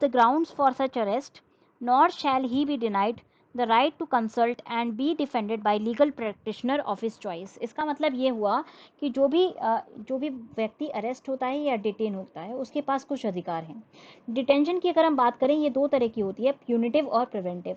grounds for such arrest, nor shall he be denied the right to consult and be defended by legal practitioner of his choice। इसका मतलब ये हुआ कि जो भी व्यक्ति arrest होता है या डिटेन होता है उसके पास कुछ अधिकार हैं। डिटेंशन की अगर हम बात करें ये दो तरह की होती है, प्यूनिटिव और प्रिवेंटिव।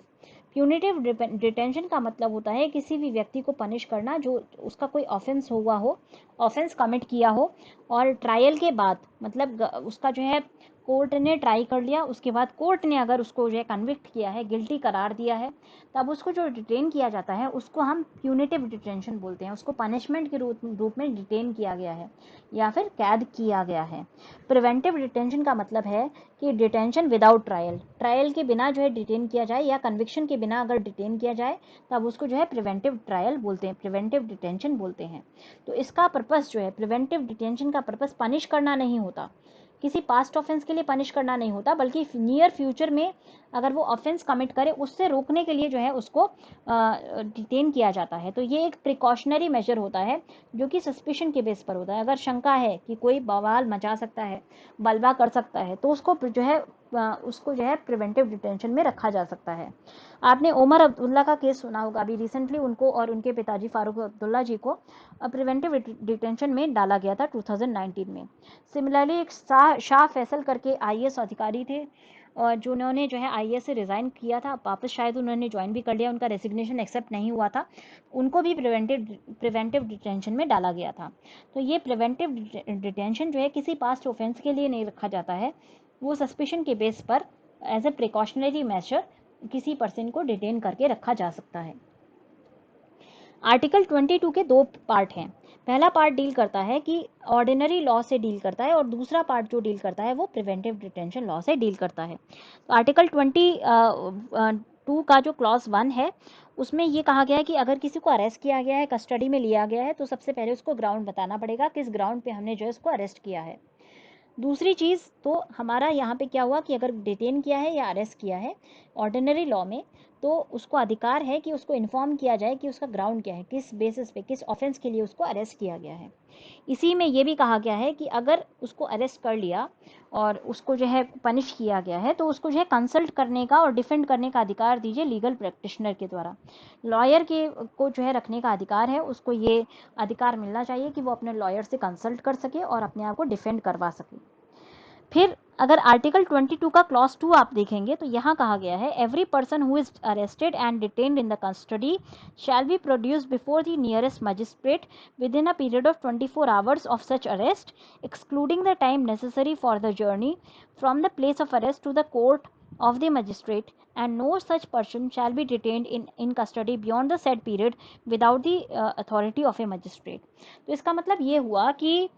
प्यूनिटिव डिटेंशन का मतलब होता है किसी भी व्यक्ति को पनिश करना जो उसका कोई ऑफेंस हुआ हो, ऑफेंस कमिट किया हो, और ट्रायल के बाद मतलब उसका जो है कोर्ट ने ट्राई कर लिया, उसके बाद कोर्ट ने अगर उसको जो है कन्विक्ट किया है, गिल्टी करार दिया है, तब उसको जो डिटेन किया जाता है उसको हम प्यूनिटिव डिटेंशन बोलते हैं। उसको पनिशमेंट के रूप में डिटेन किया गया है या फिर कैद किया गया है। प्रिवेंटिव डिटेंशन का मतलब है कि डिटेंशन विदाउट ट्रायल के बिना जो है डिटेन किया जाए या कन्विक्शन के बिना अगर डिटेन किया जाए तब उसको जो है प्रिवेंटिव ट्रायल बोलते हैं, प्रिवेंटिव डिटेंशन बोलते हैं। तो इसका पर्पस जो है, प्रिवेंटिव डिटेंशन का पर्पस पनिश करना नहीं होता, किसी पास्ट ऑफेंस के लिए पनिश करना नहीं होता, बल्कि नियर फ्यूचर में अगर वो ऑफेंस कमिट करे उससे रोकने के लिए जो है उसको डिटेन किया जाता है। तो ये एक प्रिकॉशनरी मेजर होता है जो कि सस्पिशन के बेस पर होता है। अगर शंका है कि कोई बवाल मचा सकता है, बलवा कर सकता है, तो उसको जो है प्रिवेंटिव डिटेंशन में रखा जा सकता है। आपने उमर अब्दुल्ला का केस सुना होगा, अभी रिसेंटली उनको और उनके पिताजी फारूक अब्दुल्ला जी को प्रिवेंटिव डिटेंशन में डाला गया था 2019 में। सिमिलरली एक शाह फैसल करके आईएएस अधिकारी थे और जिन्होंने जो है आईएएस से रिज़ाइन किया था, वापस शायद उन्होंने ज्वाइन भी कर लिया, उनका रेसिग्नेशन एक्सेप्ट नहीं हुआ था, उनको भी प्रिवेंटिव डिटेंशन में डाला गया था। तो ये प्रिवेंटिव डिटेंशन जो है किसी पास्ट ऑफेंस के लिए नहीं रखा जाता है, वो सस्पिशन के बेस पर एज ए प्रिकॉशनरी मेजर किसी पर्सन को डिटेन करके रखा जा सकता है। आर्टिकल 22 के दो पार्ट हैं। पहला पार्ट डील करता है कि ऑर्डिनरी लॉ से डील करता है और दूसरा पार्ट जो डील करता है वो प्रिवेंटिव डिटेंशन लॉ से डील करता है। तो आर्टिकल 22 का जो क्लॉज 1 है उसमें ये कहा गया है कि अगर किसी को अरेस्ट किया गया है, कस्टडी में लिया गया है, तो सबसे पहले उसको ग्राउंड बताना पड़ेगा किस ग्राउंड पे हमने जो है उसको अरेस्ट किया है। दूसरी चीज़ तो हमारा यहाँ पे क्या हुआ कि अगर डिटेन किया है या अरेस्ट किया है ऑर्डिनरी लॉ में, तो उसको अधिकार है कि उसको इन्फॉर्म किया जाए कि उसका ग्राउंड क्या है, किस बेसिस पे, किस ऑफेंस के लिए उसको अरेस्ट किया गया है। इसी में ये भी कहा गया है कि अगर उसको अरेस्ट कर लिया और उसको जो है पनिश किया गया है, तो उसको जो है कंसल्ट करने का और डिफेंड करने का अधिकार दीजिए लीगल प्रैक्टिशनर के द्वारा। लॉयर के को जो है रखने का अधिकार है, उसको ये अधिकार मिलना चाहिए कि वो अपने लॉयर से कंसल्ट कर सके और अपने आप को डिफेंड करवा सके। फिर अगर आर्टिकल 22 का क्लॉज 2 आप देखेंगे तो यहाँ कहा गया है every person who is arrested and detained in the custody shall be produced before the nearest magistrate within a period of 24 hours of such arrest excluding the time necessary for the journey from the place of arrest to the court of the magistrate, and no such person shall be detained in custody beyond the said period without the authority of a magistrate। तो इसका मतलब ये हुआ कि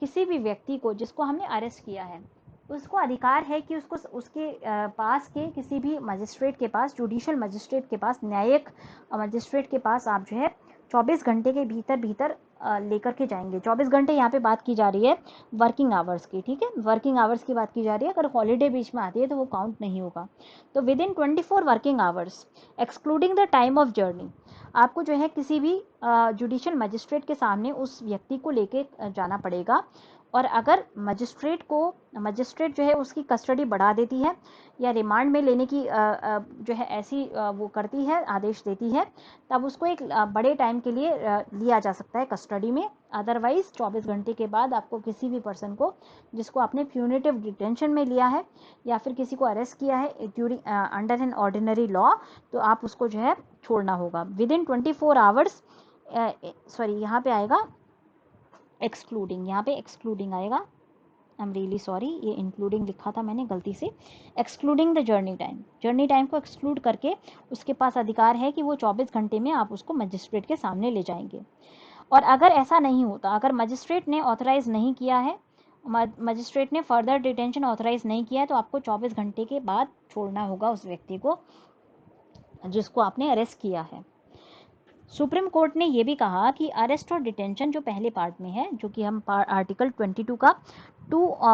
किसी भी व्यक्ति को जिसको हमने अरेस्ट किया है उसको अधिकार है कि उसको उसके पास के किसी भी मजिस्ट्रेट के पास, जुडिशियल मजिस्ट्रेट के पास, न्यायिक मजिस्ट्रेट के पास आप जो है 24 घंटे के भीतर भीतर लेकर के जाएंगे। 24 घंटे यहाँ पे बात की जा रही है वर्किंग आवर्स की, ठीक है, वर्किंग आवर्स की बात की जा रही है। अगर हॉलीडे बीच में आती है तो वो काउंट नहीं होगा। तो with in 24 working hours excluding the time of journey आपको जो है किसी भी जुडिशियल मजिस्ट्रेट के सामने उस व्यक्ति को लेके जाना पड़ेगा। और अगर मजिस्ट्रेट जो है उसकी कस्टडी बढ़ा देती है या रिमांड में लेने की जो है ऐसी वो करती है, आदेश देती है, तब उसको एक बड़े टाइम के लिए लिया जा सकता है कस्टडी में। अदरवाइज 24 घंटे के बाद आपको किसी भी पर्सन को जिसको आपने प्यूनिटिव डिटेंशन में लिया है या फिर किसी को अरेस्ट किया है during under an ordinary law, तो आप उसको जो है छोड़ना होगा विद इन 24 आवर्स। सॉरी, यहाँ पे आएगा एक्सक्लूडिंग, यहाँ पे एक्सक्लूडिंग आएगा। आई एम रियली सॉरी, ये इंक्लूडिंग लिखा था मैंने गलती से। Excluding the journey time, journey time को एक्सक्लूड करके उसके पास अधिकार है कि वो 24 घंटे में आप उसको मजिस्ट्रेट के सामने ले जाएंगे। और अगर ऐसा नहीं होता, अगर मजिस्ट्रेट ने ऑथराइज नहीं किया है, मजिस्ट्रेट ने फर्दर डिटेंशन ऑथराइज नहीं किया है, तो आपको 24 घंटे के बाद छोड़ना होगा उस व्यक्ति को जिसको आपने अरेस्ट किया है। सुप्रीम कोर्ट ने यह भी कहा कि अरेस्ट और डिटेंशन जो पहले पार्ट में है, जो कि हम आर्टिकल 22 का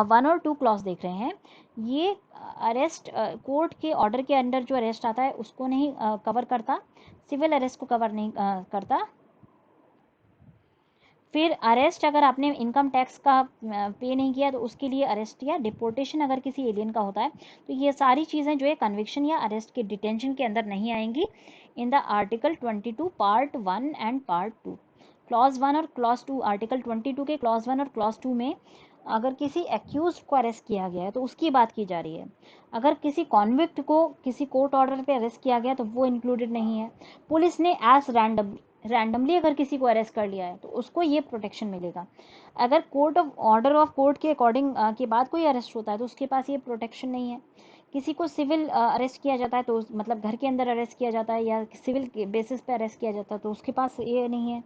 1 और 2 क्लॉज देख रहे हैं, ये अरेस्ट कोर्ट के ऑर्डर के अंडर जो अरेस्ट आता है उसको नहीं कवर करता, सिविल अरेस्ट को कवर नहीं करता। फिर अरेस्ट अगर आपने इनकम टैक्स का पे नहीं किया तो उसके लिए अरेस्ट या डिपोर्टेशन अगर किसी एलियन का होता है, तो ये सारी चीज़ें जो है कन्विक्शन या अरेस्ट के डिटेंशन के अंदर नहीं आएंगी in the article 22 part 1 and part 2। Clause 1 और क्लॉज 2, आर्टिकल 22 के क्लॉज 1 और क्लॉज 2 में अगर किसी एक्यूज को अरेस्ट किया गया है तो उसकी बात की जा रही है। अगर किसी कॉन्विक्ट को किसी कोर्ट ऑर्डर पे अरेस्ट किया गया तो वो इंक्लूडेड नहीं है। पुलिस ने एज रैंडमली अगर किसी को अरेस्ट कर लिया है तो उसको ये प्रोटेक्शन मिलेगा। अगर court of order of court के अकॉर्डिंग के बाद कोई अरेस्ट होता है तो उसके पास ये प्रोटेक्शन नहीं है। किसी को सिविल अरेस्ट किया जाता है तो मतलब घर के अंदर अरेस्ट किया जाता है या सिविल के बेसिस पे अरेस्ट किया जाता है तो उसके पास ये नहीं है।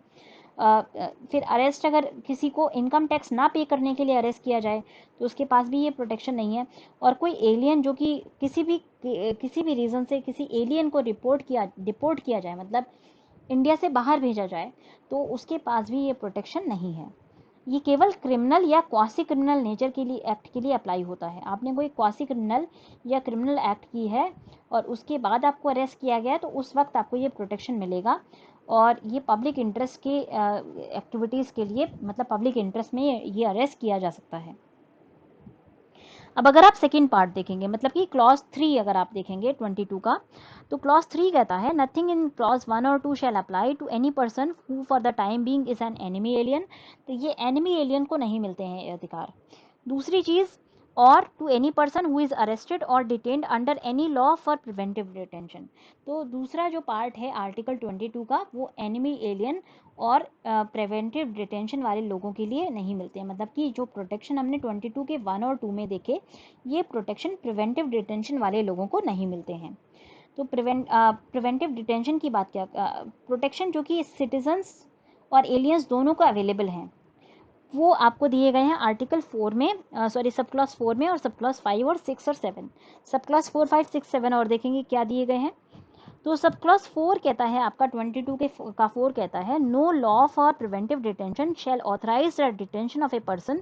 फिर अरेस्ट अगर किसी को इनकम टैक्स ना पे करने के लिए अरेस्ट किया जाए तो उसके पास भी ये प्रोटेक्शन नहीं है। और कोई एलियन जो कि किसी भी रीज़न से किसी एलियन को डिपोर्ट किया जाए, मतलब इंडिया से बाहर भेजा जाए, तो उसके पास भी ये प्रोटेक्शन नहीं है। ये केवल क्रिमिनल या क्वासी क्रिमिनल नेचर के लिए एक्ट के लिए अप्लाई होता है। आपने कोई क्वासी क्रिमिनल या क्रिमिनल एक्ट की है और उसके बाद आपको अरेस्ट किया गया है तो उस वक्त आपको ये प्रोटेक्शन मिलेगा, और ये पब्लिक इंटरेस्ट के एक्टिविटीज़ के लिए, मतलब पब्लिक इंटरेस्ट में ये अरेस्ट किया जा सकता है। अब अगर आप सेकेंड पार्ट देखेंगे, मतलब कि क्लॉज 3 अगर आप देखेंगे 22 का, तो क्लॉज 3 कहता है नथिंग इन क्लॉज 1 और 2 shall apply to any person who for the time being is an enemy alien. तो ये एनिमी एलियन को नहीं मिलते हैं ये अधिकार। दूसरी चीज़, or to any person who is arrested or detained under any law for preventive detention. तो दूसरा जो पार्ट है आर्टिकल 22 का, वो एनिमी एलियन और प्रिवेंटिव डिटेंशन वाले लोगों के लिए नहीं मिलते हैं। मतलब कि जो प्रोटेक्शन हमने 22 के 1 और 2 में देखे, ये प्रोटेक्शन प्रिवेंटिव डिटेंशन वाले लोगों को नहीं मिलते हैं। तो प्रिवेंटिव डिटेंशन की बात क्या, प्रोटेक्शन जो कि सिटीजन्स और एलियंस दोनों को अवेलेबल हैं, वो आपको दिए गए हैं आर्टिकल 4 में, सॉरी सब क्लॉज 4 में, और सब क्लॉज 5 और 6 और 7। सब क्लॉज 4, 5, 6, 7 और देखेंगे क्या दिए गए हैं। तो सब क्लॉज 4 कहता है आपका 22 के का 4 कहता है no law for preventive detention shall authorise the detention of a person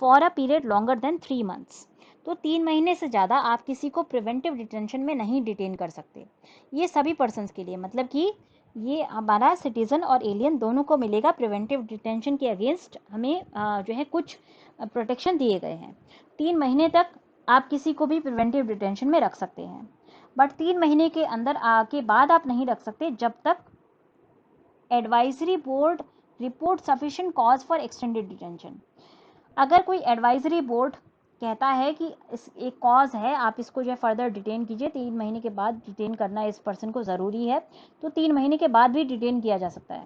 for a period longer than 3 months. तो 3 महीने से ज़्यादा आप किसी को प्रिवेंटिव डिटेंशन में नहीं डिटेन कर सकते। ये सभी पर्सन्स के लिए, मतलब कि ये हमारा सिटीज़न और एलियन दोनों को मिलेगा। प्रिवेंटिव डिटेंशन के अगेंस्ट हमें जो है कुछ प्रोटेक्शन दिए गए हैं। 3 महीने तक आप किसी को भी प्रिवेंटिव डिटेंशन में रख सकते हैं, बट 3 महीने के अंदर के बाद आप नहीं रख सकते जब तक advisory board report sufficient cause for extended detention. अगर कोई एडवाइजरी बोर्ड कहता है कि इस एक कॉज है, आप इसको जो है फर्दर डिटेन कीजिए, 3 महीने के बाद डिटेन करना इस पर्सन को ज़रूरी है, तो 3 महीने के बाद भी डिटेन किया जा सकता है।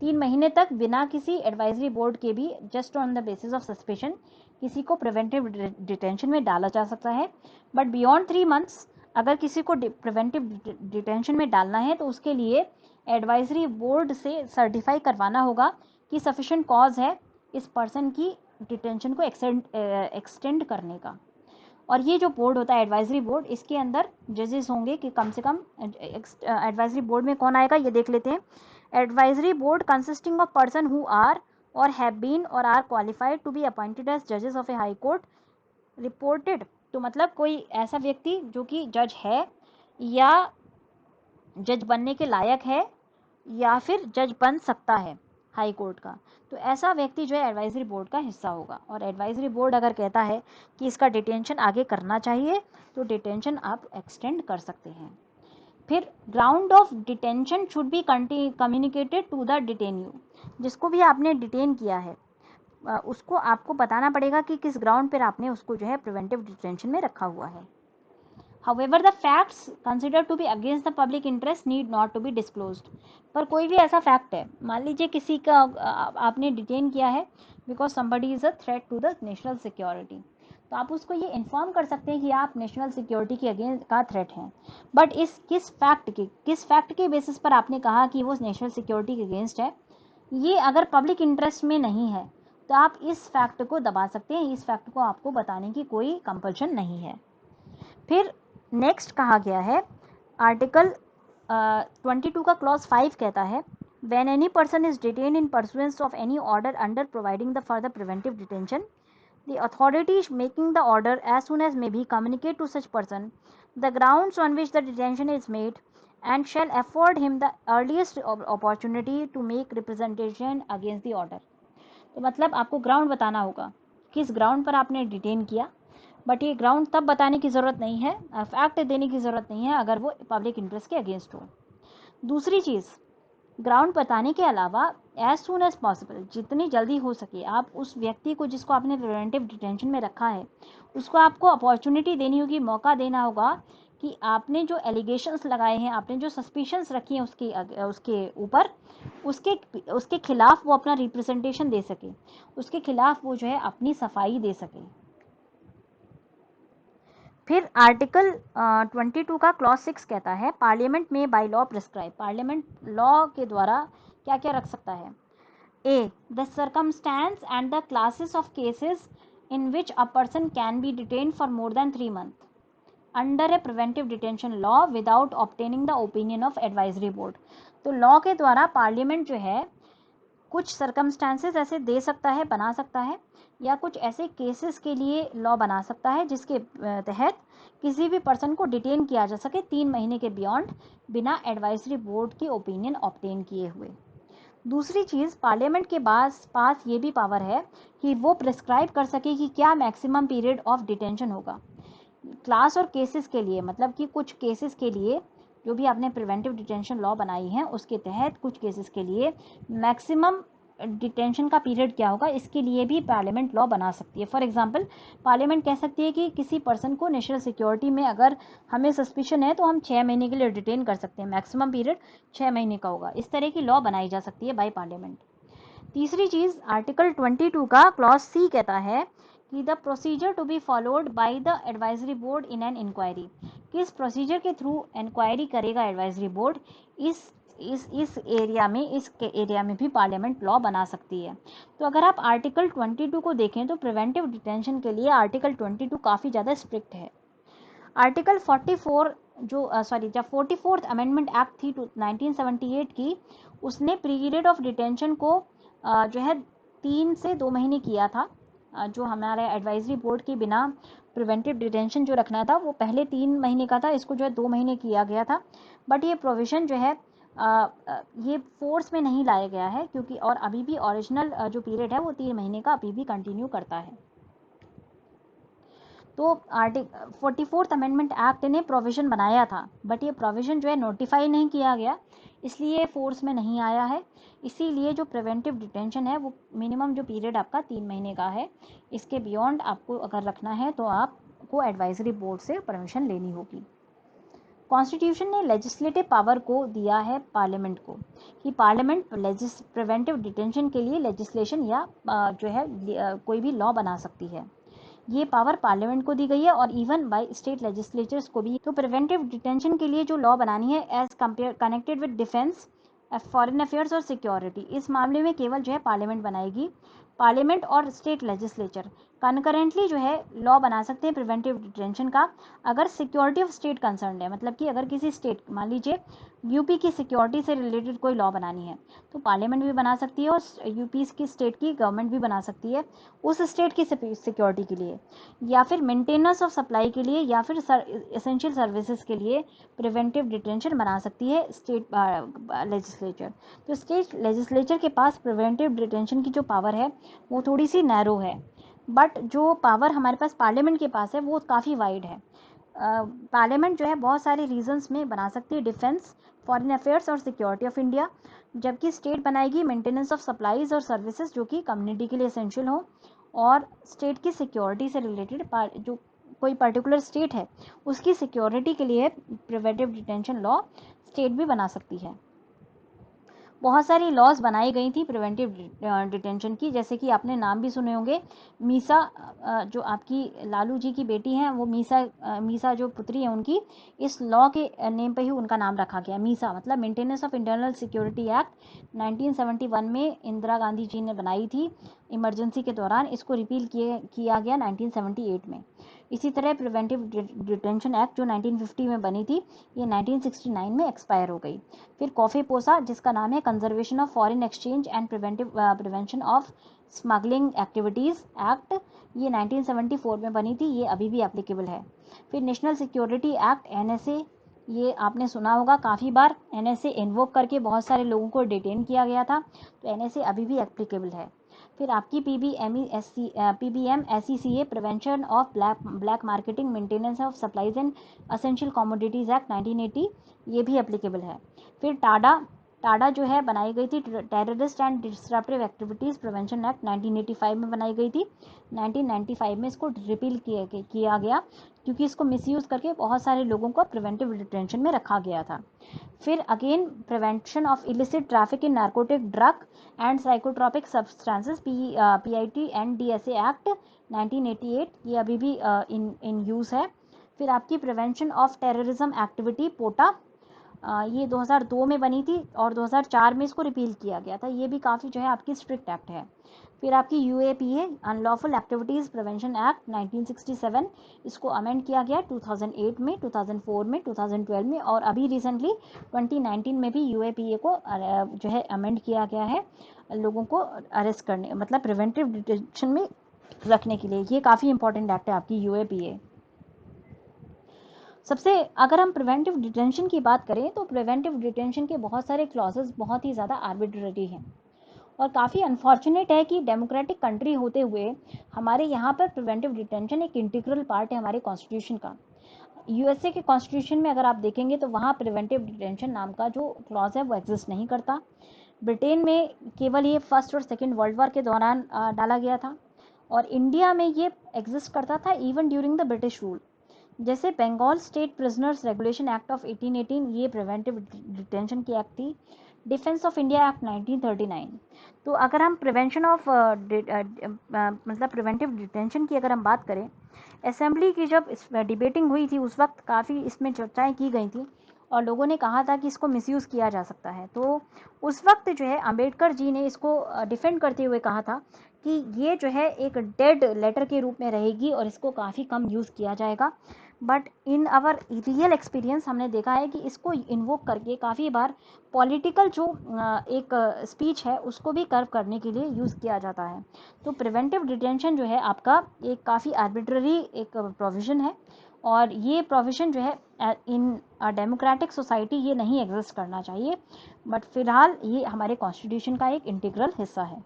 3 महीने तक बिना किसी एडवाइजरी बोर्ड के भी just on the basis of suspicion किसी को प्रिवेंटिव डिटेंशन में डाला जा सकता है। बट बियॉन्ड 3 मंथ्स अगर किसी को प्रिवेंटिव डिटेंशन में डालना है तो उसके लिए एडवाइजरी बोर्ड से सर्टिफाई करवाना होगा कि सफिशिएंट कॉज है इस पर्सन की डिटेंशन को एक्सटेंड करने का। और ये जो बोर्ड होता है एडवाइजरी बोर्ड, इसके अंदर जजेस होंगे कि कम से कम, एडवाइजरी बोर्ड में कौन आएगा ये देख लेते हैं। Advisory board consisting of person who are or have been or are qualified to be appointed as जजेस of a high court reported. तो मतलब कोई ऐसा व्यक्ति जो कि जज है या जज बनने के लायक है या फिर जज बन सकता है हाई कोर्ट का, तो ऐसा व्यक्ति जो है एडवाइजरी बोर्ड का हिस्सा होगा। और एडवाइजरी बोर्ड अगर कहता है कि इसका डिटेंशन आगे करना चाहिए तो डिटेंशन आप एक्सटेंड कर सकते हैं। फिर ground of detention should be communicated to the detenu. जिसको भी आपने डिटेन किया है उसको आपको बताना पड़ेगा कि किस ग्राउंड पर आपने उसको जो है प्रिवेंटिव डिटेंशन में रखा हुआ है। However, the facts considered to be against the public interest need not to be disclosed. पर कोई भी ऐसा फैक्ट है, मान लीजिए किसी का आपने डिटेन किया है because somebody is a threat to the national security, तो आप उसको ये इन्फॉर्म कर सकते हैं कि आप नेशनल सिक्योरिटी के अगेंस्ट का थ्रेट हैं। बट इस किस फैक्ट के बेसिस पर आपने कहा कि वो नेशनल सिक्योरिटी के अगेंस्ट है, ये अगर पब्लिक इंटरेस्ट में नहीं है तो आप इस फैक्ट को दबा सकते हैं। इस फैक्ट को आपको बताने की कोई कंपल्शन नहीं है। फिर नेक्स्ट कहा गया है आर्टिकल 22 का क्लॉज 5 कहता है when any person is detain in pursuance of any order under providing the further preventive detention, the authority making the order as soon as may be communicate to such person the grounds on which the detention is made and shall afford him the earliest opportunity to make representation against the order. तो मतलब आपको ground बताना होगा किस ground पर आपने detain किया, but ये ग्राउंड तब बताने की ज़रूरत नहीं है, फैक्ट देने की ज़रूरत नहीं है अगर वो पब्लिक इंटरेस्ट के अगेंस्ट हो। दूसरी चीज़, ग्राउंड बताने के अलावा एज सून एज पॉसिबल, जितनी जल्दी हो सके आप उस व्यक्ति को जिसको आपने प्रिवेंटिव डिटेंशन में रखा है उसको आपको अपॉर्चुनिटी देनी होगी, मौका देना होगा कि आपने जो एलिगेशंस लगाए हैं, आपने जो सस्पिशंस रखी हैं उसके ऊपर, उसके खिलाफ वो अपना रिप्रेजेंटेशन दे सके, उसके खिलाफ वो जो है अपनी सफाई दे सके। फिर आर्टिकल 22 का क्लॉज 6 कहता है पार्लियामेंट में by law prescribe. Parliament law के द्वारा क्या क्या रख सकता है। A the circumstances and the classes of cases in which a person can be detain for more than 3 month under a preventive detention law without obtaining the opinion of advisory board. तो law के द्वारा parliament जो है कुछ circumstances ऐसे दे सकता है, बना सकता है, या कुछ ऐसे केसेस के लिए लॉ बना सकता है जिसके तहत किसी भी पर्सन को डिटेन किया जा सके 3 महीने के बियॉन्ड बिना एडवाइजरी बोर्ड की ओपिनियन ऑब्टेन किए हुए। दूसरी चीज़, पार्लियामेंट के पास ये भी पावर है कि वो प्रिस्क्राइब कर सके कि क्या मैक्सिमम पीरियड ऑफ डिटेंशन होगा क्लास और केसेस के लिए, मतलब कि कुछ केसेस के लिए जो भी आपने प्रिवेंटिव डिटेंशन लॉ बनाई है उसके तहत कुछ केसेस के लिए मैक्सिमम डिटेंशन का पीरियड क्या होगा, इसके लिए भी पार्लियामेंट लॉ बना सकती है। फॉर एग्जांपल, पार्लियामेंट कह सकती है कि किसी पर्सन को नेशनल सिक्योरिटी में अगर हमें सस्पिशन है तो हम 6 महीने के लिए डिटेन कर सकते हैं, मैक्सिमम पीरियड 6 महीने का होगा। इस तरह की लॉ बनाई जा सकती है बाय पार्लियामेंट। तीसरी चीज़, आर्टिकल 22 का क्लॉज सी कहता है कि the procedure to be followed by the advisory board in an inquiry, किस प्रोसीजर के थ्रू इंक्वायरी करेगा एडवाइजरी बोर्ड, इस एरिया में भी पार्लियामेंट लॉ बना सकती है। तो अगर आप आर्टिकल 22 को देखें तो प्रिवेंटिव डिटेंशन के लिए आर्टिकल 22 काफ़ी ज़्यादा स्ट्रिक्ट है। आर्टिकल 44 जब 44th अमेंडमेंट एक्ट थी 1978 की, उसने पीरियड ऑफ डिटेंशन को जो है 3 से 2 महीने किया था। जो हमारे एडवाइजरी बोर्ड के बिना प्रिवेंटिव डिटेंशन जो रखना था वो पहले 3 महीने का था, इसको जो है 2 महीने किया गया था। बट ये प्रोविज़न जो है ये फोर्स में नहीं लाया गया है, क्योंकि और अभी भी ओरिजिनल जो पीरियड है वो 3 महीने का अभी भी कंटिन्यू करता है। तो 44th अमेंडमेंट एक्ट ने प्रोविज़न बनाया था, बट ये प्रोविज़न जो है नोटिफाई नहीं किया गया, इसलिए फोर्स में नहीं आया है। इसीलिए जो प्रिवेंटिव डिटेंशन है वो मिनिमम जो पीरियड आपका 3 महीने का है, इसके बियॉन्ड आपको अगर रखना है तो आपको एडवाइजरी बोर्ड से परमिशन लेनी होगी। कॉन्स्टिट्यूशन ने लेजिस्लेटिव पावर को दिया है पार्लियामेंट को, कि पार्लियामेंट प्रिवेंटिव डिटेंशन के लिए लेजिस्लेशन या जो है कोई भी लॉ बना सकती है। ये पावर पार्लियामेंट को दी गई है और इवन बाय स्टेट लेजिस्लेचर्स को भी। तो प्रिवेंटिव डिटेंशन के लिए जो लॉ बनानी है as connected with defence, foreign affairs और सिक्योरिटी, इस मामले में केवल जो है पार्लियामेंट बनाएगी। पार्लियामेंट और स्टेट लेजिस्लेचर कनकरेंटली जो है लॉ बना सकते हैं प्रिवेंटिव डिटेंशन का, अगर सिक्योरिटी ऑफ स्टेट कंसर्न है, मतलब कि अगर किसी स्टेट, मान लीजिए यूपी की सिक्योरिटी से रिलेटेड कोई लॉ बनानी है तो पार्लियामेंट भी बना सकती है और यूपी की स्टेट की गवर्नमेंट भी बना सकती है उस स्टेट की सिक्योरिटी के लिए, या फिर मेंटेनेंस ऑफ सप्लाई के लिए, या फिर एसेंशियल सर्विसेज के लिए प्रिवेंटिव डिटेंशन बना सकती है स्टेट लेजिस्लेचर। तो स्टेट लेजिस्लेचर के पास प्रिवेंटिव डिटेंशन की जो पावर है वो थोड़ी सी नैरो है, बट जो पावर हमारे पास पार्लियामेंट के पास है वो काफ़ी वाइड है। पार्लियामेंट जो है बहुत सारे रीजंस में बना सकती है, डिफेंस, फॉरेन अफेयर्स और सिक्योरिटी ऑफ इंडिया, जबकि स्टेट बनाएगी मेंटेनेंस ऑफ सप्लाईज और सर्विसेज जो कि कम्युनिटी के लिए एसेंशियल हो, और स्टेट की सिक्योरिटी से रिलेटेड जो कोई पर्टिकुलर स्टेट है उसकी सिक्योरिटी के लिए प्रिवेंटिव डिटेंशन लॉ स्टेट भी बना सकती है। बहुत सारी लॉज बनाई गई थी प्रिवेंटिव डिटेंशन की, जैसे कि आपने नाम भी सुने होंगे, मीसा, जो आपकी लालू जी की बेटी हैं वो मीसा जो पुत्री है उनकी, इस लॉ के नेम पे ही उनका नाम रखा गया। मीसा मतलब maintenance of internal security act 1971 में इंदिरा गांधी जी ने बनाई थी इमरजेंसी के दौरान, इसको रिपील किया गया 1978 में। इसी तरह प्रिवेंटिव डिटेंशन एक्ट जो 1950 में बनी थी ये 1969 में एक्सपायर हो गई। फिर कॉफी पोसा, जिसका नाम है conservation of foreign exchange and prevention of smuggling activities act, ये 1974 में बनी थी, ये अभी भी एप्लीकेबल है। फिर नेशनल सिक्योरिटी एक्ट NSA, ये आपने सुना होगा काफ़ी बार, NSA इन्वोक करके बहुत सारे लोगों को डिटेन किया गया था, तो NSA अभी भी एप्लीकेबल है। फिर आपकी PBM SECA, prevention of black marketing, maintenance of supplies and essential commodities act 1980, ये भी एप्लीकेबल है। फिर टाडा जो है बनाई गई थी, terrorist and disruptive activities prevention act 1985 में बनाई गई थी। 1995 में इसको रिपील किया गया क्योंकि इसको मिसयूज़ करके बहुत सारे लोगों को प्रिवेंटिव डिटेंशन में रखा गया था। फिर again prevention of illicit traffic in narcotic drug and psychotropic substances PIT and DSA act 1988, ये अभी भी इन यूज़ है। फिर आपकी प्रिवेंशन ऑफ टेररिज्म एक्टिविटी पोटा, ये 2002 में बनी थी और 2004 में इसको रिपील किया गया था, ये भी काफ़ी जो है आपकी स्ट्रिक्ट एक्ट है। फिर आपकी UAPA unlawful activities prevention act 1967, इसको अमेंड किया गया 2008 में, 2004 में, 2012 में, और अभी रिसेंटली 2019 में भी UAPA को जो है अमेंड किया गया है लोगों को अरेस्ट करने, मतलब प्रिवेंटिव डिटेंशन में रखने के लिए। ये काफ़ी इंपॉर्टेंट एक्ट है आपकी UAPA। सबसे अगर हम प्रिवेंटिव डिटेंशन की बात करें तो प्रिवेंटिव डिटेंशन के बहुत सारे क्लॉजेस बहुत ही ज़्यादा आर्बिट्ररी हैं, और काफ़ी अनफॉर्चुनेट है कि डेमोक्रेटिक कंट्री होते हुए हमारे यहाँ पर प्रिवेंटिव डिटेंशन एक इंटीग्रल पार्ट है हमारे कॉन्स्टिट्यूशन का। USA के कॉन्स्टिट्यूशन में अगर आप देखेंगे तो वहाँ प्रिवेंटिव डिटेंशन नाम का जो क्लॉज है वो एग्जिस्ट नहीं करता। ब्रिटेन में केवल ये फर्स्ट और सेकेंड वर्ल्ड वॉर के दौरान डाला गया था, और इंडिया में ये एग्जिस्ट करता था even during the British rule. जैसे Bengal state prisoners regulation act of 1818, ये प्रिवेंटिव डिटेंशन की एक्ट थी। Defence of India act 1939। तो अगर हम प्रिवेंशन ऑफ मतलब प्रिवेंटिव डिटेंशन की अगर हम बात करें, असेंबली की जब डिबेटिंग हुई थी उस वक्त काफ़ी इसमें चर्चाएं की गई थी, और लोगों ने कहा था कि इसको मिसयूज़ किया जा सकता है। तो उस वक्त जो है अंबेडकर जी ने इसको डिफेंड करते हुए कहा था कि ये जो है एक डेड लेटर के रूप में रहेगी और इसको काफ़ी कम यूज़ किया जाएगा। But in our real experience हमने देखा है कि इसको इन्वोक करके काफ़ी बार पॉलिटिकल जो एक स्पीच है उसको भी कर्व करने के लिए यूज़ किया जाता है। तो प्रिवेंटिव डिटेंशन जो है आपका एक काफ़ी आर्बिट्ररी एक प्रोविज़न है, और ये प्रोविज़न जो है इन डेमोक्रेटिक सोसाइटी ये नहीं एग्जिस्ट करना चाहिए, बट फिलहाल ये हमारे कॉन्स्टिट्यूशन का एक इंटीग्रल हिस्सा है।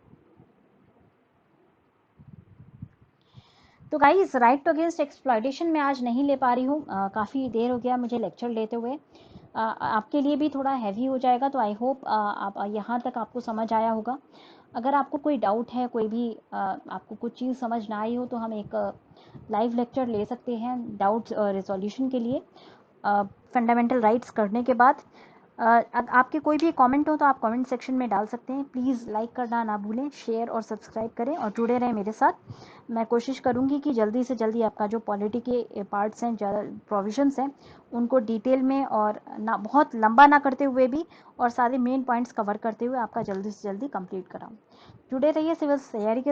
तो guys, right to against exploitation मैं आज नहीं ले पा रही हूँ, काफ़ी देर हो गया मुझे लेक्चर लेते हुए। आपके लिए भी थोड़ा हैवी हो जाएगा, तो आई होप आप यहाँ तक आपको समझ आया होगा। अगर आपको कोई डाउट है, कोई भी आपको कुछ चीज़ समझ ना आई हो, तो हम एक लाइव लेक्चर ले सकते हैं डाउट्स रिजोल्यूशन के लिए फंडामेंटल राइट्स करने के बाद। आपके कोई भी कमेंट हो तो आप कमेंट सेक्शन में डाल सकते हैं। प्लीज़ लाइक करना ना भूलें, शेयर और सब्सक्राइब करें और जुड़े रहें मेरे साथ। मैं कोशिश करूंगी कि जल्दी से जल्दी आपका जो पॉलिटी के पार्ट्स हैं, प्रोविजंस हैं, उनको डिटेल में और ना बहुत लंबा ना करते हुए भी, और सारे मेन पॉइंट्स कवर करते हुए आपका जल्दी से जल्दी कंप्लीट कराऊं। जुड़े रहिए सिविल तैयारी के